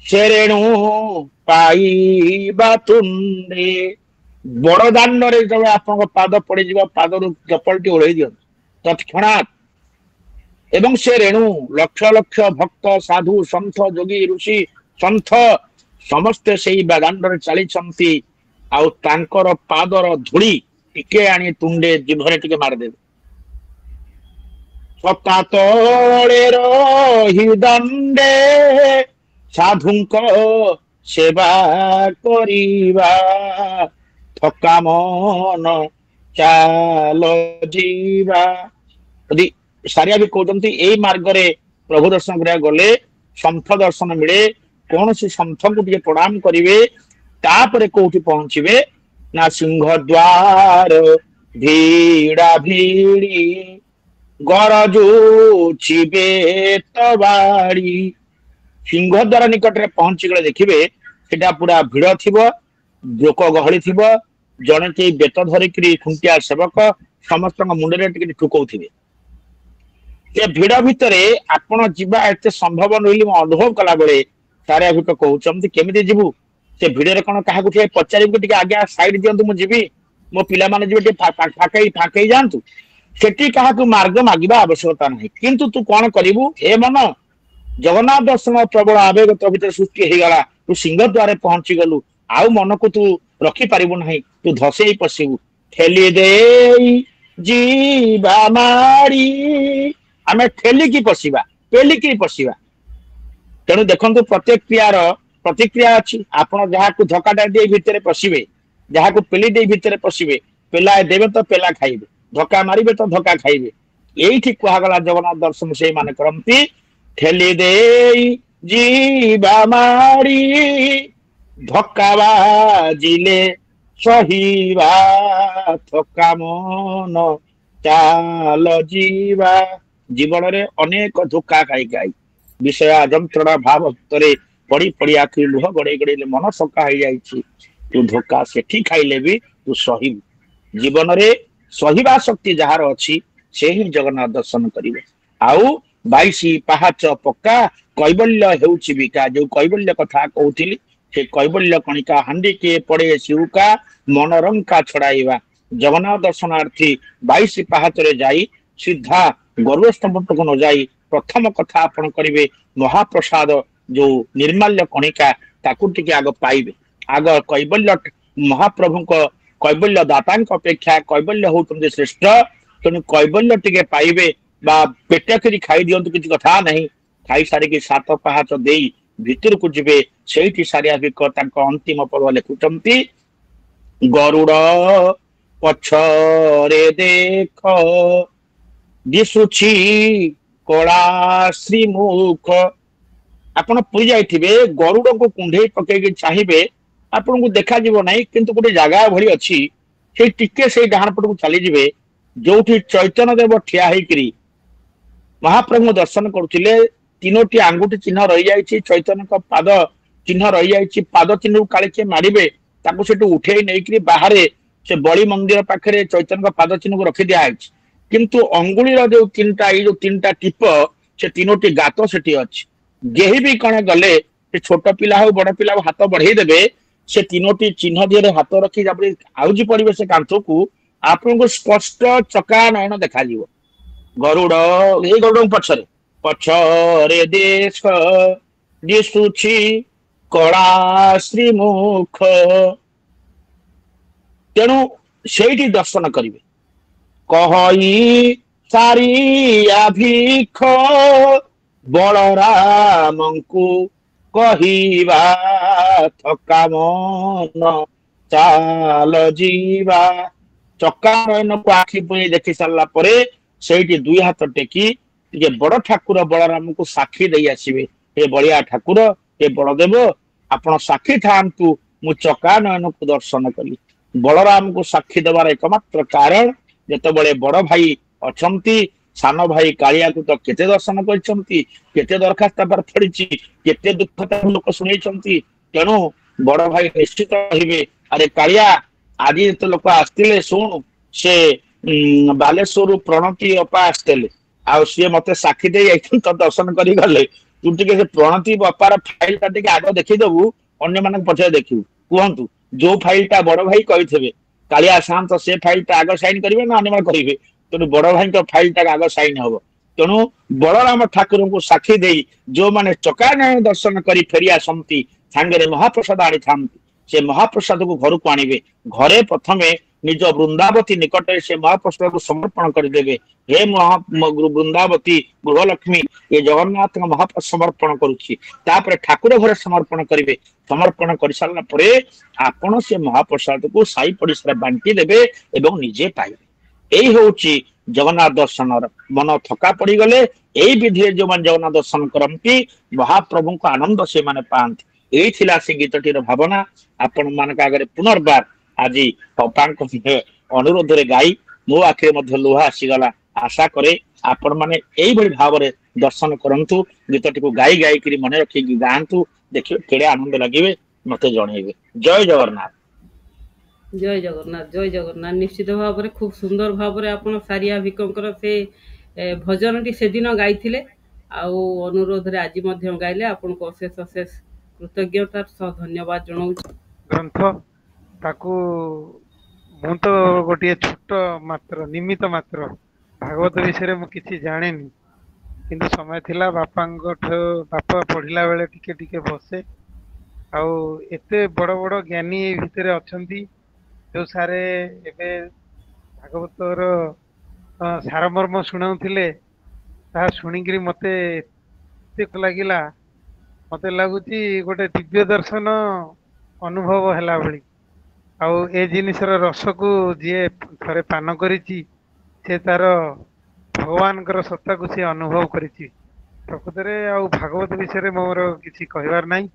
ଶେରେଣୁ ପାଇବା ତୁଣ୍ଡେ। ବଡ ଦାଣ୍ଡରେ ଯେତେବେଳେ ଆପଣଙ୍କ ପାଦ ପଡିଯିବ, ପାଦରୁ ଚପଲଟି ଓଳେଇ ଦିଅନ୍ତୁ ତତ୍କ୍ଷଣାତ୍। ଏବଂ ସେ ରେଣୁ ଲକ୍ଷ ଲକ୍ଷ ଭକ୍ତ, ସାଧୁ, ସନ୍ଥ, ଯୋଗୀ, ଋଷି, ସନ୍ଥ ସମସ୍ତେ ସେଇ ଦାଣ୍ଡରେ ଚାଲିଛନ୍ତି। ଆଉ ତାଙ୍କର ପାଦର ଧୂଳି ଟିକେ ଆଣି ତୁଣ୍ଡେ ଜିଭରେ ଟିକେ ମାରିଦେବେ। ଛତା ତଳେ ରହି ଦଣ୍ଡେ ସାଧୁଙ୍କ ସେବା କରିବା, ଥକା ମନ ଚାଲ ଯିବା। ଯଦି ସାରିଆ ବି କହୁଛନ୍ତି ଏଇ ମାର୍ଗରେ ପ୍ରଭୁ ଦର୍ଶନ କରିବାକୁ ଗଲେ ସନ୍ଥ ଦର୍ଶନ ମିଳେ। କୌଣସି ସନ୍ଥଙ୍କୁ ଟିକେ ପ୍ରଣାମ କରିବେ, ତାପରେ କୋଉଠି ପହଞ୍ଚିବେ ନା ସିଂହ ଦ୍ୱାର ଭିଡା ଭିଡି ଗରଜୁଛି ବେତବାଡି। ସିଂହ ଦ୍ୱାର ନିକଟରେ ପହଞ୍ଚିଗଲେ ଦେଖିବେ ସେଟା ପୁରା ଭିଡ ଥିବ, ଲୋକ ଗହଳି ଥିବ। ଜଣେ କେହି ବେତ ଧରିକିରି ଖୁଣ୍ଟିଆ ସେବକ ସମସ୍ତଙ୍କ ମୁଣ୍ଡରେ ଟିକେ ଠୁକଉଥିବେ। ସେ ଭିଡ ଭିତରେ ଆପଣ ଯିବା ଏତେ ସମ୍ଭବ ନୁହେଁ। ମୁଁ ଅନୁଭବ କଲା ବେଳେ ସାରିଆ ଭିକ କହୁଛନ୍ତି କେମିତି ଯିବୁ? ସେ ଭିଡରେ କଣ କାହାକୁ ଟିକେ ପଚାରିବୁ ଟିକେ ଆଜ୍ଞା ସାଇଡ ଦିଅନ୍ତୁ, ମୁଁ ଯିବି, ମୋ ପିଲାମାନେ ଯିବେ, ଟିକେ ଫାକେଇ ଯାଆନ୍ତୁ? ସେଠି କାହାକୁ ମାର୍ଗ ମାଗିବା ଆବଶ୍ୟକତା ନାହିଁ। କିନ୍ତୁ ତୁ କଣ କରିବୁ? ଏ ମନ, ଜଗନ୍ନାଥ ଦର୍ଶନ ପ୍ରବଳ ଆବେଗ ତୋ ଭିତରେ ସୃଷ୍ଟି ହେଇଗଲା, ତୁ ସିଂହ ଦ୍ୱାରେ ପହଞ୍ଚି ଗଲୁ, ଆଉ ମନକୁ ତୁ ରଖିପାରିବୁ ନାହିଁ, ତୁ ଧସେଇ ପଶିବୁ। ଠେଲି ଦେଇ जीवा मारी आमे ठेलिकी पशिबा पेलिकी पशिबा तेणु देखंतु प्रत्येक क्रियार प्रतिक्रिया अछि आपण जहा को धक्का दे भितरे पशिबे जहा को पेली दे भितरे पशिबे पेला देबे तो पेला खाइबे धक्का मारिबे तो धक्का खाइबे एठी कुहागला जगन्नाथ दर्शन से माने करंती ठेली दे जीवा मारी धक्का बाजिले सहिबा थका मन चाल जीवा जीवन रे अनेक धोखा खाई खाई विषय जंत्रणा भाव भक्तरे पड़ी पड़ी आखिर लुह गड़े गड़े मन सका हो जाइए तू धोखा सेठी खाइले भी तू सहिबु जीवन रे सहिबा शक्ति जार अच्छी से ही जगन्नाथ दर्शन करिवे आउ 22 पाहाच पक्का कैबल्य हेउछि बिका जो कैबल्य कथा कहउथिली से कैबल्य कणिका हांडी के पड़े सिउका मनरंका छड़ाइबा जगन्नाथ दर्शनार्थी 22 पाहाच रे जाई सीधा गरुड़ स्तंभ तक न जाई प्रथम कथा आपण करिवे महाप्रसाद जो निर्माल्य कणिका ताकू टिके आग पाइबे आग कैबल्य महाप्रभु कैबल्य दाता अपेक्षा कैबल्य होउतंदे श्रेष्ठ तेणु कैबल्य टिके पाइबे बा पेटा करी खाई दियंतु किछि कथा नहीं खाई सारी के 7 पाहाच देई भितर को जिबे सेठी सारिया बिक तांको अंतिम पद लेखुचंती गरुड़ पछरे देख दिसुछि कला श्रीमुख आपण पुरी जाइथिबे गरुड़ को कुंढे पकेगी चाहिबे आपण को देखा जीवो नहीं किंतु गोटे जगह भरी अछि से टिके से डाहाण पट को चली जिबे जोठी चैतन्य देव ठिया हेकरी महाप्रभु दर्शन करथिले तीनोटी आंगुठी चिन्ह रही जाइछि चैतन्य का पाद चिन्ह रही जाइछि पाद चिन्ह काले के मारिबे ताको सेटु उठेई नेकरी बाहरे से बड़ी मंदिर पाखरे चैतन्य का पाद चिन्ह को रखि दिया आइछि किंतु अंगुली रो जो तीनटा टिप से तीनोटी गात सेठी अछि जेही भी कणे गले से छोट पिला हो बड़ पिला हाथ बढ़ाई देबे से तीनोटी चिन्ह दिहरे हाथ रखि जाबे आउजी पड़िबे से कांथो को आपनको स्पष्ट चका नयन देखा जीवो गरुड़ ए गरुड़ पछरे पछरे देश दिसुछि कला श्रीमुख तेणु सेठी दर्शन करिवे कहई सारिया भिख बलरामंकु कहिबा थका मन चाल जीवा चक्का नयन को आखि पुणी देखि सारा परे सेठी दुई हाथ टेकी टिके बड़ ठाकुर बलराम को साक्षी दे आसीबे हे बलिया ठाकुर हे बड़देव आपण साक्षी थांतु मु चक्का नयन को दर्शन कली बलराम को साक्षी देवार एकमात्र कारण जेतबळे बड़ भाई अछंती सान भाई कालिया को तो केते दर्शन करछंती केते दरखास्त पर पड़िछि केते दुखता लोक सुनैछंती तेणु बड़ भाई निश्चित रहिबे अरे कालिया आज तो लोक आस्तिले सुन से बालेश्वर प्रणति अपा आस्तेले आ सी मते साक्षी दे तो दर्शन करी गले तू टिके से प्रणति अपार फाइल टा टिके आग देखि देबू अन्य मानक पछे देखिबू कहंतु जो फाइल टा बड़ भाई कहिथबे कालिया शांत से फाइल टा आग साइन करिवे ना अन्य मान करिवे तेणु बड़ भाई फाइल टा आग साइन हबो तेणु बलराम ठाकुर को साक्षी दे जो माने चका नयन दर्शन करी फेरी आसंती सांगरे महाप्रसाद आनी थांती से महाप्रसाद को घर को आनिबे घरे प्रथमे निज वृंदावती निकट से महाप्रसाद को समर्पण करदेवे हे वृंदावती गृहलक्ष्मी ये जगन्नाथ महाप्रसाद समर्पण करुछि तापर ठाकुर घर समर्पण करिवे समर्पण कर सारा परे आपण से महाप्रसाद को साई पड़ोसा बांटी देबे एवं निजे पाइबे एई होउछि जगन्नाथ दर्शन मन थका पड़ी गले एई विधि जो मन जगन्नाथ दर्शन करंती महाप्रभु को आनंद से माने पांती एई थिला से गीतटीर भावना आपण मानक आगे पुनर्बार आज अपांक अनुरोध रे गाई मो आखिरे मध्य लुहा आसीगला आशा करे आपण माने एई भली भाव रे दर्शन करंतु गीतटी को गाई गाई करी मने रखी गांतु देखियो केड़े आनंद लागिवे मते जणेबे जय जगन्नाथ जय जगन्नाथ निश्चित भाव रे खूब सुंदर भाव रे आपण सारिया भिकंकर से भजनटी से दिन गाइथिले आउ अनुरोध रे आज मध्य गाइले आपण को अशेष अशेष कृतज्ञता सह धन्यवाद जणाऊ ग्रंथ ताकू मु तो गोटे छोट मात्र निमित मात्र भागवत विषय मु किसी जाने किंतु समय थिला बापा पढ़िला बेले टिके टिके बसे आउ एते बड़ बड़ ज्ञानी भितर अछंती जो सारे एबे भागवतर ସାରମର୍ମ ଶୁଣାଉଥିଲେ ତାହା ଶୁଣିକିରି ମତେ ଏତେ ଲାଗିଲା, ମତେ ଲାଗୁଛି ଗୋଟେ ଦିବ୍ୟ ଦର୍ଶନ ଅନୁଭବ ହେଲା ଭଳି। ଆଉ ଏ ଜିନିଷର ରସକୁ ଯିଏ ଥରେ ପାନ କରିଛି ସେ ତାର ଭଗବାନଙ୍କର ସତ୍ତାକୁ ସେ ଅନୁଭବ କରିଛି। ପ୍ରକୃତରେ ଆଉ ଭାଗବତ ବିଷୟରେ ମୋର କିଛି କହିବାର ନାହିଁ।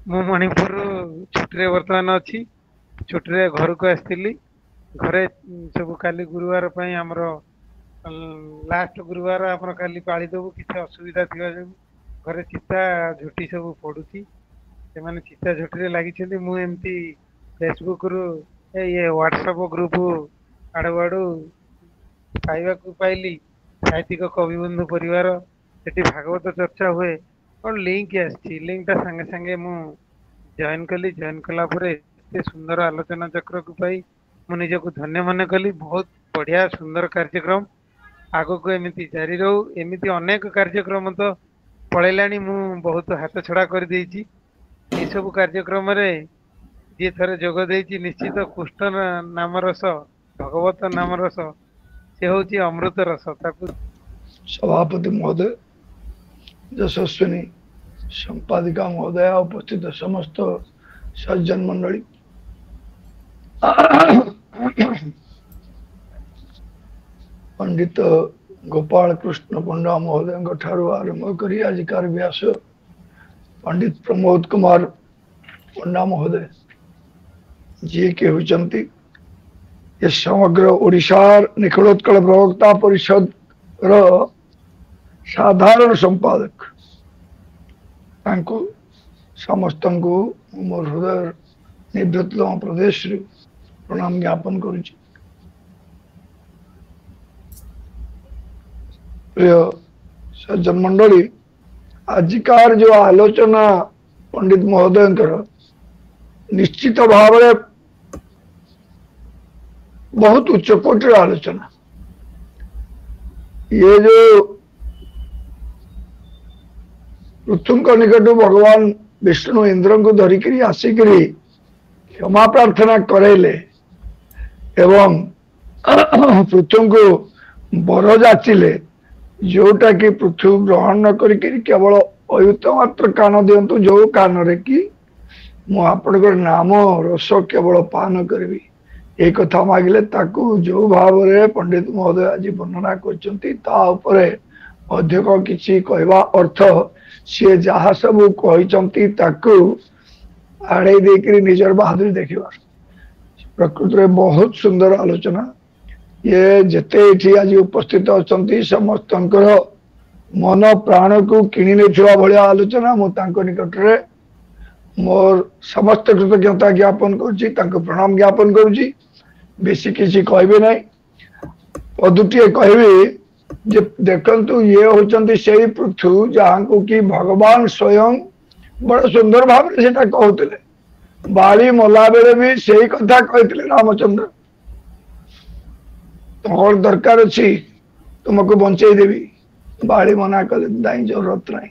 ମୁଁ ମଣିପୁରରୁ ଛୁଟିରେ ବର୍ତ୍ତମାନ ଅଛି। ଛୁଟିରେ ଘରକୁ ଆସିଥିଲି। ଘରେ ସବୁ କାଲି ଗୁରୁବାର ପାଇଁ ଆମର ଲାଷ୍ଟ ଗୁରୁବାର ଆମର କାଲି ପାଳି ଦେବୁ। କିଛି ଅସୁବିଧା ଥିବା ଯୋଗୁଁ ଘରେ ଚିତା ଝୋଟି ସବୁ ପଡୁଛି। ସେମାନେ ଚିତା ଝୋଟିରେ ଲାଗିଛନ୍ତି। ମୁଁ ଏମିତି ଫେସବୁକରୁ ଇଏ ହ୍ୱାଟ୍ସଆପ ଗ୍ରୁପ ଆଡୁ ଆଡୁ ପାଇବାକୁ ପାଇଲି ସାହିତ୍ୟିକ କବିବନ୍ଧୁ ପରିବାର, ସେଠି ଭାଗବତ ଚର୍ଚ୍ଚା ହୁଏ। କଣ ଲିଙ୍କ ଆସିଛି, ଲିଙ୍କଟା ସାଙ୍ଗେ ସାଙ୍ଗେ ମୁଁ ଜଏନ କଲି। ଜଏନ କଲା ପରେ ଏତେ ସୁନ୍ଦର ଆଲୋଚନା ଚକ୍ରକୁ ପାଇ ମୁଁ ନିଜକୁ ଧନ୍ୟ ମନେ କଲି। ବହୁତ ବଢିଆ ସୁନ୍ଦର କାର୍ଯ୍ୟକ୍ରମ, ଆଗକୁ ଏମିତି ଜାରି ରହୁ। ଏମିତି ଅନେକ କାର୍ଯ୍ୟକ୍ରମ ତ ପଳେଇଲାଣି, ମୁଁ ବହୁତ ହାତ ଛଡା କରିଦେଇଛି। ଏସବୁ କାର୍ଯ୍ୟକ୍ରମରେ ଯିଏ ଥରେ ଯୋଗ ଦେଇଛି ନିଶ୍ଚିତ କୃଷ୍ଣ ନାମ ରସ, ଭଗବତ ନାମ ରସ ସେ ହଉଛି ଅମୃତ ରସ। ତାକୁ सभापति महोदय, यशस्विनी संपादिका महोदय, उपस्थित समस्त सज्जन मंडली, पंडित गोपाल कृष्ण पंडा महोदय ठारू आरंभ करी आजिकार व्यास पंडित प्रमोद कुमार पंडा महोदय जी के होचंती ये समग्र ओडिशार निखिलोत्कल प्रवक्ता परिषद रो साधारण संपादक, तांको समस्त को मोर हृदय निवृत्तम प्रदेश प्रणाम ज्ञापन करुछि। प्रिय सज्जन मंडली, आजिकार जो आलोचना पंडित महोदय निश्चित भाव बहुत उच्चकोटर आलोचना। ये जो पृथु निकट भगवान विष्णु इंद्र को धरिक आसिक क्षमा प्रार्थना करेले एवं पृथु को बर जाचिले, जोटा कि पृथु ग्रहण न करिक केवल अयुत मात्र कान दिंतु, जो कान रे कि मु आपनकर नाम रस केवल पान करी ये कथा मागिले ताकू जो भाव रे पंडित महोदय आज वर्णना करछंती ता उपरे अधिक किछि कहवा अर्थ सी जहा सब कहते ताकू आड़े देकरी निजर बहादुरी देखिबार। प्रकृति में बहुत सुंदर आलोचना। ये जेते एठी आज उपस्थित अछंती समस्त मन प्राण को किणी नेछुआ भलिया आलोचना। मु तांको निकट रे मोर समस्त कृतज्ञता ज्ञापन करुछि, तांको प्रणाम ज्ञापन करुछि। बेसी किसी कहबे नहीं, पदुटिए कहबी जे देखंतु ये होचंती सेही पृथु जहां को कि भगवान स्वयं बड़ा सुंदर भाव से सेटा कहउतले। बाली मला बेले भी सेही कथा कहतिले रामचंद्र, तोर दरकार अछि तुमको बंचई देवी। बाली मना कले दाई जरूरत नहीं,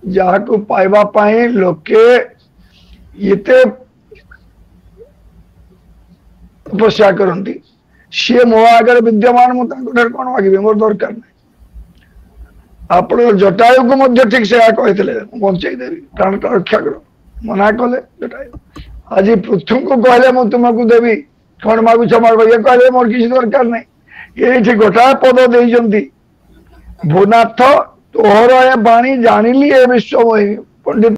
जहा को पाइबा पाई लोके येते तपस्या करती, सी मो आगे विद्यमान मुझे कौन मागे, मोर दरकार नहीं। आप जटायु को ठीक से कहते बंचई देवी, प्राणटा रक्षा कर, मना कले जटायु। आज पृथु को कहले मु तुमको देवी, कौन मागुछ माग, ये कहले मोर किसी दरकार नहीं। ये गोटाए पद देइजंती, भूनाथ तोहर ए बाणी जानिली ए विश्वमयी। पंडित